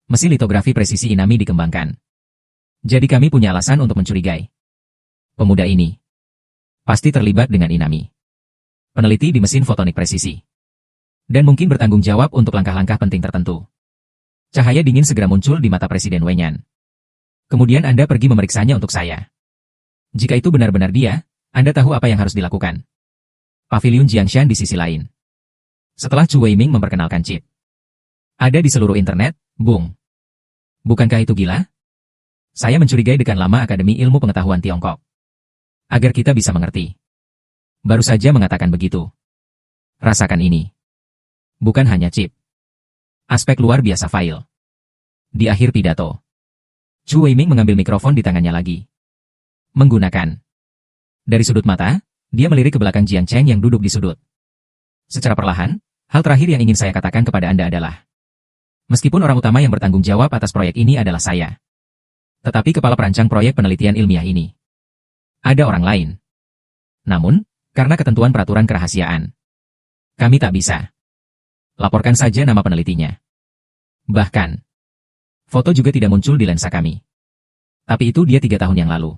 Mesin litografi presisi Inami dikembangkan. Jadi kami punya alasan untuk mencurigai. Pemuda ini. Pasti terlibat dengan Inami. Peneliti di mesin fotonik presisi. Dan mungkin bertanggung jawab untuk langkah-langkah penting tertentu. Cahaya dingin segera muncul di mata Presiden Wenyan. Kemudian Anda pergi memeriksanya untuk saya. Jika itu benar-benar dia, Anda tahu apa yang harus dilakukan. Paviliun Jiangshan di sisi lain. Setelah Chu Weiming memperkenalkan chip. Ada di seluruh internet, Bung. Bukankah itu gila? Saya mencurigai dekan lama Akademi Ilmu Pengetahuan Tiongkok. Agar kita bisa mengerti. Baru saja mengatakan begitu. Rasakan ini. Bukan hanya chip. Aspek luar biasa file. Di akhir pidato. Chu Weiming mengambil mikrofon di tangannya lagi. Menggunakan. Dari sudut mata, dia melirik ke belakang Jiang Cheng yang duduk di sudut. Secara perlahan, hal terakhir yang ingin saya katakan kepada Anda adalah, meskipun orang utama yang bertanggung jawab atas proyek ini adalah saya, tetapi kepala perancang proyek penelitian ilmiah ini, ada orang lain. Namun, karena ketentuan peraturan kerahasiaan, kami tak bisa. Laporkan saja nama penelitinya. Bahkan, foto juga tidak muncul di lensa kami. Tapi itu dia 3 tahun yang lalu.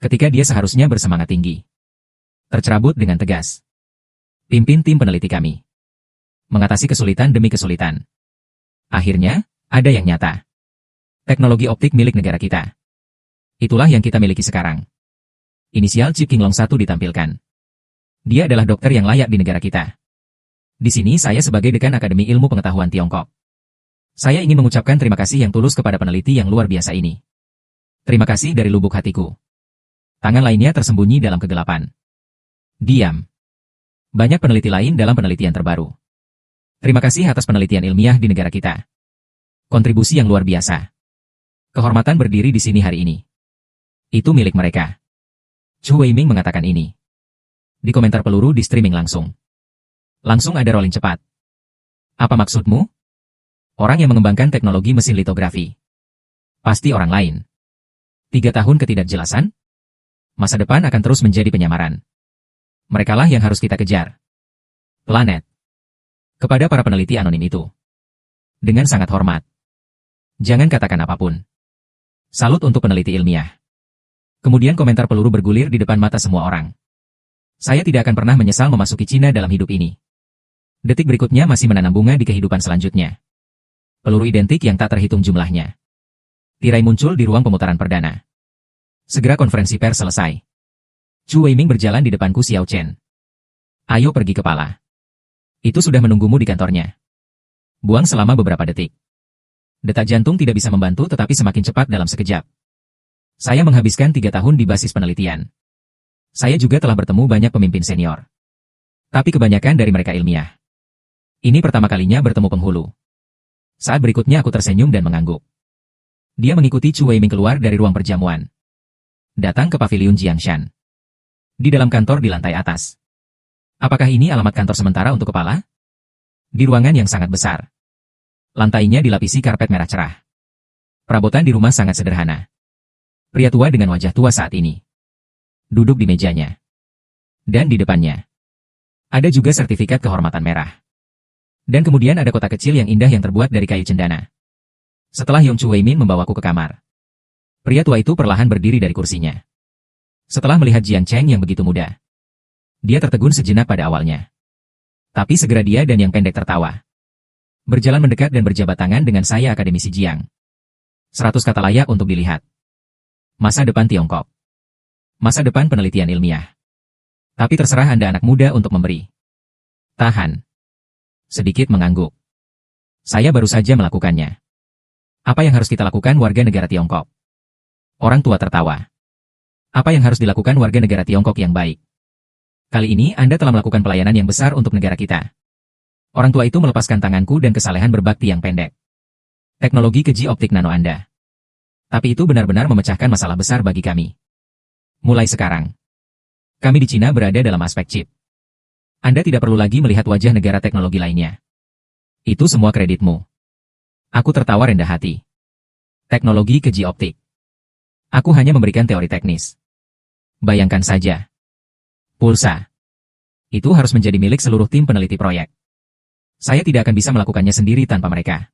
Ketika dia seharusnya bersemangat tinggi. Tercerabut dengan tegas. Pimpin tim peneliti kami. Mengatasi kesulitan demi kesulitan. Akhirnya, ada yang nyata. Teknologi optik milik negara kita. Itulah yang kita miliki sekarang. Inisial chip Qinglong 1 ditampilkan. Dia adalah dokter yang layak di negara kita. Di sini saya sebagai dekan Akademi Ilmu Pengetahuan Tiongkok. Saya ingin mengucapkan terima kasih yang tulus kepada peneliti yang luar biasa ini. Terima kasih dari lubuk hatiku. Tangan lainnya tersembunyi dalam kegelapan. Diam. Banyak peneliti lain dalam penelitian terbaru. Terima kasih atas penelitian ilmiah di negara kita. Kontribusi yang luar biasa. Kehormatan berdiri di sini hari ini. Itu milik mereka. Chu Weiming mengatakan ini. Di komentar peluru di streaming langsung. Langsung ada rolling cepat. Apa maksudmu? Orang yang mengembangkan teknologi mesin litografi. Pasti orang lain. 3 tahun ketidakjelasan? Masa depan akan terus menjadi penyamaran. Merekalah yang harus kita kejar. Planet. Kepada para peneliti anonim itu. Dengan sangat hormat. Jangan katakan apapun. Salut untuk peneliti ilmiah. Kemudian komentar peluru bergulir di depan mata semua orang. Saya tidak akan pernah menyesal memasuki Cina dalam hidup ini. Detik berikutnya masih menanam bunga di kehidupan selanjutnya. Peluru identik yang tak terhitung jumlahnya. Tirai muncul di ruang pemutaran perdana. Segera konferensi pers selesai. Chu Weiming berjalan di depanku Xiao Chen. Ayo pergi kepala. Itu sudah menunggumu di kantornya. Buang selama beberapa detik. Detak jantung tidak bisa membantu tetapi semakin cepat dalam sekejap. Saya menghabiskan 3 tahun di basis penelitian. Saya juga telah bertemu banyak pemimpin senior. Tapi kebanyakan dari mereka ilmiah. Ini pertama kalinya bertemu penghulu. Saat berikutnya aku tersenyum dan mengangguk. Dia mengikuti Chu Weiming keluar dari ruang perjamuan. Datang ke paviliun Jiangshan. Di dalam kantor di lantai atas. Apakah ini alamat kantor sementara untuk kepala? Di ruangan yang sangat besar. Lantainya dilapisi karpet merah cerah. Perabotan di rumah sangat sederhana. Pria tua dengan wajah tua saat ini. Duduk di mejanya. Dan di depannya. Ada juga sertifikat kehormatan merah. Dan kemudian ada kotak kecil yang indah yang terbuat dari kayu cendana. Setelah Yong Chu Weimin membawaku ke kamar. Pria tua itu perlahan berdiri dari kursinya. Setelah melihat Jiang Cheng yang begitu muda. Dia tertegun sejenak pada awalnya. Tapi segera dia dan yang pendek tertawa. Berjalan mendekat dan berjabat tangan dengan saya akademisi Jiang. 100 kata layak untuk dilihat. Masa depan Tiongkok. Masa depan penelitian ilmiah. Tapi terserah Anda anak muda untuk memberi. Tahan. Sedikit mengangguk. Saya baru saja melakukannya. Apa yang harus kita lakukan warga negara Tiongkok? Orang tua tertawa. Apa yang harus dilakukan warga negara Tiongkok yang baik? Kali ini Anda telah melakukan pelayanan yang besar untuk negara kita. Orang tua itu melepaskan tanganku dan kesalehan berbakti yang pendek. Teknologi keji optik nano Anda. Tapi itu benar-benar memecahkan masalah besar bagi kami. Mulai sekarang. Kami di Cina berada dalam aspek chip. Anda tidak perlu lagi melihat wajah negara teknologi lainnya. Itu semua kreditmu. Aku tertawa rendah hati. Teknologi keji optik. Aku hanya memberikan teori teknis. Bayangkan saja. Pulsa. Itu harus menjadi milik seluruh tim peneliti proyek. Saya tidak akan bisa melakukannya sendiri tanpa mereka.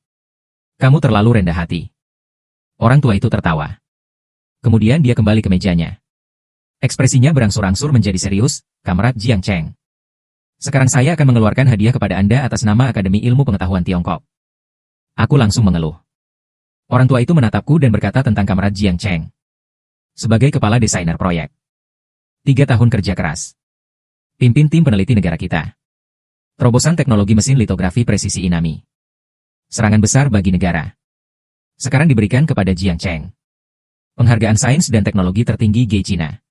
Kamu terlalu rendah hati. Orang tua itu tertawa. Kemudian dia kembali ke mejanya. Ekspresinya berangsur-angsur menjadi serius, Kamrat Jiang Cheng. Sekarang saya akan mengeluarkan hadiah kepada Anda atas nama Akademi Ilmu Pengetahuan Tiongkok. Aku langsung mengeluh. Orang tua itu menatapku dan berkata tentang Kamrat Jiang Cheng. Sebagai kepala desainer proyek. 3 tahun kerja keras. Pimpin tim peneliti negara kita. Terobosan teknologi mesin litografi presisi Inami. Serangan besar bagi negara. Sekarang diberikan kepada Jiang Cheng. Penghargaan sains dan teknologi tertinggi G Cina.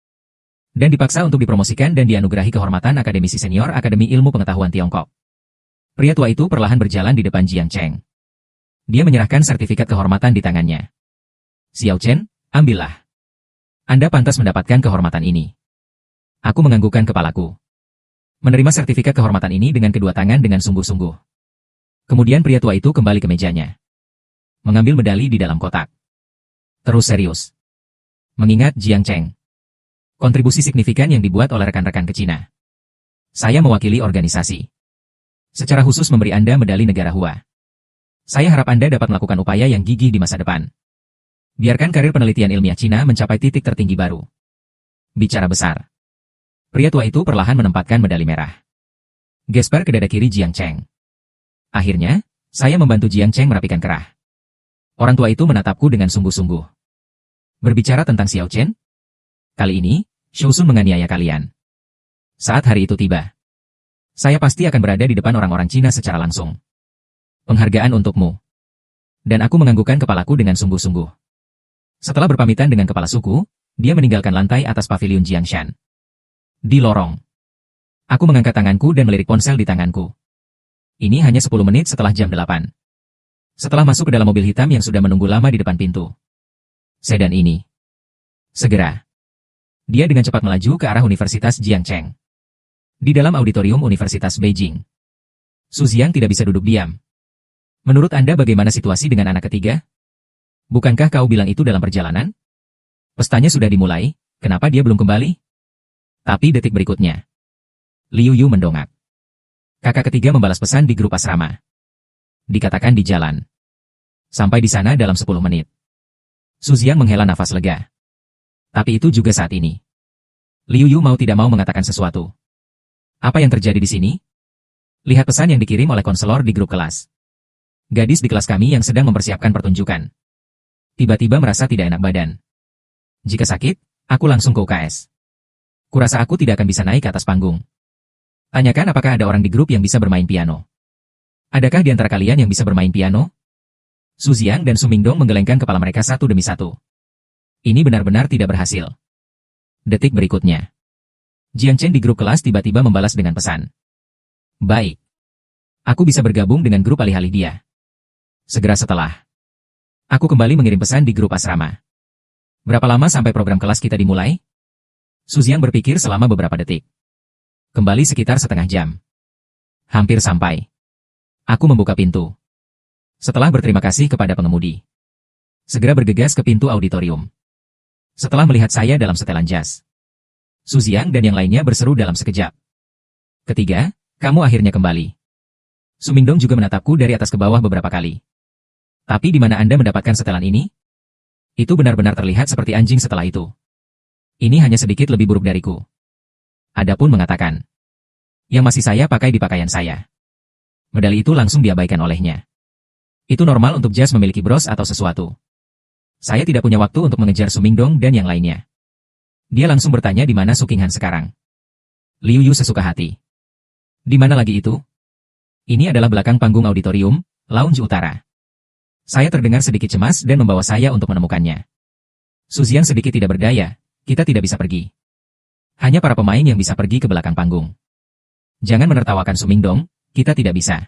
Dan dipaksa untuk dipromosikan dan dianugerahi kehormatan Akademisi Senior Akademi Ilmu Pengetahuan Tiongkok. Pria tua itu perlahan berjalan di depan Jiang Cheng. Dia menyerahkan sertifikat kehormatan di tangannya. Xiao Chen, ambillah. Anda pantas mendapatkan kehormatan ini. Aku menganggukkan kepalaku. Menerima sertifikat kehormatan ini dengan kedua tangan dengan sungguh-sungguh. Kemudian pria tua itu kembali ke mejanya. Mengambil medali di dalam kotak. Terus serius. Mengingat Jiang Cheng. Kontribusi signifikan yang dibuat oleh rekan-rekan ke Cina. Saya mewakili organisasi. Secara khusus memberi Anda medali negara Hua. Saya harap Anda dapat melakukan upaya yang gigih di masa depan. Biarkan karir penelitian ilmiah Cina mencapai titik tertinggi baru. Bicara besar. Pria tua itu perlahan menempatkan medali merah. Gesper ke dada kiri Jiang Cheng. Akhirnya, saya membantu Jiang Cheng merapikan kerah. Orang tua itu menatapku dengan sungguh-sungguh. Berbicara tentang Xiao Chen? Kali ini, Shou Sun menganiaya kalian. Saat hari itu tiba, saya pasti akan berada di depan orang-orang Cina secara langsung. Penghargaan untukmu. Dan aku menganggukkan kepalaku dengan sungguh-sungguh. Setelah berpamitan dengan kepala suku, dia meninggalkan lantai atas paviliun Jiangshan. Di lorong. Aku mengangkat tanganku dan melirik ponsel di tanganku. Ini hanya 10 menit setelah jam 8. Setelah masuk ke dalam mobil hitam yang sudah menunggu lama di depan pintu. Sedan ini. Segera. Dia dengan cepat melaju ke arah Universitas Jiangcheng. Di dalam auditorium Universitas Beijing. Su Xiang tidak bisa duduk diam. Menurut Anda bagaimana situasi dengan anak ketiga? Bukankah kau bilang itu dalam perjalanan? Pestanya sudah dimulai, kenapa dia belum kembali? Tapi detik berikutnya. Liu Yu mendongak. Kakak ketiga membalas pesan di grup asrama. Dikatakan di jalan. Sampai di sana dalam 10 menit. Su Xiang menghela nafas lega. Tapi itu juga saat ini. Liu Yu mau tidak mau mengatakan sesuatu. Apa yang terjadi di sini? Lihat pesan yang dikirim oleh konselor di grup kelas. Gadis di kelas kami yang sedang mempersiapkan pertunjukan. Tiba-tiba merasa tidak enak badan. Jika sakit, aku langsung ke UKS. Kurasa aku tidak akan bisa naik ke atas panggung. Tanyakan apakah ada orang di grup yang bisa bermain piano. Adakah di antara kalian yang bisa bermain piano? Su Xiang dan Su Mingdong menggelengkan kepala mereka satu demi satu. Ini benar-benar tidak berhasil. Detik berikutnya. Jiang Chen di grup kelas tiba-tiba membalas dengan pesan. Baik. Aku bisa bergabung dengan grup alih-alih dia. Segera setelah, aku kembali mengirim pesan di grup asrama. Berapa lama sampai program kelas kita dimulai? Suziang berpikir selama beberapa detik. Kembali sekitar setengah jam. Hampir sampai. Aku membuka pintu. Setelah berterima kasih kepada pengemudi, segera bergegas ke pintu auditorium. Setelah melihat saya dalam setelan jas, Suziang dan yang lainnya berseru dalam sekejap. Ketiga, kamu akhirnya kembali. Sumingdong juga menatapku dari atas ke bawah beberapa kali. Tapi di mana Anda mendapatkan setelan ini? Itu benar-benar terlihat seperti anjing setelah itu. Ini hanya sedikit lebih buruk dariku. Adapun mengatakan, yang masih saya pakai di pakaian saya. Medali itu langsung diabaikan olehnya. Itu normal untuk jas memiliki bros atau sesuatu. Saya tidak punya waktu untuk mengejar Sumingdong dan yang lainnya. Dia langsung bertanya di mana Su Qinghan sekarang. Liu Yu sesuka hati. Di mana lagi itu? Ini adalah belakang panggung auditorium, lounge utara. Saya terdengar sedikit cemas dan membawa saya untuk menemukannya. Suziang sedikit tidak berdaya, kita tidak bisa pergi. Hanya para pemain yang bisa pergi ke belakang panggung. Jangan menertawakan Sumingdong, kita tidak bisa.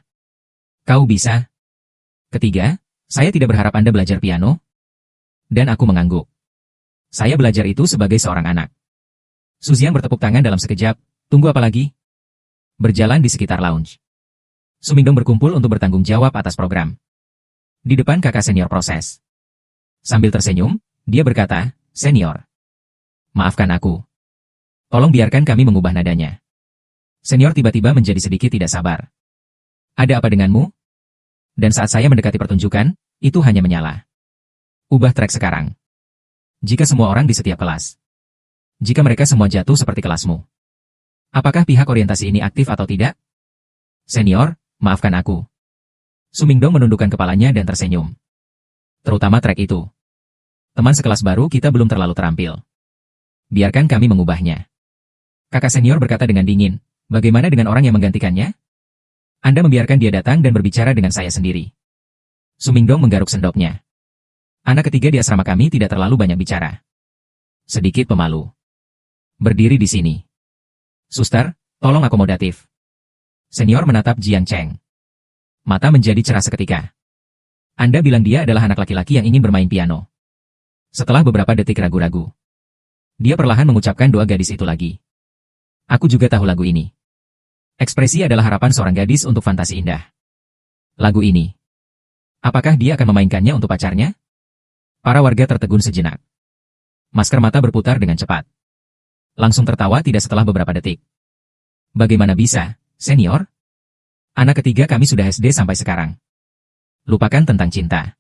Kau bisa? Ketiga, saya tidak berharap Anda belajar piano. Dan aku mengangguk. Saya belajar itu sebagai seorang anak. Suziang bertepuk tangan dalam sekejap, tunggu apa lagi? Berjalan di sekitar lounge. Sumingdong berkumpul untuk bertanggung jawab atas program. Di depan kakak senior proses. Sambil tersenyum, dia berkata, senior. Maafkan aku. Tolong biarkan kami mengubah nadanya. Senior tiba-tiba menjadi sedikit tidak sabar. Ada apa denganmu? Dan saat saya mendekati pertunjukan, itu hanya menyala. Ubah track sekarang. Jika semua orang di setiap kelas. Jika mereka semua jatuh seperti kelasmu. Apakah pihak orientasi ini aktif atau tidak? Senior, maafkan aku. Sumingdong menundukkan kepalanya dan tersenyum. Terutama track itu. Teman sekelas baru kita belum terlalu terampil. Biarkan kami mengubahnya. Kakak senior berkata dengan dingin, bagaimana dengan orang yang menggantikannya? Anda membiarkan dia datang dan berbicara dengan saya sendiri. Sumingdong menggaruk sendoknya. Anak ketiga di asrama kami tidak terlalu banyak bicara. Sedikit pemalu. Berdiri di sini. Suster, tolong akomodatif. Senior menatap Jiang Cheng. Mata menjadi cerah seketika. Anda bilang dia adalah anak laki-laki yang ingin bermain piano. Setelah beberapa detik ragu-ragu, dia perlahan mengucapkan doa gadis itu lagi. Aku juga tahu lagu ini. Ekspresi adalah harapan seorang gadis untuk fantasi indah. Lagu ini. Apakah dia akan memainkannya untuk pacarnya? Para warga tertegun sejenak. Masker mata berputar dengan cepat. Langsung tertawa tidak setelah beberapa detik. Bagaimana bisa, senior? Anak ketiga kami sudah SD sampai sekarang. Lupakan tentang cinta.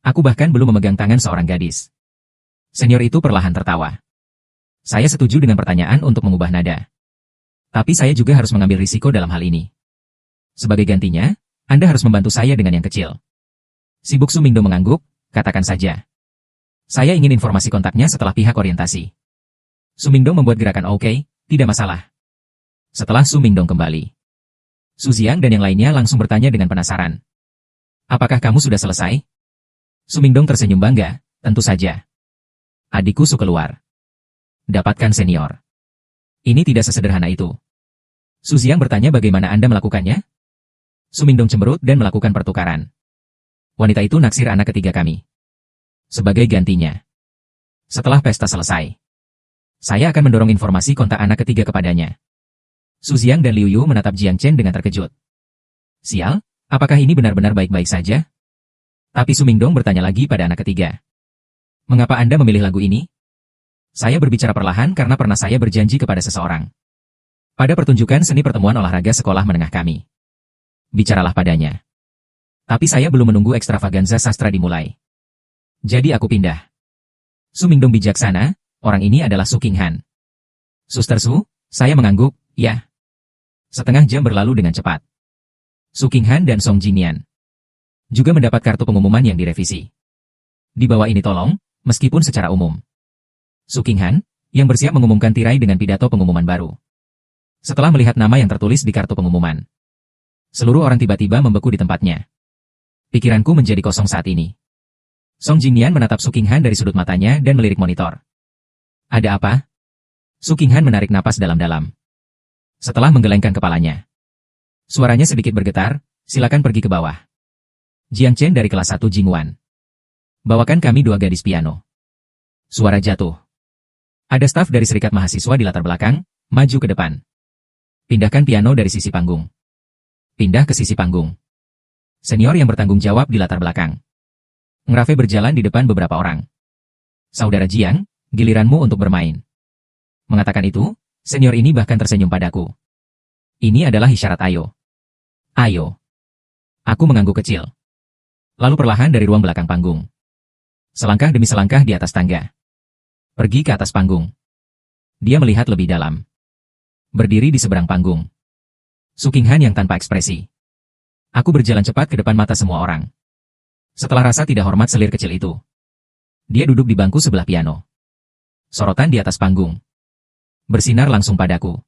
Aku bahkan belum memegang tangan seorang gadis. Senior itu perlahan tertawa. Saya setuju dengan pertanyaan untuk mengubah nada. Tapi saya juga harus mengambil risiko dalam hal ini. Sebagai gantinya, Anda harus membantu saya dengan yang kecil. Sibuk Sumingdong mengangguk, katakan saja. Saya ingin informasi kontaknya setelah pihak orientasi. Sumingdong membuat gerakan oke, tidak masalah. Setelah Sumingdong kembali, Suziang dan yang lainnya langsung bertanya dengan penasaran. Apakah kamu sudah selesai? Sumingdong tersenyum bangga, tentu saja. Adikku Su keluar. Dapatkan senior. Ini tidak sesederhana itu. Suziang bertanya bagaimana Anda melakukannya? Sumingdong cemberut dan melakukan pertukaran. Wanita itu naksir anak ketiga kami. Sebagai gantinya. Setelah pesta selesai, saya akan mendorong informasi kontak anak ketiga kepadanya. Suziang dan Liu Yu menatap Jiang Chen dengan terkejut. Sial, apakah ini benar-benar baik-baik saja? Tapi Sumingdong bertanya lagi pada anak ketiga. Mengapa Anda memilih lagu ini? Saya berbicara perlahan karena pernah saya berjanji kepada seseorang. Pada pertunjukan seni pertemuan olahraga sekolah menengah kami. Bicaralah padanya. Tapi saya belum menunggu ekstravaganza sastra dimulai. Jadi aku pindah. Sumingdong bijaksana, orang ini adalah Su Qinghan. Suster Su, saya mengangguk, ya. Setengah jam berlalu dengan cepat. Su Qinghan dan Song Jingnian juga mendapat kartu pengumuman yang direvisi. Di bawah ini tolong, meskipun secara umum. Su Qinghan, yang bersiap mengumumkan tirai dengan pidato pengumuman baru. Setelah melihat nama yang tertulis di kartu pengumuman, seluruh orang tiba-tiba membeku di tempatnya. Pikiranku menjadi kosong saat ini. Song Jingnian menatap Su Qinghan dari sudut matanya dan melirik monitor. Ada apa? Su Qinghan menarik napas dalam-dalam. Setelah menggelengkan kepalanya, suaranya sedikit bergetar, silakan pergi ke bawah. Jiang Chen dari kelas 1 Jingguan. Bawakan kami 2 gadis piano. Suara jatuh. Ada staf dari serikat mahasiswa di latar belakang, maju ke depan. Pindahkan piano dari sisi panggung. Pindah ke sisi panggung. Senior yang bertanggung jawab di latar belakang. Ngrafe berjalan di depan beberapa orang. Saudara Jiang, giliranmu untuk bermain. Mengatakan itu, senior ini bahkan tersenyum padaku. Ini adalah isyarat ayo. Ayo. Aku mengangguk kecil. Lalu perlahan dari ruang belakang panggung. Selangkah demi selangkah di atas tangga. Pergi ke atas panggung. Dia melihat lebih dalam. Berdiri di seberang panggung. Su Qinghan yang tanpa ekspresi. Aku berjalan cepat ke depan mata semua orang. Setelah rasa tidak hormat selir kecil itu. Dia duduk di bangku sebelah piano. Sorotan di atas panggung. Bersinar langsung padaku.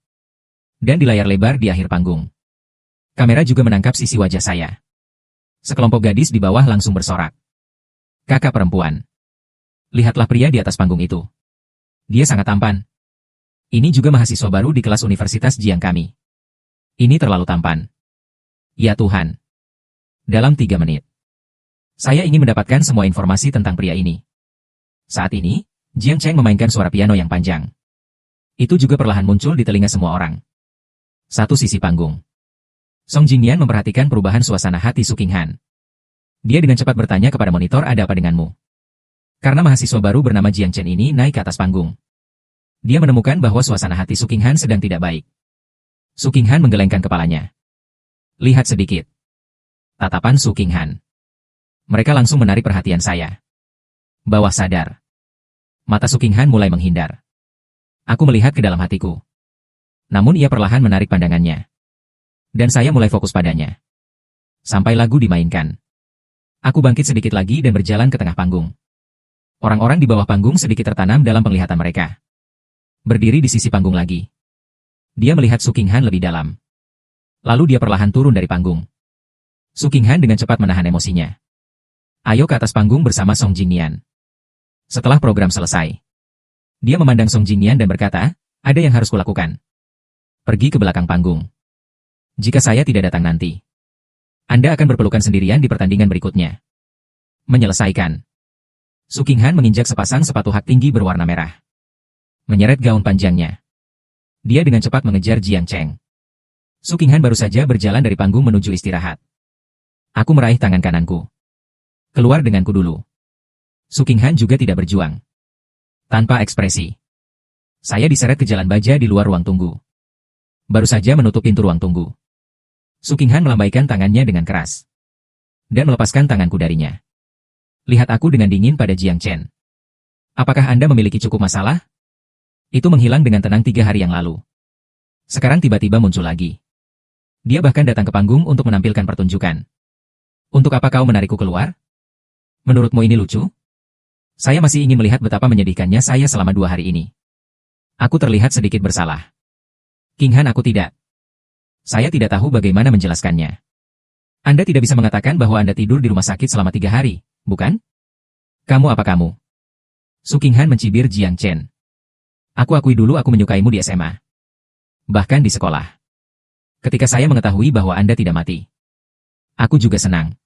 Dan di layar lebar di akhir panggung. Kamera juga menangkap sisi wajah saya. Sekelompok gadis di bawah langsung bersorak. Kakak perempuan. Lihatlah pria di atas panggung itu. Dia sangat tampan. Ini juga mahasiswa baru di kelas Universitas Jiang kami. Ini terlalu tampan. Ya Tuhan. Dalam 3 menit. Saya ingin mendapatkan semua informasi tentang pria ini. Saat ini, Jiang Cheng memainkan suara piano yang panjang. Itu juga perlahan muncul di telinga semua orang. Satu sisi panggung. Song Jingyan memperhatikan perubahan suasana hati Su Qinghan. Dia dengan cepat bertanya kepada monitor, ada apa denganmu? Karena mahasiswa baru bernama Jiang Chen ini naik ke atas panggung. Dia menemukan bahwa suasana hati Su Qinghan sedang tidak baik. Su Qinghan menggelengkan kepalanya. Lihat sedikit. Tatapan Su Qinghan. Mereka langsung menarik perhatian saya. Bawah sadar. Mata Su Qinghan mulai menghindar. Aku melihat ke dalam hatiku. Namun ia perlahan menarik pandangannya. Dan saya mulai fokus padanya. Sampai lagu dimainkan. Aku bangkit sedikit lagi dan berjalan ke tengah panggung. Orang-orang di bawah panggung sedikit tertanam dalam penglihatan mereka. Berdiri di sisi panggung lagi. Dia melihat Su Qinghan lebih dalam. Lalu dia perlahan turun dari panggung. Su Qinghan dengan cepat menahan emosinya. Ayo ke atas panggung bersama Song Jingyan. Setelah program selesai. Dia memandang Song Jingyan dan berkata, ada yang harus kulakukan. Pergi ke belakang panggung. Jika saya tidak datang nanti, Anda akan berpelukan sendirian di pertandingan berikutnya. Menyelesaikan. Su Qinghan menginjak sepasang sepatu hak tinggi berwarna merah. Menyeret gaun panjangnya. Dia dengan cepat mengejar Jiang Cheng. Su Qinghan baru saja berjalan dari panggung menuju istirahat. Aku meraih tangan kananku. Keluar denganku dulu. Su Qinghan juga tidak berjuang. Tanpa ekspresi. Saya diseret ke jalan baja di luar ruang tunggu. Baru saja menutup pintu ruang tunggu. Su Qinghan melambaikan tangannya dengan keras. Dan melepaskan tanganku darinya. Lihat aku dengan dingin pada Jiang Chen. Apakah Anda memiliki cukup masalah? Itu menghilang dengan tenang 3 hari yang lalu. Sekarang tiba-tiba muncul lagi. Dia bahkan datang ke panggung untuk menampilkan pertunjukan. Untuk apa kau menarikku keluar? Menurutmu ini lucu? Saya masih ingin melihat betapa menyedihkannya saya selama 2 hari ini. Aku terlihat sedikit bersalah. Qinghan, aku tidak. Saya tidak tahu bagaimana menjelaskannya. Anda tidak bisa mengatakan bahwa Anda tidur di rumah sakit selama 3 hari, bukan? Kamu apa kamu? Su Qinghan mencibir Jiang Chen. Aku akui dulu aku menyukaimu di SMA. Bahkan di sekolah. Ketika saya mengetahui bahwa Anda tidak mati. Aku juga senang.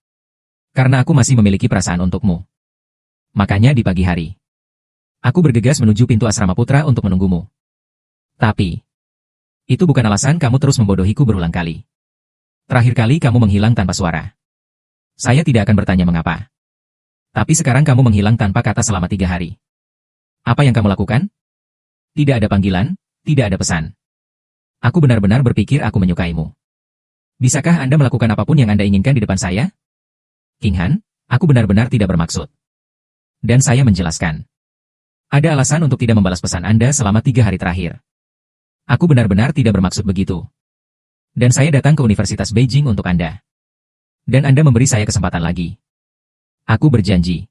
Karena aku masih memiliki perasaan untukmu. Makanya di pagi hari. Aku bergegas menuju pintu asrama putra untuk menunggumu. Tapi, itu bukan alasan kamu terus membodohiku berulang kali. Terakhir kali kamu menghilang tanpa suara. Saya tidak akan bertanya mengapa. Tapi sekarang kamu menghilang tanpa kata selama 3 hari. Apa yang kamu lakukan? Tidak ada panggilan, tidak ada pesan. Aku benar-benar berpikir aku menyukaimu. Bisakah Anda melakukan apapun yang Anda inginkan di depan saya? Qinghan, aku benar-benar tidak bermaksud. Dan saya menjelaskan. Ada alasan untuk tidak membalas pesan Anda selama 3 hari terakhir. Aku benar-benar tidak bermaksud begitu. Dan saya datang ke Universitas Beijing untuk Anda. Dan Anda memberi saya kesempatan lagi. Aku berjanji.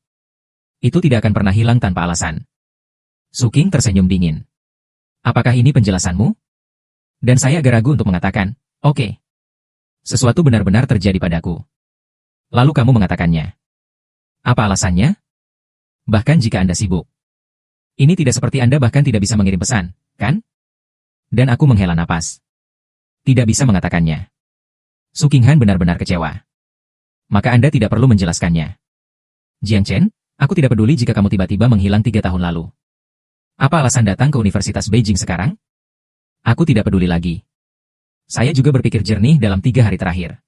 Itu tidak akan pernah hilang tanpa alasan. Su Qing tersenyum dingin. Apakah ini penjelasanmu? Dan saya agak ragu untuk mengatakan, oke. Sesuatu benar-benar terjadi padaku. Lalu kamu mengatakannya. Apa alasannya? Bahkan jika Anda sibuk. Ini tidak seperti Anda bahkan tidak bisa mengirim pesan, kan? Dan aku menghela napas. Tidak bisa mengatakannya. Su Qinghan benar-benar kecewa. Maka Anda tidak perlu menjelaskannya. Jiang Chen, aku tidak peduli jika kamu tiba-tiba menghilang 3 tahun lalu. Apa alasan datang ke Universitas Beijing sekarang? Aku tidak peduli lagi. Saya juga berpikir jernih dalam 3 hari terakhir.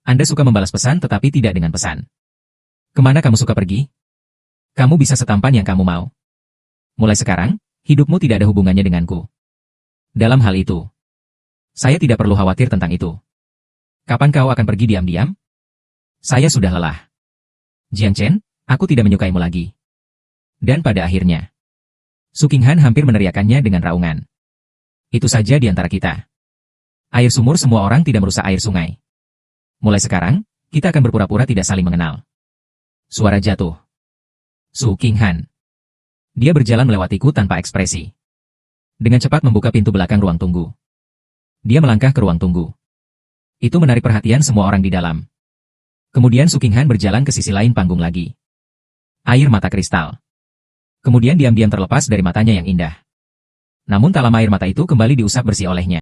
Anda suka membalas pesan tetapi tidak dengan pesan. Kemana kamu suka pergi? Kamu bisa setampan yang kamu mau. Mulai sekarang, hidupmu tidak ada hubungannya denganku. Dalam hal itu, saya tidak perlu khawatir tentang itu. Kapan kau akan pergi diam-diam? Saya sudah lelah. Jiang Chen, aku tidak menyukaimu lagi. Dan pada akhirnya, Su Qinghan hampir meneriakannya dengan raungan. Itu saja di antara kita. Air sumur semua orang tidak merusak air sungai. Mulai sekarang, kita akan berpura-pura tidak saling mengenal. Suara jatuh. Su Qinghan. Dia berjalan melewatiku tanpa ekspresi. Dengan cepat membuka pintu belakang ruang tunggu. Dia melangkah ke ruang tunggu. Itu menarik perhatian semua orang di dalam. Kemudian Su Qinghan berjalan ke sisi lain panggung lagi. Air mata kristal. Kemudian diam-diam terlepas dari matanya yang indah. Namun tak lama air mata itu kembali diusap bersih olehnya.